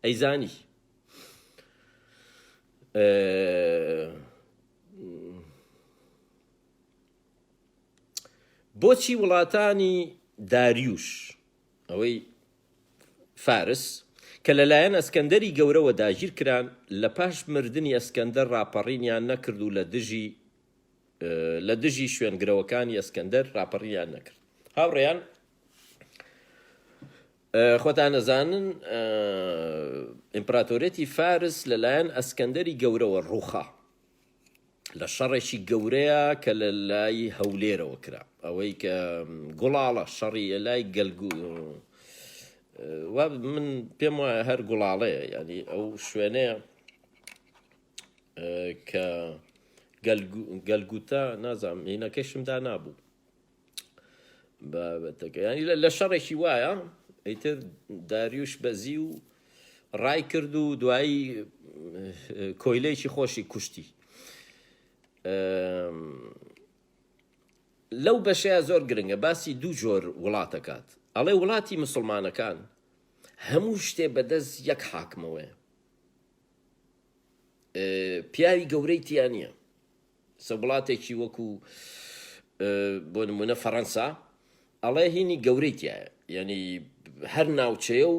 A: ئەیزانی بۆچی وڵاتانی داریوش ئەوەی فارس کە لەلایەن ئەسکەندەری گەورەوە داگیر کران لە پاش مردنی ئەسکەندەر ڕاپەڕینیان نەکرد و لە دژی شوێنگرەوەکانی ئەسکەندەر ڕاپەڕینیان نەکرد هاوڕێیان خۆتان نەزانن ئیمپراتۆرێتی فارس لەلایەن ئەسکەندەری گەورەوە ڕووخا لە شەڕێکی گەورەیە کە لە لای هەولێرەوە کرا ئەوەی کە گوڵاڵە شەڕی لای من پێم وایە هەر گوڵاڵەیە ینی ئەو شوێنەیە کە گەلگوتە نازانم هینەکەشمدا نابوو بابەتەکە ینی لە شەڕێکی وایە ئەیتر داریوش بەزی و ڕای کرد و دوایی کۆیلەیەکی خۆشی کوشتی لەو بەشەیە زۆر گرنگە باسی دوو جۆر وڵاتەکات ئەڵێ وڵاتی مسلمانەکان هەموو شتێ بەدەست یەک حاکمەوەیە، پیاوی گەورەی تیان نییە. وڵاتێکی وەکو بۆ نمونە فەڕەنسا ئەڵێ هینی گەورەی تایە، یعنی هەر ناوچەیە و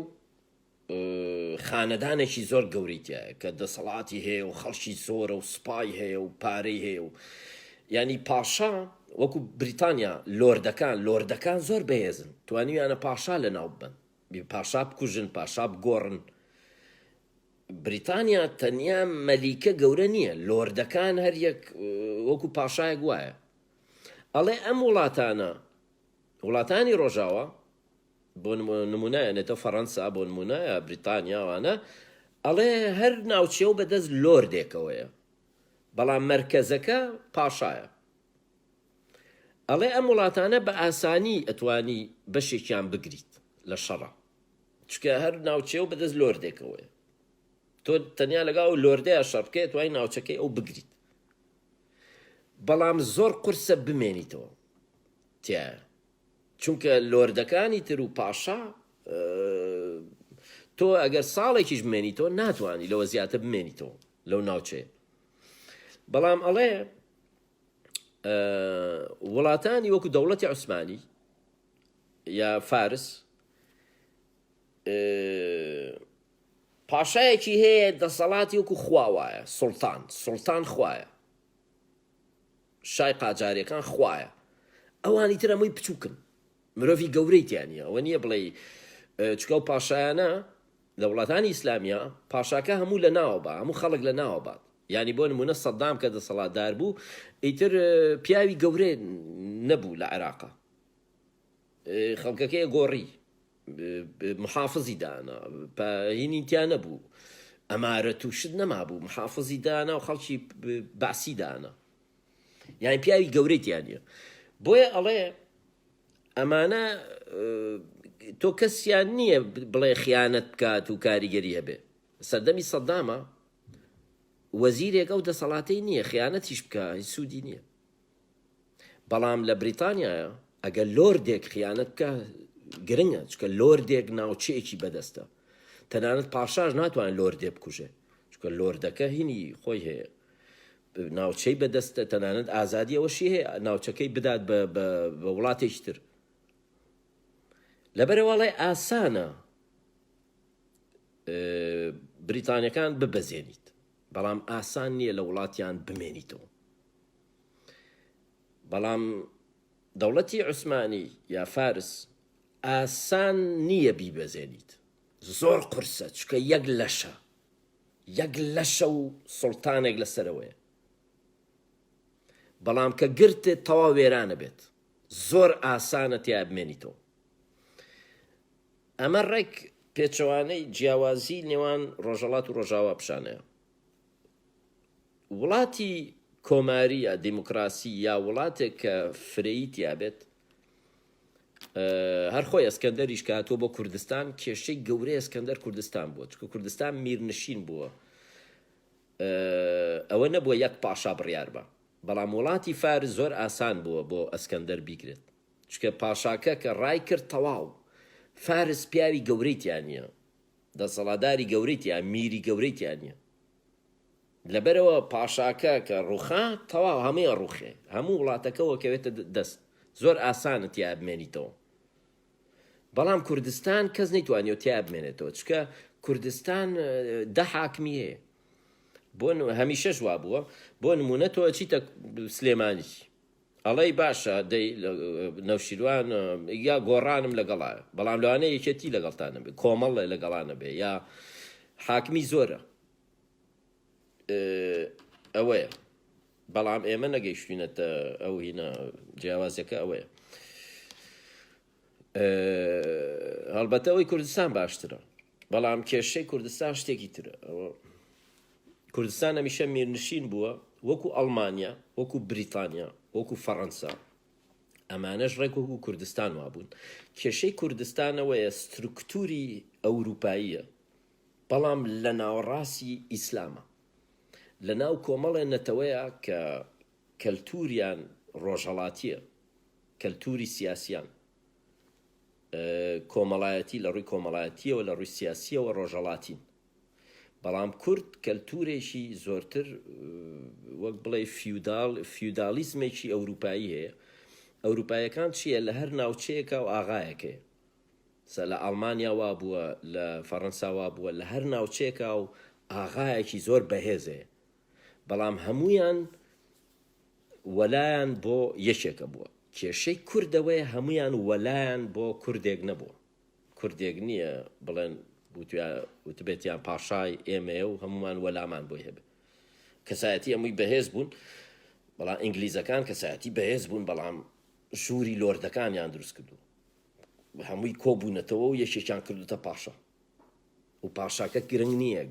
A: خانەدانێکی زۆر گەورەی تایە کە دەسەڵاتی هەیە و خەڵکی زۆرە و سوپای هەیە و پارەی هەیە و ینی پاشا وەکو بریتانیا لۆردەکان زۆر بەهێزن، توانیویانە پاشا لە ناو بن، پاشا بکوژن، پاشا بگۆڕن. بریتانیا تەنیا مەلیکە گەورە نییە، لۆردەکان هەر یەک وەکو پاشایەک وایە. ئەڵێ ئەم وڵاتانی ڕۆژاوە بۆ نمونایەنێتە فەڕەنسا، بۆ نمونایە بریتانیاوانە، ئەڵێ هەر ناوچێ و بەدەست لۆردێکەوەیە، بەڵام مەرکەزەکە پاشایە. ئەڵێ ئەم وڵاتانە بە ئاسانی ئەتوانی بەشێکیان بگریت لە شەڕە، چکە هەر ناوچێ و بەدەست لۆردێکەوەیە، تۆ تەنیا لەگاو لۆردەیە شەڕ بکەیت توانی ناوچەکەی ئەو بگریت، بەڵام زۆر قورسە بمێنیتەوە تایە، چونکە لۆردەکانی تر و پاشا تۆ ئەگەر ساڵێکیش بمێنیتەوە ناتوانانی لەوە زیاتر بمێنیتەوە لەو ناوچەیە. بەڵام ئەڵێ وڵاتانی وەکو دەوڵەتی عوسمانی یا فارس پاشایەکی هەیە دەسەڵاتی وەکو خوا وایە، سوڵتان خوایە، شای قاجاریەکان خوایە، ئەوانی تر هەمووی بچووکن، مرۆڤی گەورەی تیانە. ئەوە نییە بڵێ چکە و پاشایانە لە وڵاتانی ئیسلامیە پاشاکە هەموو لە ناوە بە، هەموو خەڵک لە ناوە بات. ینی بۆ نمونە سەدام کە دەسەڵاتدار بوو ئیتر پیاوی گەورەی نەبوو لە عێراقا، خەڵکەکەی گۆڕی، محافزی دانا، هینی تیا نەبوو، ئەمارەت و شت نەمابوو، محافزی دانا و خەڵکی باسی دانا، یانی پیاوی گەورەی تیانە. بۆیە ئەڵێ ئەمانە تۆ کەسیان نییە بڵێ خیانەت بکات و کاریگەری هەبێ. سەردەمی سەدامە وەزیرێک ئەو دەسەڵاتەی نییە خیانەتیش بکە، هیچ سوودی نییە. بەڵام لە بریتانیایە ئەگەر لۆردێک خیانەت بکە گرنگە، چکە لۆردێک ناوچەیەکی بەدەستە، تەنانەت پاشاش ناتوانێت لۆردێ بکوژێ، چکە لۆردەکە هینی خۆی هەیە، ناوچەی بەدەستە، تەنانەت ئازادی ئەوەشی هەیە ناوچەکەی بدات بە وڵاتێکی تر. لەبەرەوەڵێ ئاسانە بریتانیەکان ببەزێنیت، بەڵام ئاسان نییە لە وڵاتیان بمێنیتەوە. بەڵام دەوڵەتی عوسمانی یا فارس ئاسان نییە بیبەزێنیت، زۆر قورسە، چکە یەک لەشە و سوڵتانێک لەسەرەوەیە. بەڵام کە گرتت تەواو وێرانە بێت، زۆر ئاسانە تیا بمێنیتەوە. ئەمە ڕێک پێچەوانەی جیاوازی نێوان ڕۆژهەڵات و ڕۆژاوا پیشانەیە. وڵاتی کۆماری یا دیموکراسی یا وڵاتێک کە فرەیی تیابێت، هەر خۆی ئەسکەندەریش کە هاتووە بۆ کوردستان، کێشەی گەورەی ئەسکەندەر کوردستان بووە، چکە کوردستان میرنشین بووە، ئەوە نەبووە یەک پاشا بڕیار بە. بەڵام وڵاتی فارس زۆر ئاسان بووە بۆ ئەسکەندەر بیگرێت، چکە پاشاکە کە ڕای کرد تەواو، فارس پیاوی گەورەی تیان نییە، دەسەڵاتداری گەورەی تیان، میری گەورەی تیان نییە. لەبەرەوە پاشاکە کە ڕوخا تەواو هەمووی ڕوخێ، هەموو وڵاتەکەەوە کەوێتە دەست، زۆر ئاسانە تیا بمێنیتەوە. بەڵام کوردستان کەس نەیتوانێت تیا بمێنێتەوە، چکە کوردستان دە حاکمی هەیە، بۆ هەمیشەش وا بووە. بۆ نمونە تۆ چیتە سلێمانی ئەڵەی باشە دەی نەوشیروان یا گۆڕانم لەگەڵایە، بەڵام لەوانەیە یەکێتی لەگەڵتانە بێ، کۆمەڵ لەگەڵانە بێ، یا حاکمی زۆرە، ئەوەیە. بەڵام ئێمە نەگەیشتوینەتە ئەو هینە جیاوازەکە ئەوەیە. هەڵبەتە ئەوەی کوردستان باشترە، بەڵام کێشەی کوردستان شتێکی ترە. کوردستان هەمیشە میرنشین بووە، وەکو ئەڵمانیا، وەکو بریتانیا، وەکو فەڕەنسا، ئەمانەش ڕێک وەکو کوردستان وابوون. کێشەی کوردستانەوەیە ستروکتوری ئەوروپاییە، بەڵام لە ناوەڕاستی ئیسلامە، لە ناو کۆمەڵێ نەتەوەیە کە کەلتوریان ڕۆژهەڵاتیە، کەلتوری سیاسیان. کۆمەڵایەتی لە ڕووی کۆمەڵایەتیەوە لە ڕووی سیاسیەوە ڕۆژەڵاتین. بەڵام کورد کەلتورێکی زۆرتر وەک بڵێ فیودالیزمێکی ئەوروپایی هەیە. ئەوروپایەکان چییە؟ لە هەر ناوچەیەکە و ئاغایەکەیە. لە ئەڵمانیا وا بووە، لە فەڕەنسا وا بووە، لە هەر ناوچێکە و ئاغایەکی زۆر بەهێزەیە. بەڵام هەمویان وەلایان بۆ یەکێکە بووە. کێشەی کوردەوەی هەمویان وەلایان بۆ کوردێک نەبووە. کوردێک نییە بڵێن وتبێتیان پاشای ئێمەیە و هەمومان وەلامان بۆی هەبێ. کەسایەتی هەمووی بەهێز بوون، بەڵام ئینگلیزەکان کەسایەتی بەهێز بوون، بەڵام ژووری لۆردەکانیان دروست کردو. هەمووی کۆبوونەتەوە و یەکێکیان کردوتە پاشا. و پاشاکە گرنگ نییە،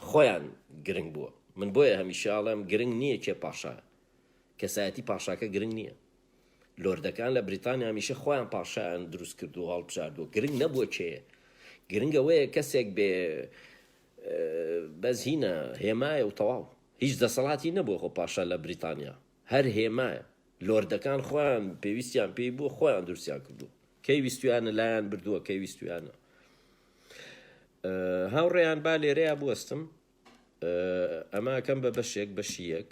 A: خۆیان گرنگ بووە. من بۆیە هەمیشاڵم گرنگ نییە کێ پاشایە. کەسایەتی پاشاکە گرنگ نییە. لۆردەکان لە بریتانیا هەمیشە خۆیان پاشایان دروست کردو و هەڵبژاردووە. گرنگ نەبووە کێیە. گرنگەوەیە کەسێک بێ بەزهینە، هێمایە و تەواو. هیچ دەسەڵاتی نەبووە خۆ پاشا لە بریتانیا. هەر هێمایە. لۆردەکان خۆیان پێویستیان پێی بووە، خۆیان دروستیان کردو. کەی ویستویانە لایەن بردووە، کەی ویستویانە. هاوڕێیان با لێرەیە بوەستم. ئەماکەم بە بەشێک بەشی یەک.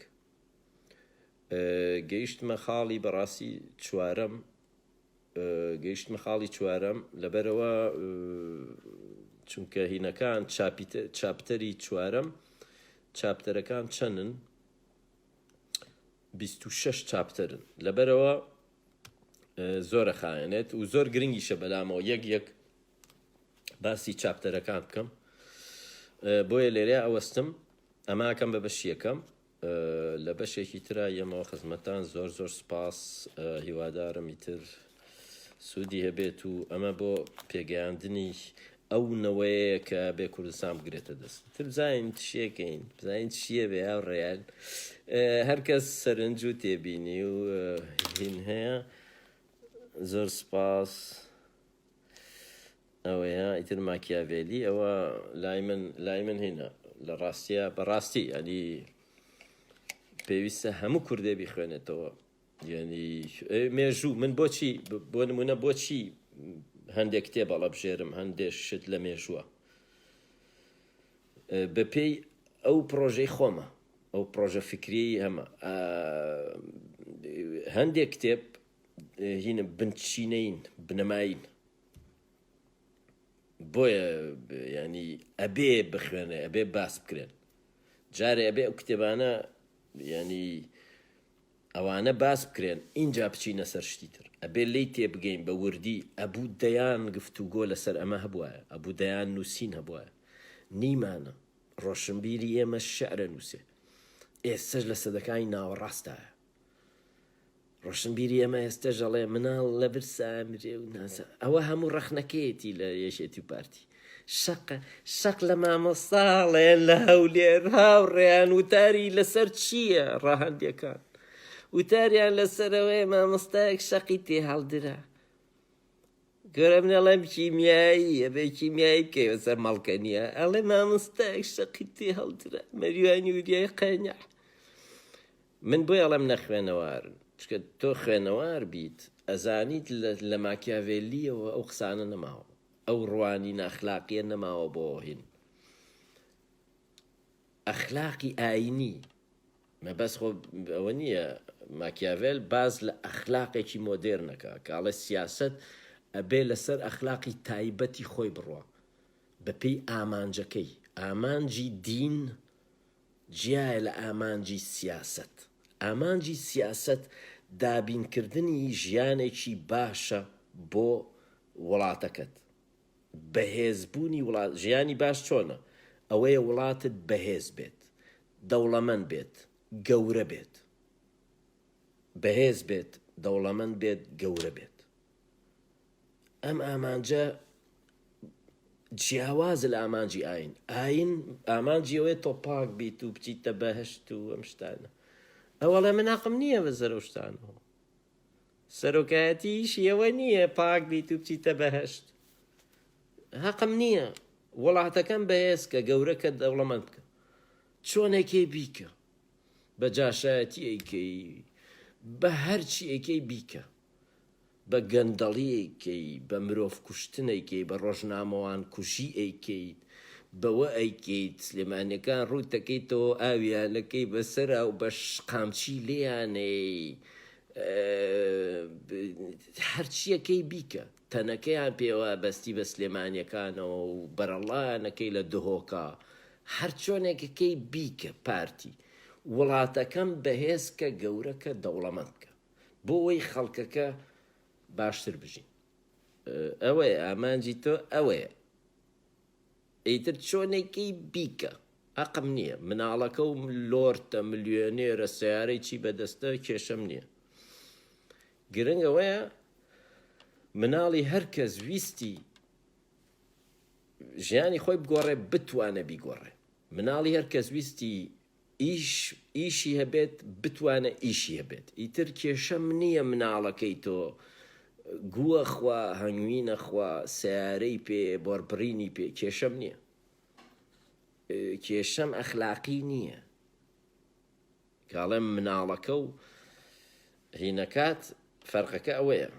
A: گەیشتمە خاڵی بەڕاستی چوارەم. گەیشتمە خاڵی چوارەم لەبەرەوە چونکە هینەکان چاپتەری چوارەم، چاپتەرەکان چەندن؟ 26 چاپتەرن. لەبەرەوە زۆرە خایەنێت و زۆر گرنگیشە بەلامەوە یەک باسی چاپتەرەکان بکەم. بۆیە لێرە ئەوەستم. ئەماکەم بە بەشی یەکەم. لە بەشێکی ترا یەمەوە خزمەتان زۆر سپاس. هیوادارم ئیتر سوودی هەبێت و ئەمە بۆ پێگەیاندنی ئەو نەوەیە کە بێ کوردستان بگرێتە دەست. تر بزانین شیەکەین، بزانین چییە بێ ئەو ڕێیان. هەرکەس سەرنج و تێبینی و هین هەیە. زۆر سپاس. ئەوەیە ئیتر ماکیاڤێلی ئەوە لای من هینە لە ڕاستیە بەڕاستی ئەنی پێویستە هەموو کوردێ بیخوێنێتەوە. یعنی مێژوو من بۆچی بۆ نمونە بۆچی هەندێک کتێب هەڵەبژێرم، هەندێک شت لە مێژووە بەپێی ئەو پرۆژەی خۆمە، ئەو پرۆژە فکری هەمە. هەندێک کتێب هینە بنچینەین، بنەماین. بۆیە ینی ئەبێ بخوێنێ، ئەبێ باس بکرێن. جارێ ئەبێ ئەو کتێبانە ینی ئەوانە باس بکرێن، اینجا بچینە سەر شتی تر. ئەبێ لی تێبگەین بە وردی. ئەبوو دەیان گفتوگۆ لەسەر ئەمە هەبووە، ئەبوو دەیان نووسین هەبووە. نیمانە ڕۆشنبیری ئێمە شەعرە نووسێ. ئێستش لە سەدەکانی ناوەڕاستایە. ڕۆشنبیری ئێمە ئێستش ئەڵێ مناڵ لە برسا مرێ و نازە. ئەوە هەموو ڕەخنەکەیەتی لە یەکێتی و پارتی. شەق لە مامۆستاڵێن لە هەولێر هاوڕێیان وتاری لەسەر چییە؟ ڕاهەندەکان وتاریان لەسەرەوەی مامۆستایەک شەقی تێ هەڵدرا. گەورە منەڵێم کیمیایی، ئەبێ کیمیایی بکەیەوە سەر مەڵکە نییە. ئەڵێ مامۆستایەک شەقی تێ هەڵدرا، مەریوانی وریای قەنیع. من بۆی ئەڵێم نەخوێنەوارن، چکە تۆ خوێنەوار بیت ئەزانیت لە ماکیاڤێلیەوە ئەو قسانە نەماوە، ئەو ڕوانی ناخلاقیە نەماوە بۆ هین. ئەخلاقی ئاینی مەبەست خۆ ئەوە نییە. ماکیاڤێل باز لە ئەخلاقێکی مۆدێرنەکە کاڵێ سیاست ئەبێ لەسەر ئەخلاقی تایبەتی خۆی بڕوە بەپێی ئامانجەکەی. ئامانجی دین جیایە لە ئامانجی سیاست. ئامانجی سیاست دابینکردنی ژیانێکی باشە بۆ وڵاتەکەت. بەهێزبوونی وڵات. ژیانی باش چۆنە؟ ئەوەیە وڵاتت بەهێز بێت، دەوڵەمەند بێت، گەورە بێت. بەهێز بێت، دەوڵەمەند بێت، گەورە بێت. ئەم ئامانجە جیاوازە لە ئامانجی ئاین. ئاین ئامانجی ئەوەیە تۆ پاک بیت و بچیتە بەهەشت و ئەم شتانە. ئەوەڵێ من عەقم نییە بە زەرە و شتانەوە. سەرۆکایەتیش ئەوە نییە پاک بیت و بچیتە بەهەشت. حەقم نییە. وڵاتەکەم بەهێزکە، گەورەکە، دەوڵەمەند بکە. چۆنێکی بیکە، بە جاشایەتی ئەیکەی، بە هەرچی ئەیکەی بیکە. بە گەندەڵیەکەی بە مرۆڤ کوشتنێکی بە ڕۆژنامەوان کوژی ئەیکەیت بەوە ئەیکەیت سلێمانیەکان ڕوو دەکەیتەوە ئاویانەکەی بەسەرا و بە قامچی لێیانەی هەرچیەکەی بیکە تەنەکەیان پێوە بەستی بە سلێمانیەکانەوە و بەرەڵانەکەی لە دهۆکە هەر چۆنێکەکەی بیکە پارتی وڵاتەکەم بەهێزکە گەورەکە دەوڵەمەندکە بۆ ئەوەی خەڵکەکە باشتر بژین ئەوەیە ئامانجی تۆ ئەوەیە ئیتر چۆنێکی بیکە ئەقم نییە مناڵەکە و لۆرتە ملیۆنێرە سیارەی چی بەدەستە کێشەم نییە گرنگەوەیە مناڵی هەر کەس ویستی ژیانی خۆی بگۆڕێ بتوانە بیگۆڕێ مناڵی هەر کەس ویستی ئیشی هەبێت بتوانە ئیشی هەبێت ئیتر کێشەم نییە مناڵەکەی تۆ گووەخوا هەنگوینەخوا سیارەی پێ بۆربڕینی پێ کێشەم نییە کێشەم ئەخلاقی نییە کاڵێم مناڵەکە و هینەکات فەرقەکە ئەوەیە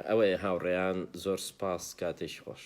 A: ئەوەیە هاوڕێیان زۆر سپاس کاتێکی خۆش